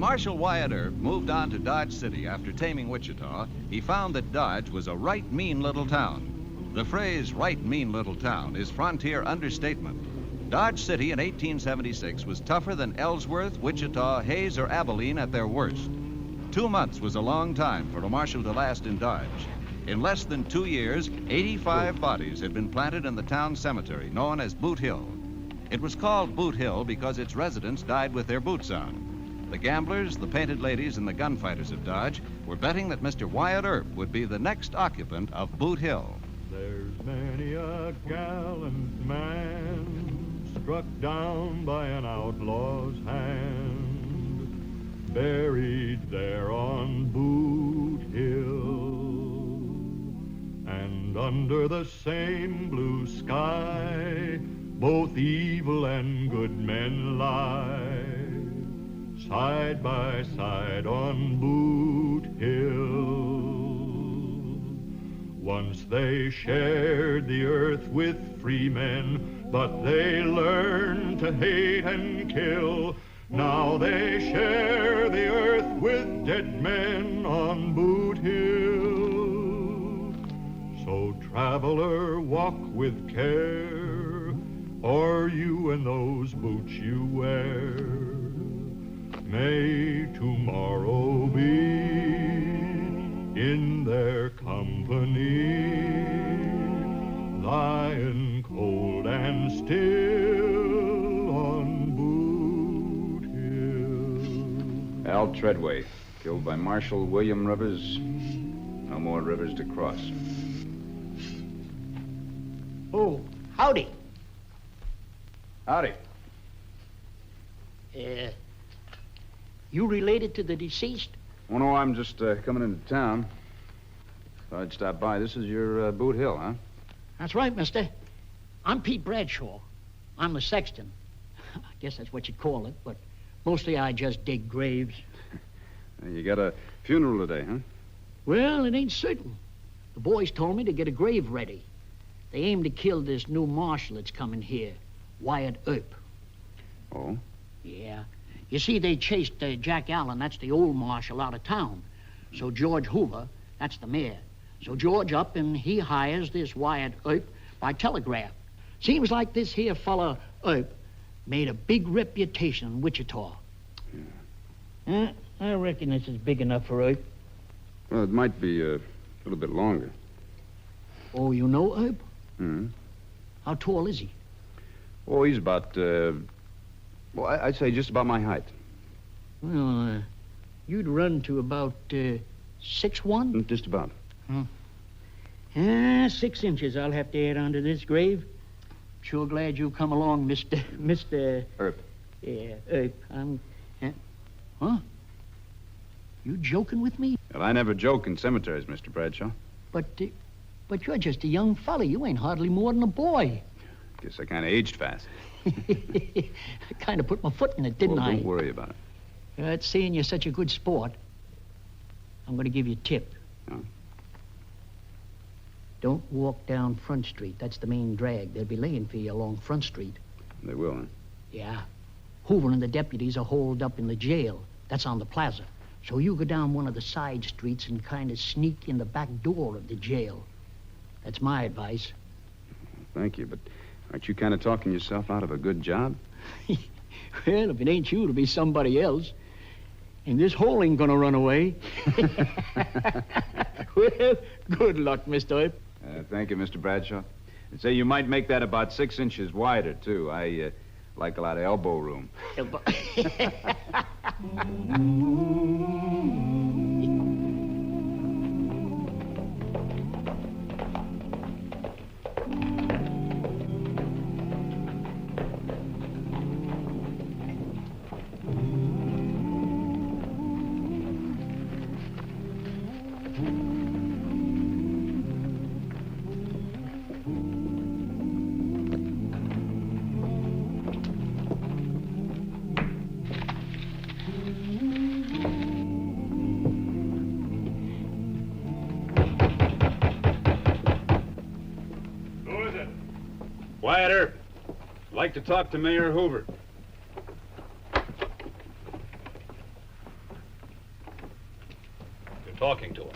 Marshal Wyatt Earp moved on to Dodge City after taming Wichita, he found that Dodge was a right mean little town. The phrase right mean little town is frontier understatement. Dodge City in 1876 was tougher than Ellsworth, Wichita, Hayes, or Abilene at their worst. 2 months was a long time for a marshal to last in Dodge. In less than 2 years, 85 bodies had been planted in the town cemetery, known as Boot Hill. It was called Boot Hill because its residents died with their boots on. The gamblers, the painted ladies, and the gunfighters of Dodge were betting that Mr. Wyatt Earp would be the next occupant of Boot Hill. There's many a gallant man struck down by an outlaw's hand, buried there on Boot Hill. And under the same blue sky, both evil and good men lie, side by side on Boot Hill. Once they shared the earth with free men, but they learned to hate and kill. Now they share the earth with dead men on Boot Hill. So traveler, walk with care, or you and those boots you wear may tomorrow be in their company, lying cold and still on Boot Hill. Al Treadway, killed by Marshal William Rivers. No more rivers to cross. Oh, howdy. Howdy. You related to the deceased? Oh, no, I'm just coming into town. Thought I'd stop by. This is your Boot Hill, huh? That's right, mister. I'm Pete Bradshaw. I'm the sexton. I guess that's what you'd call it, but mostly I just dig graves. You got a funeral today, huh? Well, it ain't certain. The boys told me to get a grave ready. They aim to kill this new marshal that's coming here, Wyatt Earp. Oh? Yeah. You see, they chased Jack Allen, that's the old marshal, out of town. So George Hoover, that's the mayor. So George up and he hires this Wyatt Earp by telegraph. Seems like this here fella Earp made a big reputation in Wichita. Yeah. I reckon this is big enough for Earp. Well, it might be a little bit longer. Oh, you know Earp? Hmm. How tall is he? Oh, he's about, well, I'd say just about my height. Well, you'd run to about 6'1"? Just about. 6 inches I'll have to add onto this grave. Sure glad you come along, Mr. Earp. Yeah, Earp. Huh? You joking with me? Well, I never joke in cemeteries, Mr. Bradshaw. But you're just a young fella. You ain't hardly more than a boy. Guess I kind of aged fast. I kind of put my foot in it, didn't I? Don't worry about it. That's seeing you're such a good sport. I'm going to give you a tip. Huh? Don't walk down Front Street. That's the main drag. They'll be laying for you along Front Street. They will, huh? Yeah. Hoover and the deputies are holed up in the jail. That's on the plaza. So you go down one of the side streets and kind of sneak in the back door of the jail. That's my advice. Thank you, but aren't you kind of talking yourself out of a good job? Well, if it ain't you, it'll be somebody else. And this hole ain't gonna run away. Well, good luck, Mr. Earp. Thank you, Mr. Bradshaw. And say you might make that about 6 inches wider, too. I like a lot of elbow room. Wyatt Earp. I'd like to talk to Mayor Hoover. talking to him.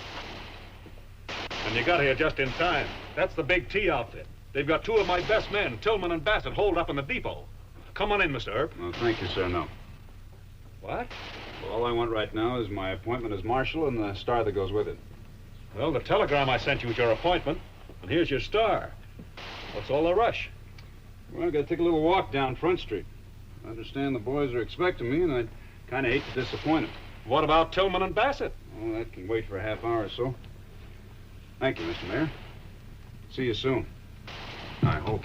And you got here just in time. That's the Big T outfit. They've got two of my best men, Tillman and Bassett, holed up in the depot. Come on in, Mr. Earp. Well, thank you, sir, no. What? Well, all I want right now is my appointment as marshal and the star that goes with it. Well, the telegram I sent you is your appointment, and here's your star. What's all the rush? Well, I've got to take a little walk down Front Street. I understand the boys are expecting me, and I kind of hate to disappoint them. What about Tillman and Bassett? Oh, that can wait for a half hour or so. Thank you, Mr. Mayor. See you soon. I hope.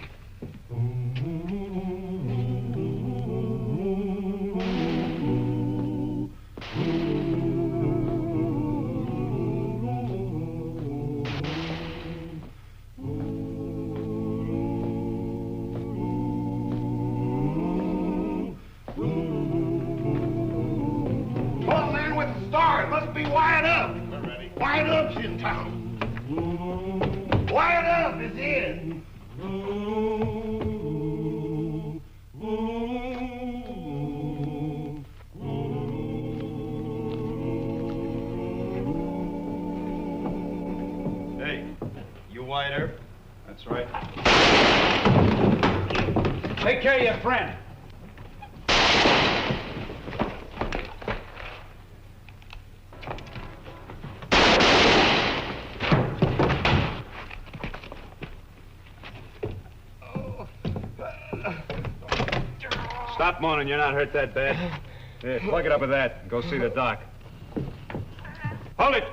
Wyatt Earp. We're ready. Wyatt Earp's in town. Wyatt Earp is in. Hey, you Wyatt Earp? That's right. Take care of your friend. Stop moaning, you're not hurt that bad. Here, plug it up with that and go see the doc. Hold it!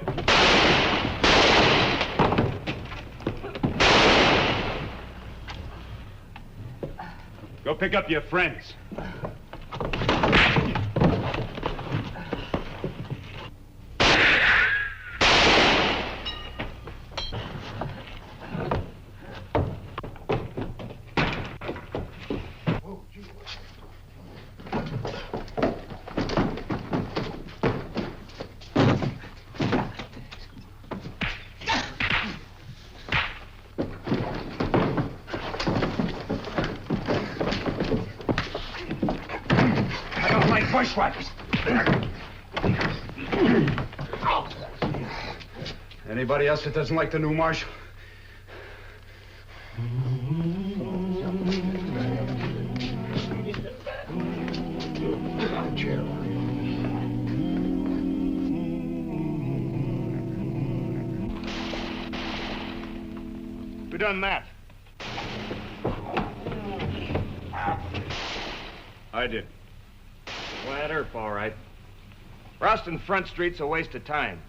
Go pick up your friends. Bushwhackers. Anybody else that doesn't like the new marshal? Who done that? I did. Wyatt Earp, all right. Rousting Front Street's a waste of time.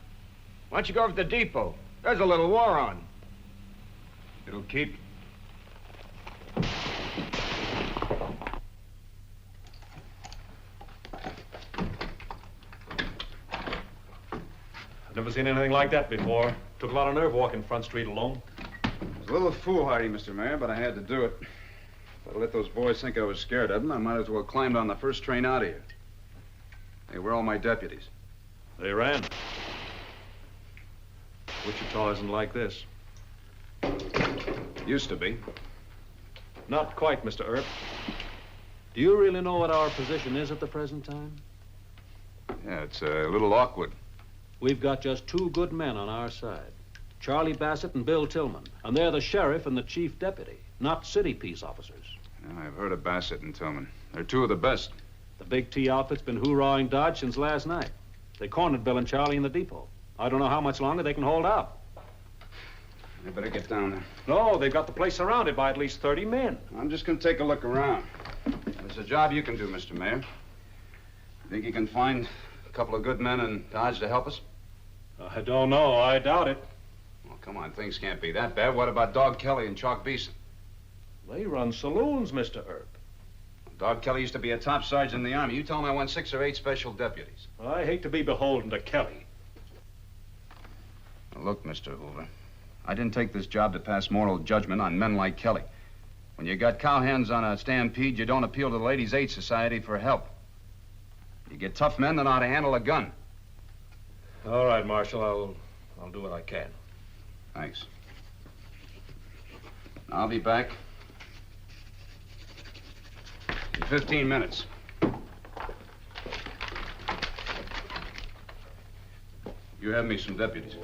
Why don't you go over to the depot? There's a little war on. It'll keep. I've never seen anything like that before. Took a lot of nerve walking Front Street alone. It was a little foolhardy, Mr. Mayor, but I had to do it. If I let those boys think I was scared of them, I might as well have climbed on the first train out of here. They were all my deputies. They ran. Wichita isn't like this. Used to be. Not quite, Mr. Earp. Do you really know what our position is at the present time? Yeah, it's a little awkward. We've got just two good men on our side. Charlie Bassett and Bill Tillman. And they're the sheriff and the chief deputy, not city peace officers. Yeah, I've heard of Bassett and Tillman. They're two of the best. The Big T outfit's been hoorahing Dodge since last night. They cornered Bill and Charlie in the depot. I don't know how much longer they can hold out. I better get down there. No, they've got the place surrounded by at least 30 men. I'm just going to take a look around. There's a job you can do, Mr. Mayor. Think you can find a couple of good men in Dodge to help us? I don't know. I doubt it. Well, come on. Things can't be that bad. What about Dog Kelly and Chalk Beeson? They run saloons, Mr. Earp. Dog Kelly used to be a top sergeant in the Army. You tell him I want 6 or 8 special deputies. I hate to be beholden to Kelly. Now, look, Mr. Hoover, I didn't take this job to pass moral judgment on men like Kelly. When you got cowhands on a stampede, you don't appeal to the Ladies' Aid Society for help. You get tough men that know how to handle a gun. All right, Marshal. I'll do what I can. Thanks. I'll be back in 15 minutes. You have me some deputies.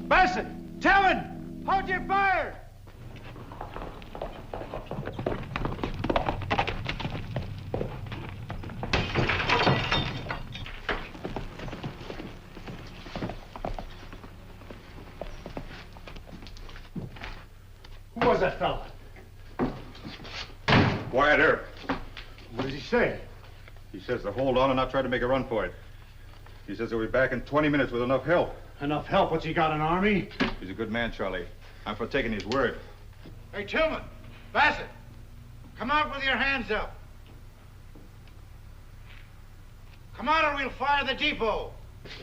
Bassett! Tillman! Hold your fire! Who was that fella? Wyatt Earp. What does he say? He says to hold on and not try to make a run for it. He says he'll be back in 20 minutes with enough help. Enough help? What's he got, an army? He's a good man, Charlie. I'm for taking his word. Hey, Tillman! Bassett! Come out with your hands up. Come out or we'll fire the depot.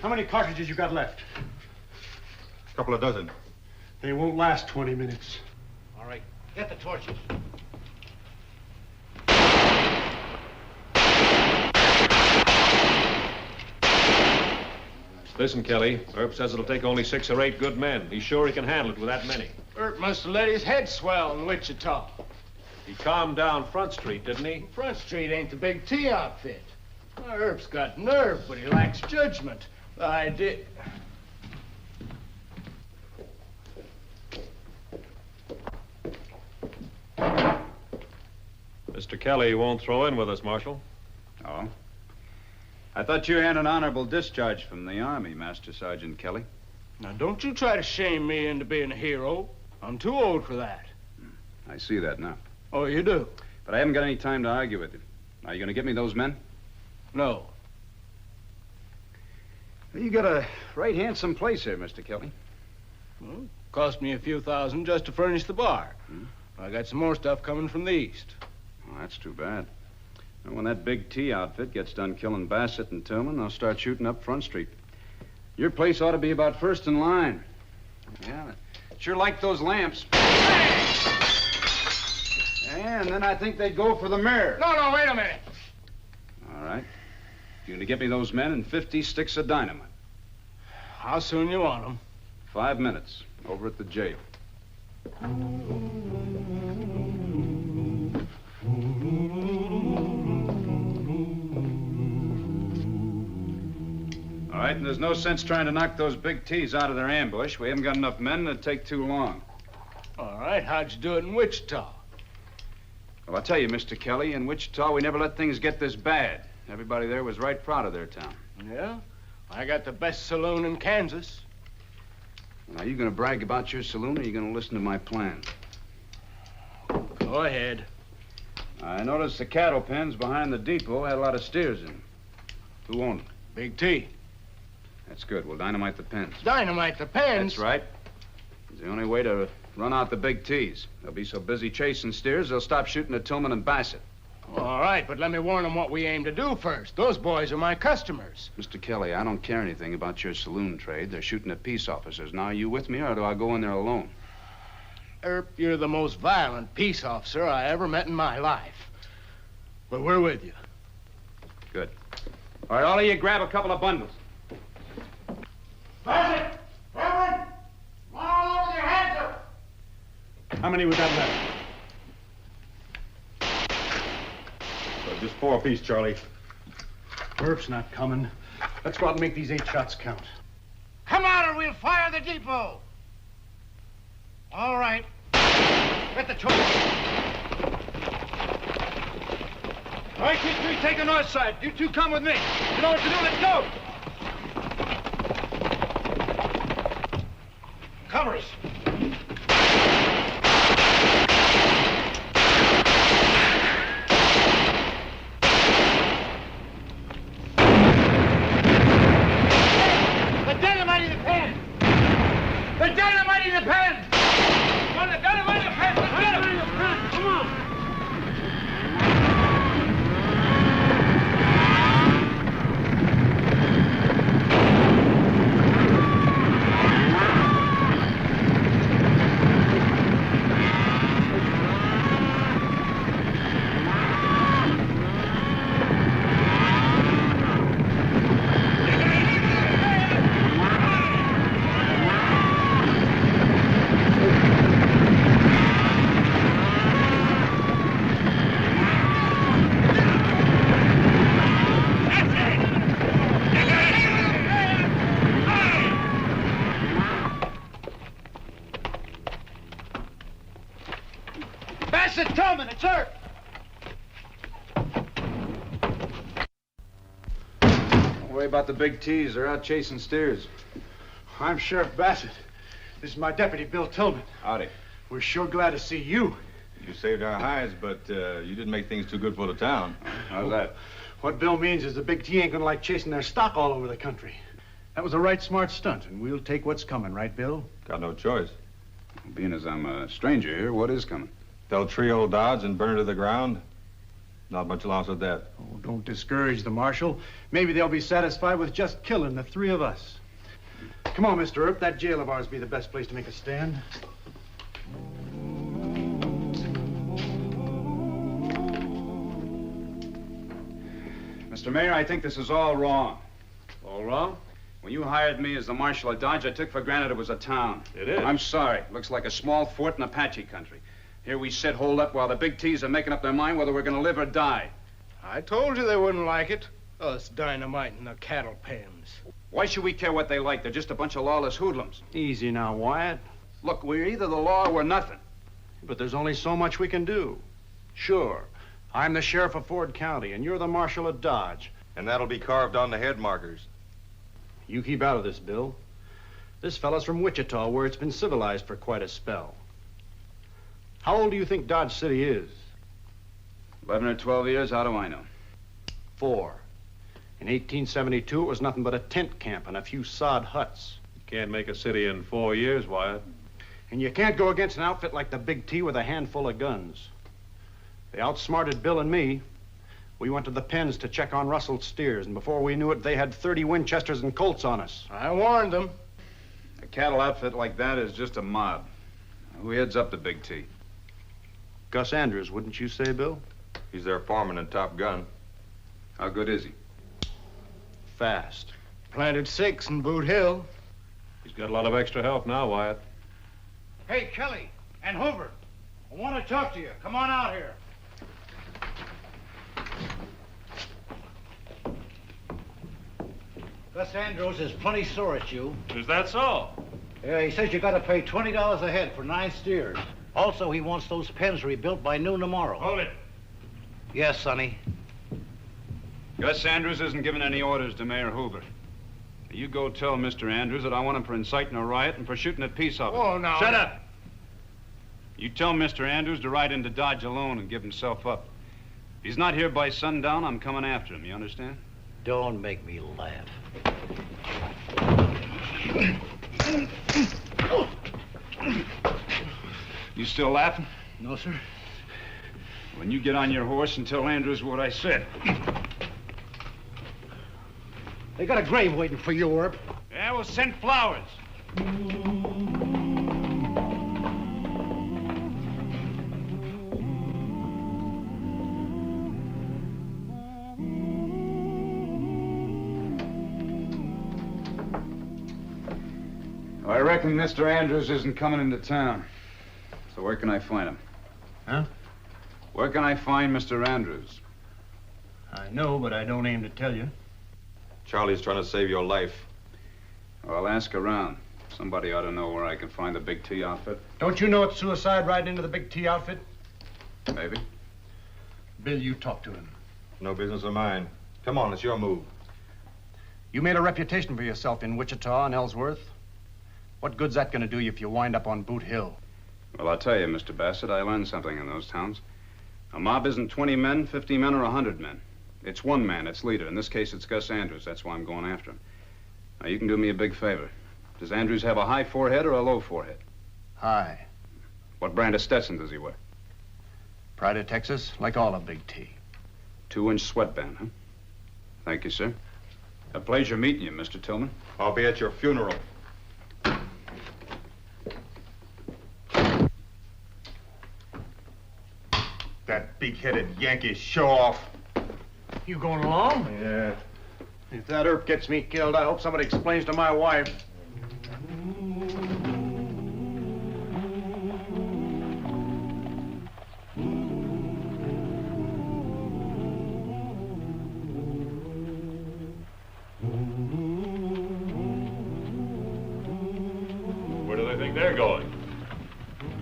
How many cartridges you got left? A couple of dozen. They won't last 20 minutes. All right, get the torches. Listen, Kelly, Earp says it'll take only 6 or 8 good men. He's sure he can handle it with that many. Earp must have let his head swell in Wichita. He calmed down Front Street, didn't he? Front Street ain't the big T outfit. Well, Earp's got nerve, but he lacks judgment. I did. Mr. Kelly won't throw in with us, Marshal. Oh? I thought you had an honorable discharge from the Army, Master Sergeant Kelly. Now, don't you try to shame me into being a hero. I'm too old for that. I see that now. Oh, you do? But I haven't got any time to argue with you. Are you going to get me those men? No. Well, you got a right handsome place here, Mr. Kelly. Well, cost me a few thousand just to furnish the bar. I got some more stuff coming from the east. Oh, that's too bad. And when that big T outfit gets done killing Bassett and Tillman, they'll start shooting up Front Street. Your place ought to be about first in line. Yeah, sure like those lamps. And then I think they'd go for the mirror. No, wait a minute. All right. You're going to get me those men and 50 sticks of dynamite. How soon you want them? 5 minutes. Over at the jail. All right, and there's no sense trying to knock those big T's out of their ambush. We haven't got enough men, and it'd take too long. All right, how'd you do it in Wichita? Well, I'll tell you, Mr. Kelly, in Wichita, we never let things get this bad. Everybody there was right proud of their town. Yeah? I got the best saloon in Kansas. Now, you going to brag about your saloon, or are you going to listen to my plan? Go ahead. I noticed the cattle pens behind the depot had a lot of steers in them. Who owned them? Big T. That's good. We'll dynamite the pens. Dynamite the pens? That's right. It's the only way to run out the big T's. They'll be so busy chasing steers, they'll stop shooting at Tillman and Bassett. All right, but let me warn them what we aim to do first. Those boys are my customers. Mr. Kelly, I don't care anything about your saloon trade. They're shooting at peace officers. Now, are you with me, or do I go in there alone? Earp, you're the most violent peace officer I ever met in my life. But we're with you. Good. All right, all of you grab a couple of bundles. Bassett! Tillman! Come on all over with your hands up! How many we got left? Just 4 apiece, Charlie. Earp's not coming. Let's go out and make these 8 shots count. Come on or we'll fire the depot! All right. Get the torch. All right, you 3, take the north side. You 2 come with me. You know what to do, let's go! Cover us. They're dynamiting the pen! They're dynamiting the pen! Come on, they're dynamiting the pen! Let's get them! Come on! Tillman, it's Earp. Don't worry about the big T's. They're out chasing steers. I'm Sheriff Bassett. This is my deputy, Bill Tillman. Howdy. We're sure glad to see you. You saved our hides, but you didn't make things too good for the town. How's that? What Bill means is the big T ain't gonna like chasing their stock all over the country. That was a right smart stunt, and we'll take what's coming, right, Bill? Got no choice. Being as I'm a stranger here, what is coming? They'll tree old Dodge and burn it to the ground. Not much loss of that. Oh, don't discourage the marshal. Maybe they'll be satisfied with just killing the three of us. Come on, Mr. Earp. That jail of ours be the best place to make a stand. Mr. Mayor, I think this is all wrong. All wrong? When you hired me as the marshal of Dodge, I took for granted it was a town. It is. I'm sorry. Looks like a small fort in Apache country. Here we sit holed up while the big T's are making up their mind whether we're going to live or die. I told you they wouldn't like it. Us dynamiting the cattle pens. Why should we care what they like? They're just a bunch of lawless hoodlums. Easy now, Wyatt. Look, we're either the law or we're nothing. But there's only so much we can do. Sure, I'm the sheriff of Ford County, and you're the marshal of Dodge. And that'll be carved on the head markers. You keep out of this, Bill. This fella's from Wichita, where it's been civilized for quite a spell. How old do you think Dodge City is? 11 or 12 years, how do I know? 4. In 1872, it was nothing but a tent camp and a few sod huts. You can't make a city in 4 years, Wyatt. And you can't go against an outfit like the Big T with a handful of guns. They outsmarted Bill and me. We went to the pens to check on rustled steers, and before we knew it, they had 30 Winchesters and Colts on us. I warned them. A cattle outfit like that is just a mob. Who heads up the big T? Gus Andrews, wouldn't you say, Bill? He's their foreman and top gun. How good is he? Fast. Planted 6 in Boot Hill. He's got a lot of extra help now, Wyatt. Hey, Kelly and Hoover, I want to talk to you. Come on out here. Gus Andrews is plenty sore at you. Is that so? Yeah, he says you got to pay $20 a head for 9 steers. Also, he wants those pens rebuilt by noon tomorrow. Hold it. Yes, Sonny. Gus Andrews isn't giving any orders to Mayor Hoover. You go tell Mr. Andrews that I want him for inciting a riot and for shooting at peace officers. Oh, no. Shut up! You tell Mr. Andrews to ride into Dodge alone and give himself up. If he's not here by sundown, I'm coming after him, you understand? Don't make me laugh. You still laughing? No, sir. When you get on your horse and tell Andrews what I said. They got a grave waiting for you, Earp. Yeah, we'll send flowers. I reckon Mr. Andrews isn't coming into town. So where can I find him? Huh? Where can I find Mr. Andrews? I know, but I don't aim to tell you. Charlie's trying to save your life. Well, I'll ask around. Somebody ought to know where I can find the Big T outfit. Don't you know it's suicide riding into the Big T outfit? Maybe. Bill, you talk to him. No business of mine. Come on, it's your move. You made a reputation for yourself in Wichita and Ellsworth. What good's that going to do you if you wind up on Boot Hill? Well, I'll tell you, Mr. Bassett, I learned something in those towns. A mob isn't 20 men, 50 men, or 100 men. It's one man, its leader. In this case, it's Gus Andrews. That's why I'm going after him. Now, you can do me a big favor. Does Andrews have a high forehead or a low forehead? High. What brand of Stetson does he wear? Pride of Texas, like all of Big T. 2-inch sweatband, huh? Thank you, sir. A pleasure meeting you, Mr. Tillman. I'll be at your funeral. That big-headed Yankee show-off. You going along? Yeah. If that Earp gets me killed, I hope somebody explains to my wife. Where do they think they're going?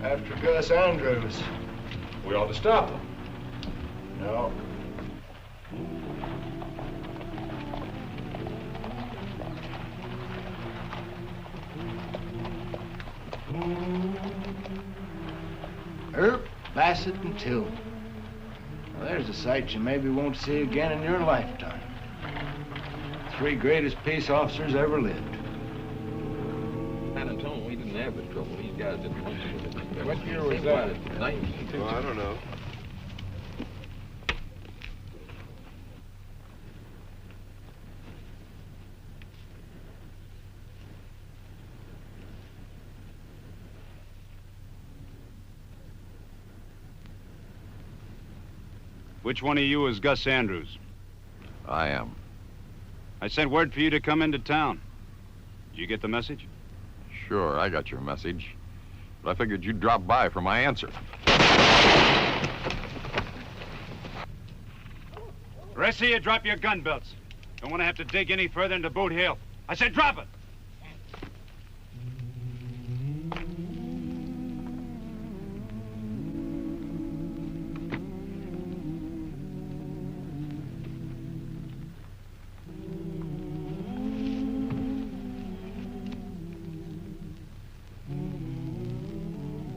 After Gus Andrews. We ought to stop them. No. Earp, Bassett, and Tillman. Well, there's a sight you maybe won't see again in your lifetime. 3 greatest peace officers ever lived. San Antonio, we didn't have this trouble. These guys didn't want to. What year was that? 19. I don't know. Which one of you is Gus Andrews? I am. I sent word for you to come into town. Did you get the message? Sure, I got your message. But I figured you'd drop by for my answer. The rest of you, drop your gun belts. Don't want to have to dig any further into Boot Hill. I said drop it!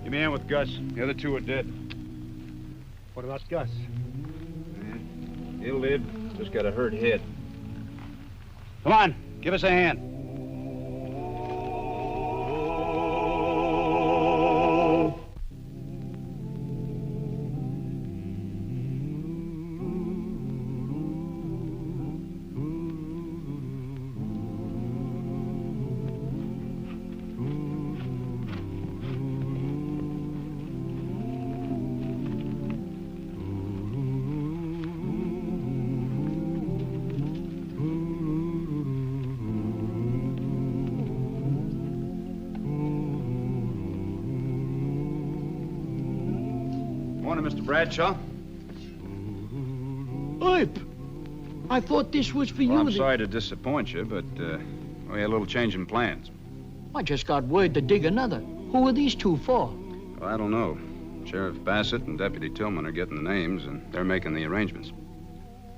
Give me in with Gus. The other 2 are dead. What about Gus? He'll live. Just got a hurt head. Come on, give us a hand. Morning, Mr. Bradshaw. Earp, I thought this was for you. Well, I'm sorry to disappoint you, but we had a little change in plans. I just got word to dig another. Who are these 2 for? Well, I don't know. Sheriff Bassett and Deputy Tillman are getting the names, and they're making the arrangements.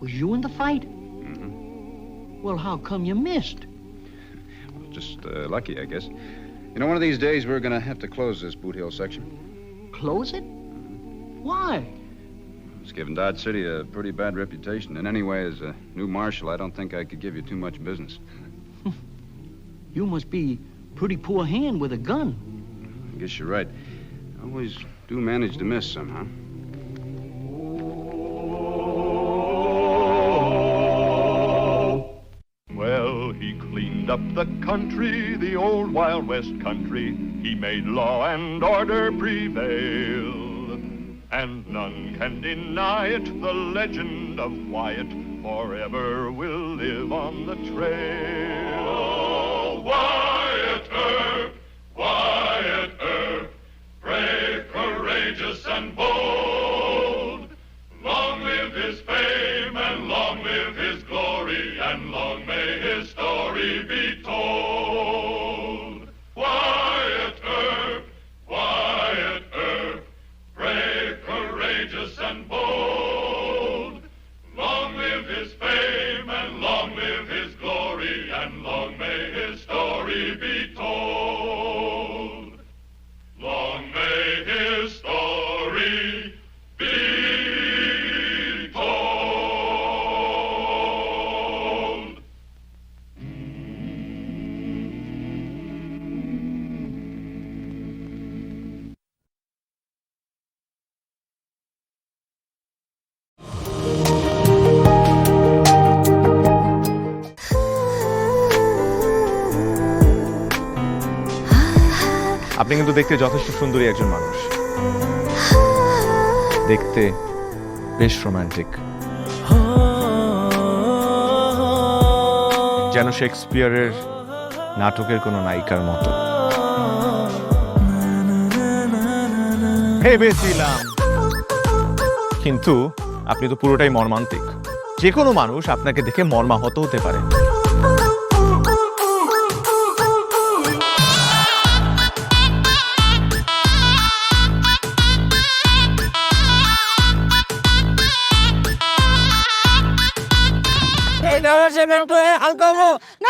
Was you in the fight? Mm-hmm. Well, how come you missed? Just lucky, I guess. You know, one of these days we're going to have to close this Boot Hill section. Close it? Why? It's given Dodge City a pretty bad reputation. And anyway, as a new marshal, I don't think I could give you too much business. You must be pretty poor hand with a gun. I guess you're right. I always do manage to miss somehow. Well, he cleaned up the country, the old Wild West country. He made law and order prevail. And none can deny it, the legend of Wyatt forever will live on the trail. Oh, Wyatt Earp, brave, courageous, and bold. Long live his fame, and long live his glory, and long may his story be told. Wyatt Earp, brave, courageous, and bold. Long live his fame, and long live his glory, and long may his story be told. Long may his story be told. আপনি কিন্তু দেখতে যথেষ্ট সুন্দরী একজন মানুষ, দেখতে বেশ romantic, যেন শেক্সপিয়ারের নাটকের কোনো নায়িকার মতো। ভেবেছিলাম, কিন্তু আপনি তো পুরোটাই মর্মান্তিক। যে কোনো মানুষ আপনাকে দেখে মর্মাহত হতে পারে।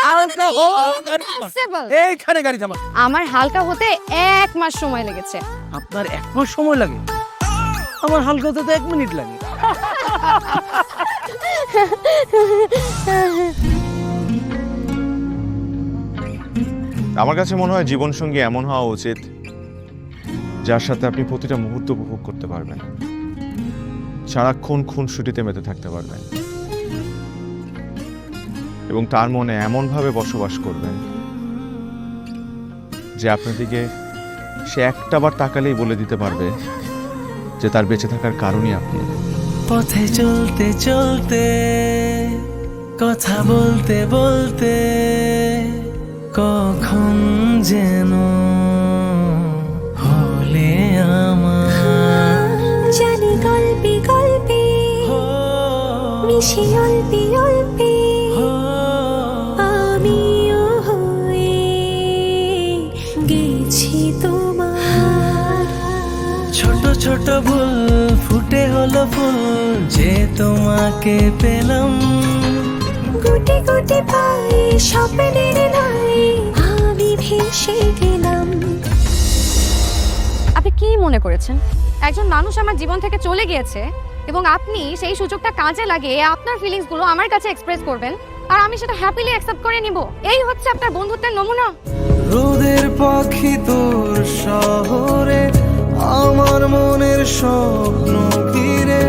হালকা হো এইখানে গাড়ি থামা। আমার হালকা হতে 1 মাস সময় লেগেছে। আপনার 1 মাস সময় লাগে? আমার হালকা হতে তো 1 মিনিট লাগে। আমার কাছে মনে হয় জীবনসঙ্গী এমন হওয়া উচিত যার সাথে আপনি প্রতিটা মুহূর্ত উপভোগ করতে পারবেন, সারাক্ষণ খুনসুটিতে মেতে থাকতে পারবেন এবং তার মনে এমনভাবে বসবাস করবেন যে আপনার দিকে সে একটাবার তাকালেই বলে দিতে পারবে যে তার বেঁচে থাকার কারণই আপনি। পথে চলতে চলতে কথা বলতে বলতে কখন যেন হলে আমার জানি গল্পে গল্পে মিশে অল্পে অল্পে আমিও হয়ে গেছি তোমার। ছোট ছোট ভুল ফুটে হলো ফুল যে তোমাকে পেলাম, গুটি গুটি পায়ে স্বপ্নের লাই আমি ভেসে গেলাম। আপনি কি মনে করেছেন একজন মানুষ আমার জীবন থেকে চলে গিয়েছে এবং আপনি সেই সুযোগটা কাজে লাগিয়ে আপনার ফিলিংস গুলো আমার কাছে এক্সপ্রেস করবেন আর আমি সেটা হ্যাপিলি অ্যাকসেপ্ট করে নিব? এই হচ্ছে আপনার বন্ধুত্বের নমুনা? রোদের পাখি তোর শহরে আমার মনের স্বপ্ন ঘিরে,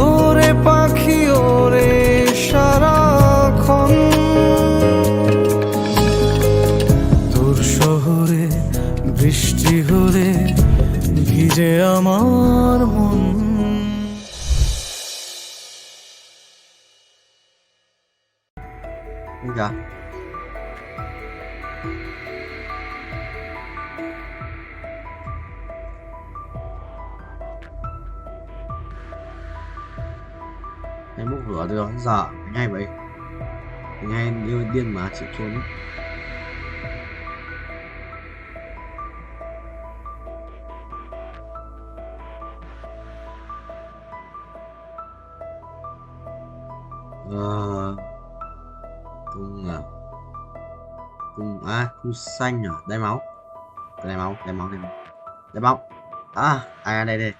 ওরে পাখি ওরে সারাক্ষণ তোর শহরে বৃষ্টি হলে ভিজে আমার মন। Dạ. Em bốc lửa được giờ ngay vậy. Ngay như điên mà chịu trốn. Cung à, cung xanh à, đây máu, đây máu, đây máu, đây máu, đây máu, đây đây,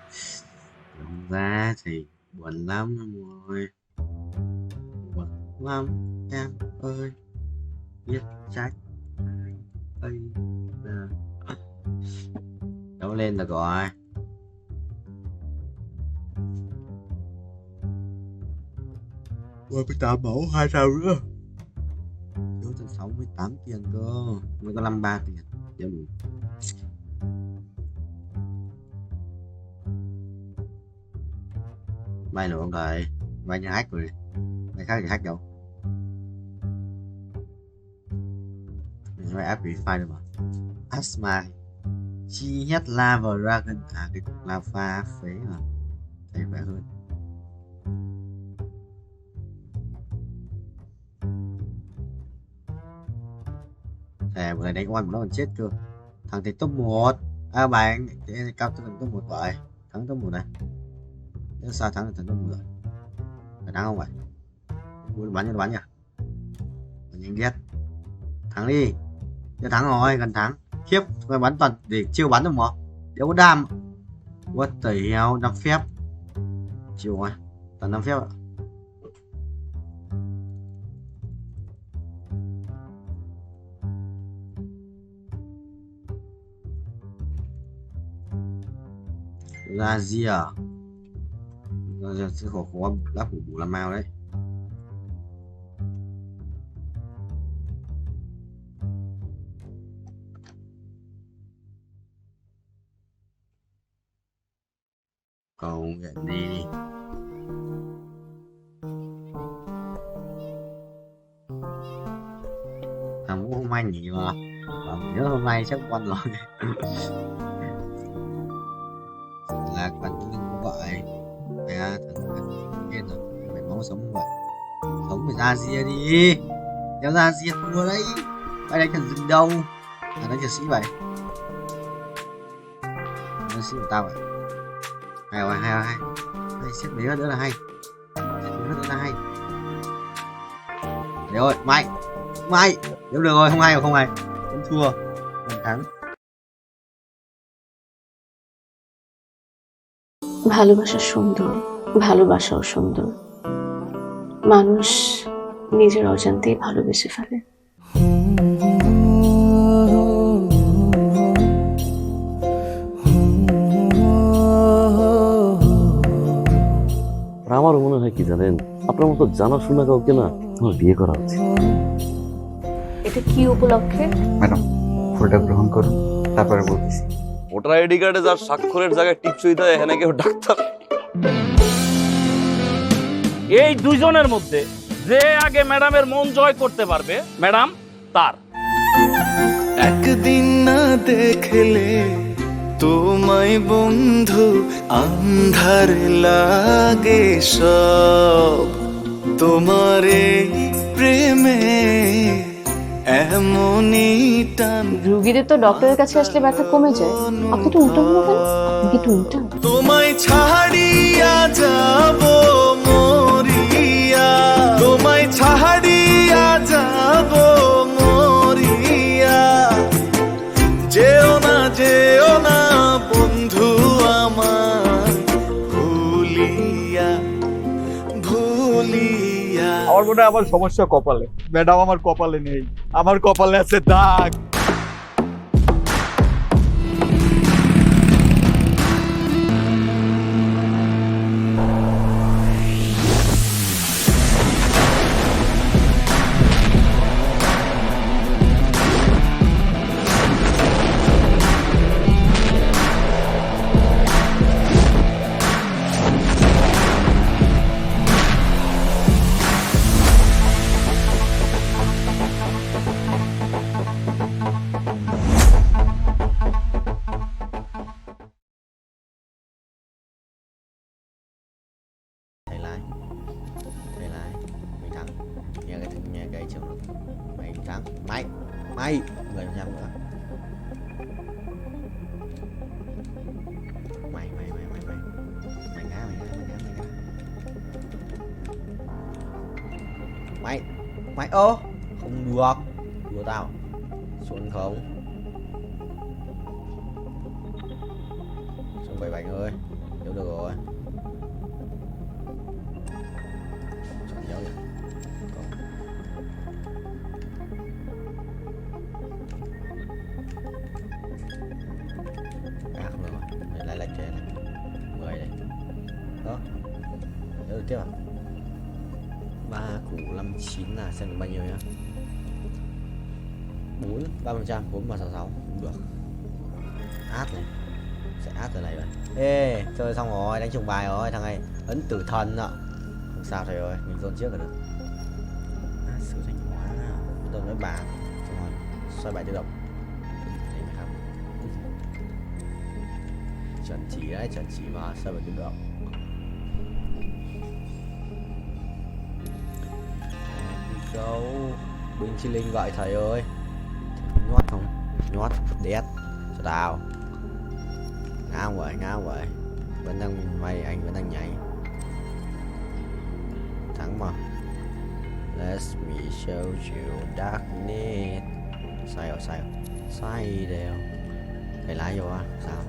ra thì buồn lắm rồi, buồn lắm em ơi, biết trách ơi, đâu lên được rồi. Ôi, 18 mẫu 2 sao nữa. Thiếu tận 68 tiền cơ. Mới có 53 tiền. Dạ đủ. May nữa không thầy? May như hack rồi. May khác thì hack đâu. May app verify được mà. Asma chi hết lava dragon. Cái cục lava phế mà. Thầy khỏe hơn. Thề vừa đánh oan của nó còn chết cơ. Thằng thì top 1. Bạn cao top 1 vậy. Thắng top 1 này. Nếu sao thắng là thằng top 1 rồi. Phải thắng không vậy? Bắn cho nó bắn nhỉ. Nhanh ghét. Thắng đi. Chưa thắng rồi, gần thắng. Khiếp, phải bắn toàn để chiêu bắn được mà. Đéo có đam. What the hell, 5 phép. Chịu rồi. Toàn 5 phép ạ. Ra gì à? Ra sẽ khó lắp của bù làm mau đấy. Cầu nguyện đi. Thằng cũng không may nghỉ mà. Nhớ hôm nay chắc quan rồi. Là bạn cũng đừng có gọi mẹ thằng kia rồi mày máu sống không vậy, sống phải ra ria đi, kéo ra ria thua đấy, ai đánh thằng rừng đâu, đánh liệt sĩ vậy, liệt sĩ của tao vậy, hay rồi hay xếp mấy nữa là hay, xếp mấy nữa là hay, đấy ơi mạnh, Không hay. Nếu được rồi, không hay. Vẫn thua. Vẫn thắng. ভালোবাসা সুন্দর, ভালোবাসাও সুন্দর। মানুষ নিজের অজান্তেই ভালোবেসে ফেলে। আমারও মনে হয় কি জানেন, আপনার মতো জানাশোনা কাউকে না আমার বিয়ে করা উচিত। এটা কি উপলক্ষে? ম্যাডাম, ফুলটা গ্রহণ করুন, তারপরে বলতেছি। ভোটার আইডি কার্ডে যার স্বাক্ষরের জায়গায় টিপসই দেয়, এখানে কেউ ডাক্তার। এই দুইজনের মধ্যে যে আগে ম্যাডামের মন জয় করতে পারবে, ম্যাডাম তার। একদিন না দেখলে তোমায় বন্ধু আন্ধার লাগে সব, তোমার এই প্রেমে এমনই টান। রোগীদের তো ডক্টরের কাছে আসলে ব্যথা কমে যায়, আপনি তো উল্টো হলো কেন? আপনি কি একটু উল্টা? তোমায় ছাড়িয়া যাব মরিয়া, তোমায় ছাড়িয়া যাব মরিয়া, যেও না বন্ধু আমার, ভুলিয়া। আমার মনে হয় আমার সমস্যা কপালে। ম্যাডাম, আমার কপালে নেই, আমার কপালে আছে দাগ। Mày 10% nữa. Mày ngá. Ô, không được. Đùa tao. Xuân không. Xuân 7 bạn ơi. Hiểu được rồi. Xuân giấu vậy. Không được rồi, lại là trẻ này 10 đây đó, nhớ được tiếp à? 3 củ 59 là xem được bao nhiêu nhá? 3%, 4,66 cũng được. Át này, sẽ át từ này rồi. Ê, chơi xong rồi, đánh trùng bài rồi, thằng này ấn tử thần ạ. Không sao thầy ơi, mình dồn trước là được. Sử thanh hóa, bắt đầu nói bàn, xong rồi xoay bài tự động. Chuẩn chỉ đấy, chuẩn chỉ mà sao phải tự động. Go. Binh Chi Linh gọi thầy ơi. Nhót không? Nhót, đét cho tao. Ngao vậy. Vẫn đang mày, anh vẫn đang nhảy. Thắng mà. Let me show you darkness. Sai đều. Thầy lái vô á, sao?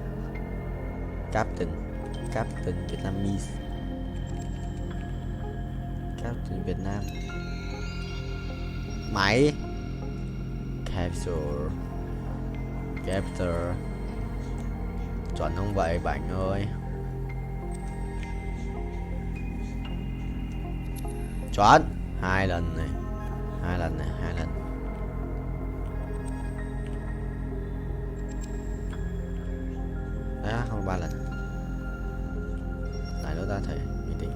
Captain Vietnamese. Captain Việt Nam. Máy. Capture. Chuẩn không vậy bạn ơi? Chuẩn. 2 lần này. 2 lần. À, không 3 lần. Lại đó ta thể mấy tí.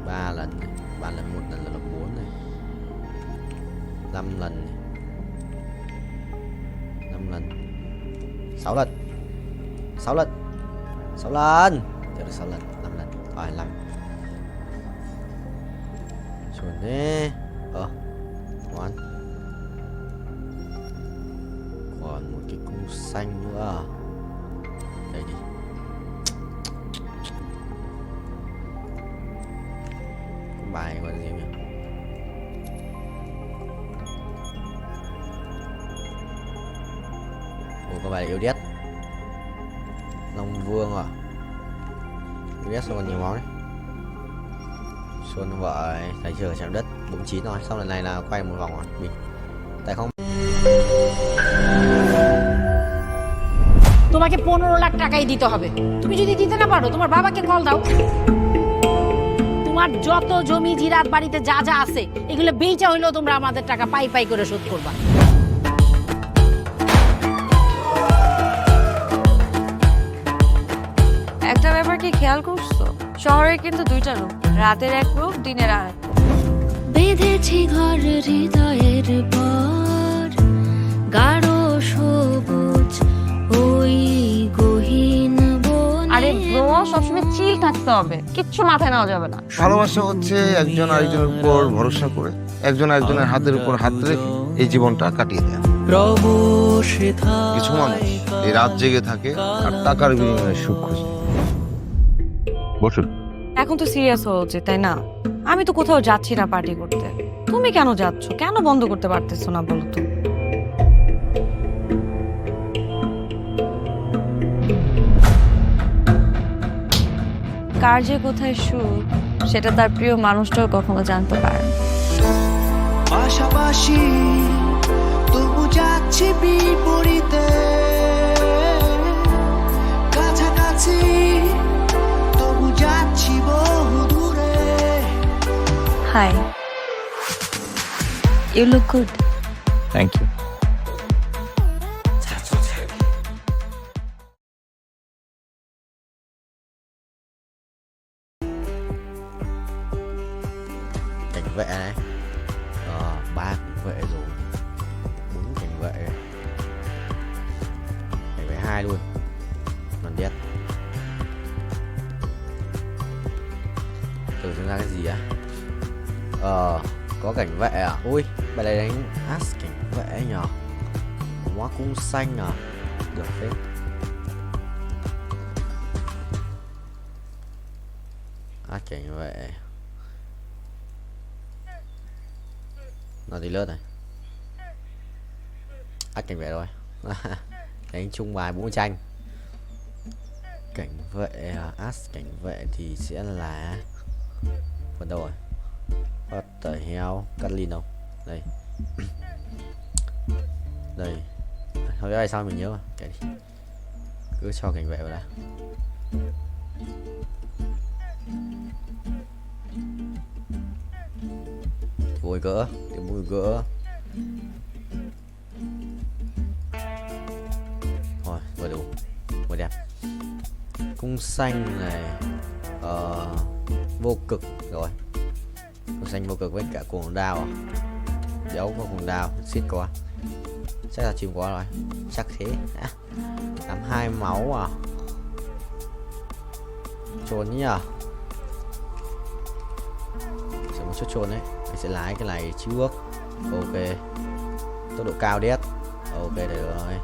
3 lần này. 3 lần, 1 lần là 4 này. 5 lần này. 5 lần. 6 lần. 6 lần. 6 lần. Chưa được 6 lần, 5 lần. Rồi 5. Chuẩn đi. Ngoan. Còn một cái cung xanh nữa. Đây đi. Cung bài gọi là gì nhỉ? có phải là yêu đét. Long Vương à? Yêu đét sao còn nhiều máu đấy. Xuân vợ thấy chưa, chạm đất 49 rồi, xong lần này là quay một vòng rồi mình tại không. তোমাকে 15 লাখ টাকাই দিতে হবে। তুমি যদি দিতে না পারো তোমার বাবাকে কল দাও। তোমার যত জমি জিরাত বাড়িতে যা যা আছে এগুলো বেচা হইলেও তোমরা আমাদের টাকা পাই পাই করে শোধ করবা। একটা ব্যাপার কি খেয়াল করছো? শহরে কিন্তু দুইটা রূপ, রাতের এক রূপ, দিনের আর এক রূপ। বেঁধেছি ঘর হৃদয়ের পর, গাঢ় সবুজ ওই গহীন বনে। আরে ব্রো, সবসময় চিল থাকতে হবে, কিচ্ছু মাথায় নেওয়া যাবে না। ভালোবাসা হচ্ছে একজন আরেকজনের উপর ভরসা করে, একজন আরেকজনের হাতের উপর হাত রেখে এই জীবনটা কাটিয়ে দেয়। কিছু মানুষ এই রাত জেগে থাকে আর টাকার বিনিময়ে সুখ খুঁজে। বসুন। এখন তো সিরিয়াস হওয়া উচিত, তাই না? আমি তো কোথাও যাচ্ছি না পার্টি করতে। তুমি কেন যাচ্ছ? কেন বন্ধ করতে পারতেছো না বলো তো? কার যে কোথায় সুখ সেটা তার প্রিয় মানুষটাও কখনো জানতে পারে। পাশাপাশি তবু যাচ্ছি বিপরীতে, কাছাকাছি তবু যাচ্ছি বহু দূরে। Hi, you look good. Thank you. Cảnh vệ này, 3 cảnh vệ rồi, 4 cảnh vệ, cảnh vệ 2 luôn, còn biết tưởng ra cái gì á? Có cảnh vệ à? Ui, bài này đánh as cảnh vệ nhở? Hóa cung xanh à? Được phết. As cảnh vệ. Nó thì lướt này. Cảnh vệ rồi. Đánh chung bài 4 tranh. Cảnh vệ, as cảnh vệ thì sẽ là phần đâu rồi? What the hell? Catlin đâu? Đây. Đây. Thôi cái này sao mình nhớ mà. Kệ đi. Cứ cho cảnh vệ vào đã. Mùi gỡ, cái mùi gỡ. Rồi, vừa đủ, vừa đẹp. Cung xanh này, vô cực rồi. Cung xanh vô cực với cả cuồng đao à? Dấu có cuồng đao, xít qua. Chắc là chim quá rồi, chắc thế. 82 máu à? Trốn nhỉ? Sẽ một chút trốn đấy. Mình sẽ lái cái này trước. Ok. Tốc độ cao đét. Ok được rồi.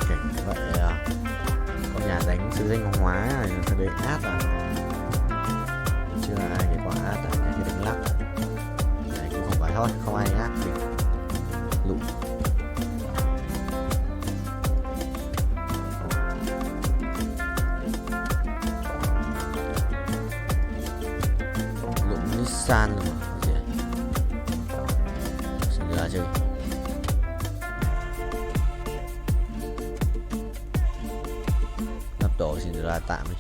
Cảnh vậy à? Con nhà đánh sư danh hóa này nó đấy át à? Chưa ai cái quả át à? Cái đánh lắc. Này cũng không phải thôi, không ai át thì lụ. San luôn mà. Xin ra chơi. Nắp đổ xin ra tạm đi.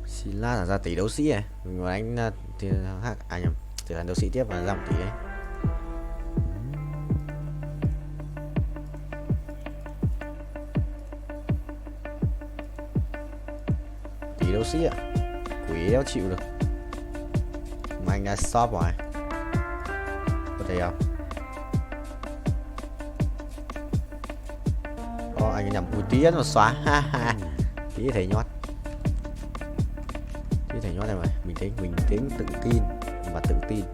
Xin la ra tỷ đấu sĩ này. Mình đánh thì nhầm, trở thành đấu sĩ tiếp và ra 1 tỷ đấy. Đấu sĩ ạ, quỷ đéo chịu được mà anh đã stop rồi, có thể không? Anh nhầm tí nó xóa, ha ha, tí thầy nhót này mà bình tĩnh tự tin và tự tin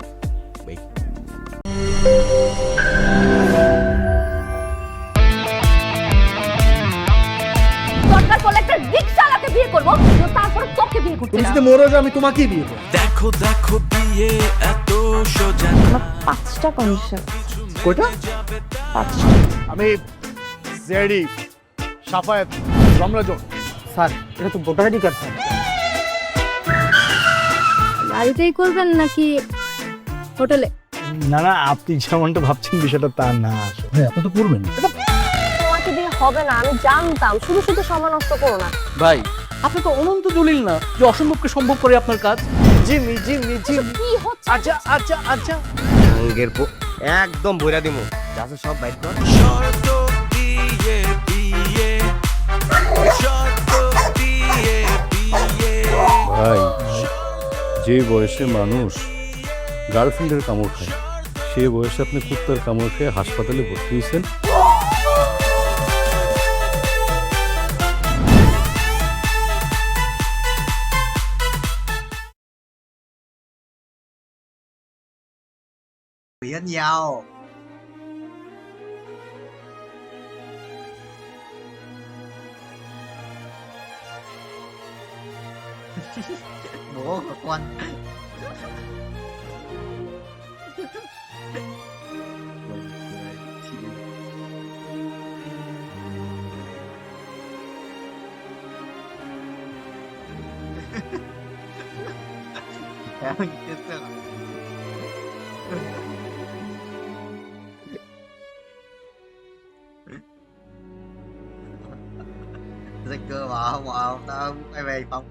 bình. ঘুরতে তুমি যাও। যদি মরো যাও আমি তোমাকেই বিয়ে করব। দেখো দেখো বিয়ে এত সোজা আমার 5টা কন্ডিশন। কয়টা? 5টা। আমি জেডি সাফায়েত রমরাজন। স্যার এটা তো ভোটার আইডি কার্ড স্যার। বাড়িতেই করবেন নাকি হোটেলে? না না, আপনি যেমনটা ভাবছেন বিষয়টা তা না। হ্যাঁ আপনি তো করবেন। তোমাকে দিয়ে হবে না, আমি জানতাম। শুধু শুধু সময় নষ্ট করো না। ভাই আপনি তো অনন্ত দলিল না যে অসম্ভবকে সম্ভব করে আপনার কাজ। জিমি জিমি জিমি কি হচ্ছে? আচ্ছা আচ্ছা আচ্ছা আঙ্গের একদম বইরা দিমু যাচ্ছে সব বাইক কর শর্ত দিয়ে বিয়ে শর্ত দিয়ে বিয়ে ভাই যে বয়সে মানুষ গার্লফ্রেন্ডের কামড় খায় সে বয়সে আপনি কুত্তার কামড় খেয়ে হাসপাতালে ভর্তি হয়েছেন। Biến nhau. Bố của con. Em chết rồi. Giật cơ mà không tao quay về phòng.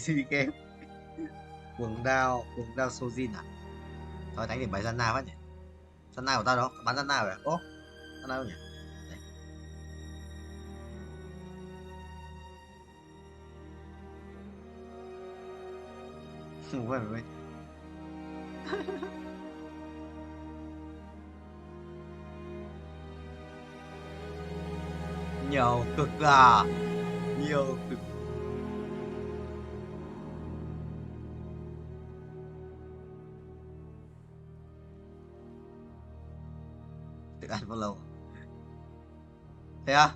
Suy game. Cuồng đao Sojin à? Thôi đánh điểm bài Zanna phát nhỉ? Zanna của tao đâu? Bắn Zanna rồi à? Ô, Zanna đâu nhỉ? Đây. Wait. Nhiều cực à? Nhiều cực. Tự ăn bao lâu? Thế à?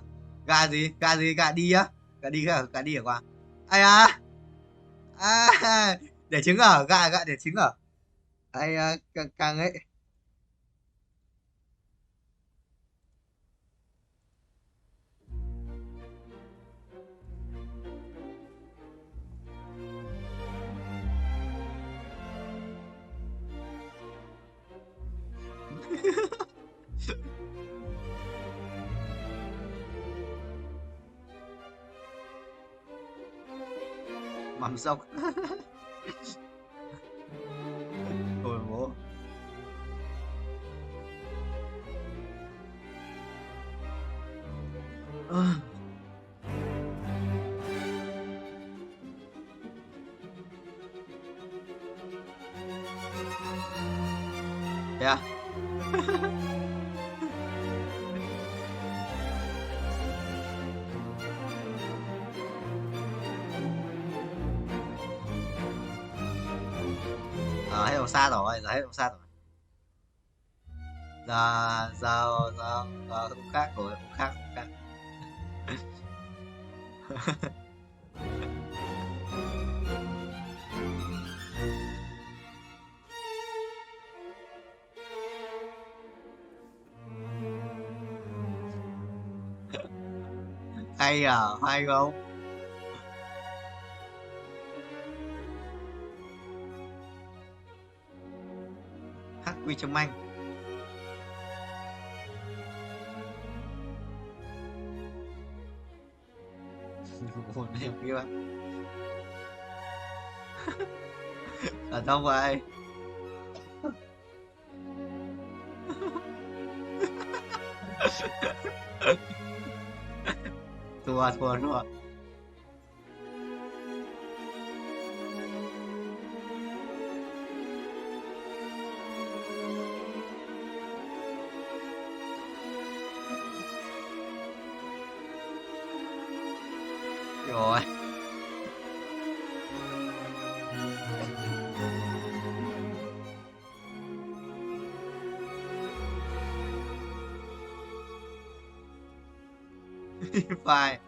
Gà gì? Gà đi á? Gà đi ở qua. Ai à? À, để trứng ở gà để trứng ở. Ai càng ấy. Mắm sông. Ôi bố. Thế à? Hết màu xa rồi, giờ hết màu xa rồi. Giờ không khác rồi, không khác. Hay à, hay không? Hắc quy châm anh. Một em kia bạn. Ở đâu vậy? Thua. Rồi. Phải.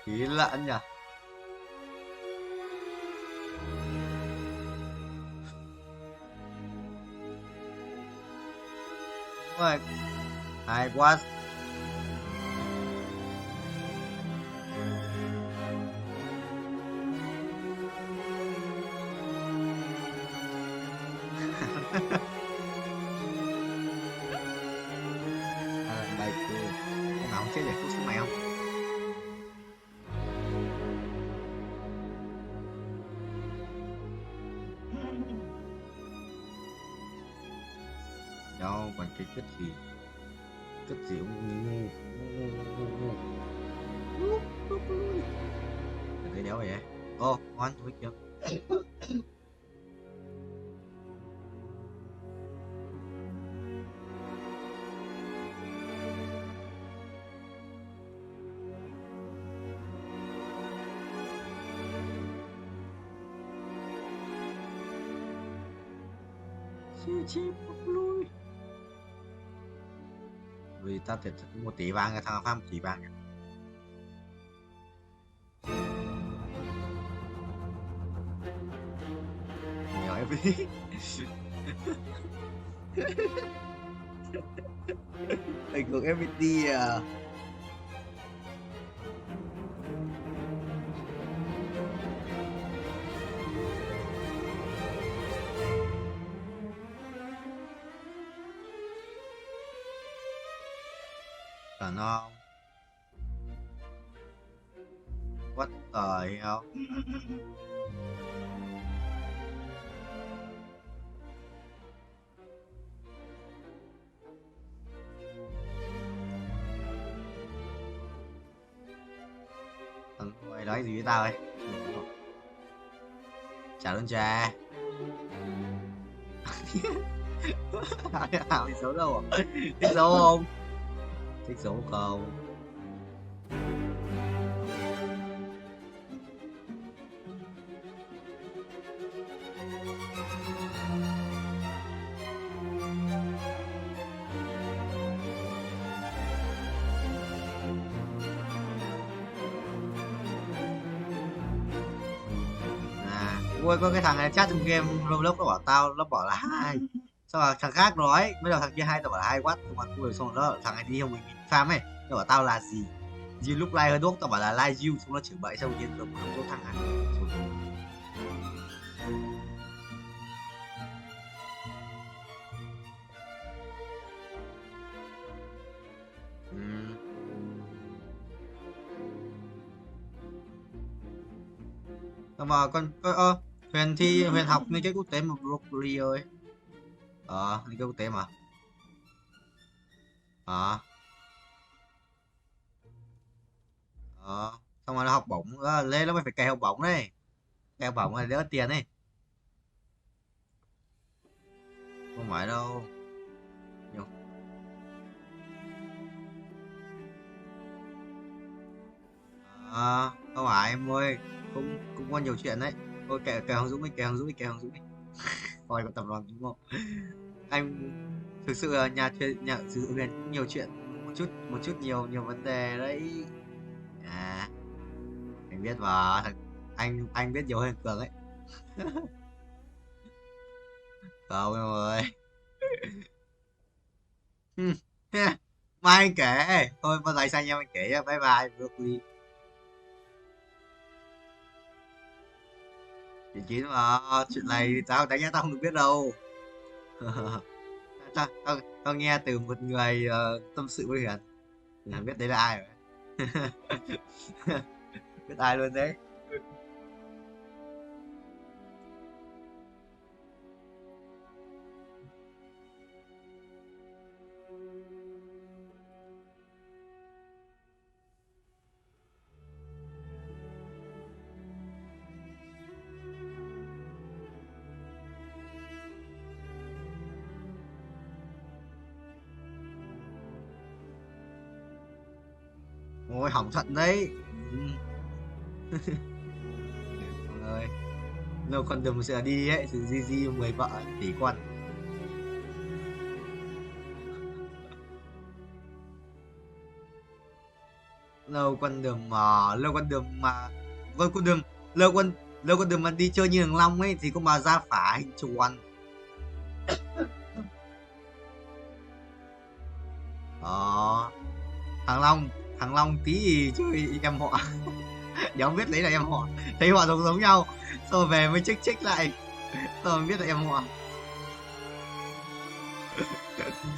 Kỳ lạ nhỉ. Ôi, hay quá. Bài kia cái nào không chết được thuốc súng mày không? Đâu còn cái cất gì ông ngu. Thấy đéo vậy? Ô, ngon thôi kìa. Chi lui. Vì ta thiệt 1 tỷ vàng cái thằng farm 1 tỷ vàng. Nhiều em đi. Anh cũng FPT à. Cả non. What the hell? Thằng mày nói gì với tao ấy? Chào đơn trà. Hào thì xấu đâu à? Thích xấu không? Thích xấu không? Ui, có cái thằng này chat trong game Roblox nó bảo tao, nó bảo là 2. Xong rồi thằng khác nói, bây giờ thằng kia 2 tao bảo là 2 watt, xong rồi thằng này đi không mình farm ấy, nó bảo tao là gì? You look like a dog, tao bảo là like you, xong nó chửi bậy, xong rồi nó không thằng này. Mà con Huyền học mấy cái quốc tế mà broccoli ơi. Mấy cái quốc tế mà. Xong rồi nó học bổng lên nó phải cày học bổng đấy. Cày học bổng là đỡ tiền ấy. Không phải đâu. Nhiều. Không phải em ơi, cũng có nhiều chuyện đấy. Thôi kệ Hoàng Dũng đi, kệ Hoàng Dũng đi. Coi còn tập đoàn đúng không? Anh thực sự là nhà sử dụng Huyền cũng nhiều chuyện, một chút nhiều vấn đề đấy. Anh biết mà, anh biết nhiều hơn Cường ấy. Không em ơi. Mai anh kể, thôi bao giờ sang nhau anh kể nhá. Bye bye broccoli. Chính mà chuyện này tao đánh giá tao không được biết đâu. tao nghe từ một người tâm sự với Huyền. Huyền biết đấy là ai rồi. Biết ai luôn đấy. Ôi hỏng thận đấy. Mọi người, no condom sẽ đi ấy, sự GG 10 vợ tỷ quan. Lâu con đường mà lâu con đường mà con đường lâu con đường mà đi chơi như thằng Long ấy thì có mà ra phả hình tròn. Đó, thằng Long tí thì chơi em họ. Để không biết lấy là em họ, thấy họ giống nhau, xong rồi về mới check lại, xong rồi biết là em họ.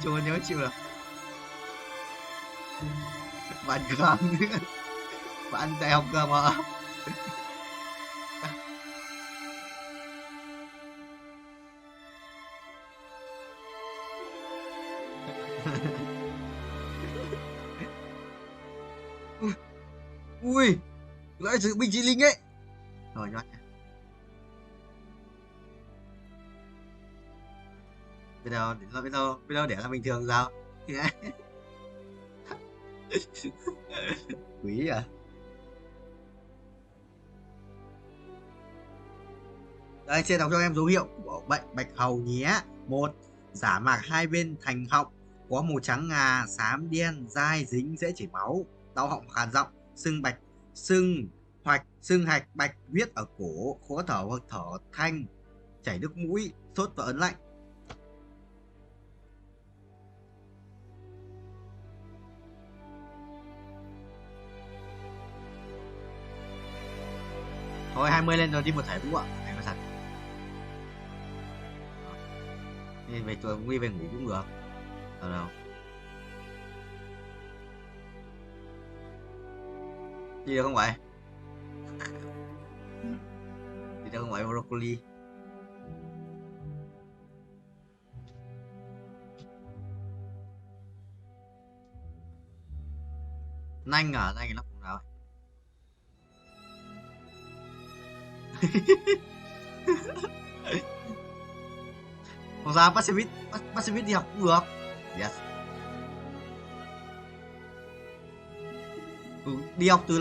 Chưa nhớ chịu được. Bạn cơm nữa, bạn đại học cơm hả? Ui, lại dự binh chị Linh ấy. Rồi nhót nha. Biết đâu để là bình thường sao? Quý à. Đây, sẽ đọc cho em dấu hiệu của bệnh bạch hầu nhé. 1. Giả mạc hai bên thành họng, có màu trắng ngà, xám đen, dai dính, dễ chảy máu, đau họng khàn giọng, sưng hạch bạch, huyết ở cổ, khó thở hoặc thở thanh, chảy nước mũi, sốt và ớn lạnh. Thôi 20 lên rồi đi một thẻ vũ ạ. Thẻ mà thật. Đi về tôi nguy về ngủ cũng được. Đâu. Đi được không vậy? Đi được không vậy broccoli? Nanh à, nanh nó cũng nào. Không ra bác xe buýt đi học cũng được. Yes. Đi học từ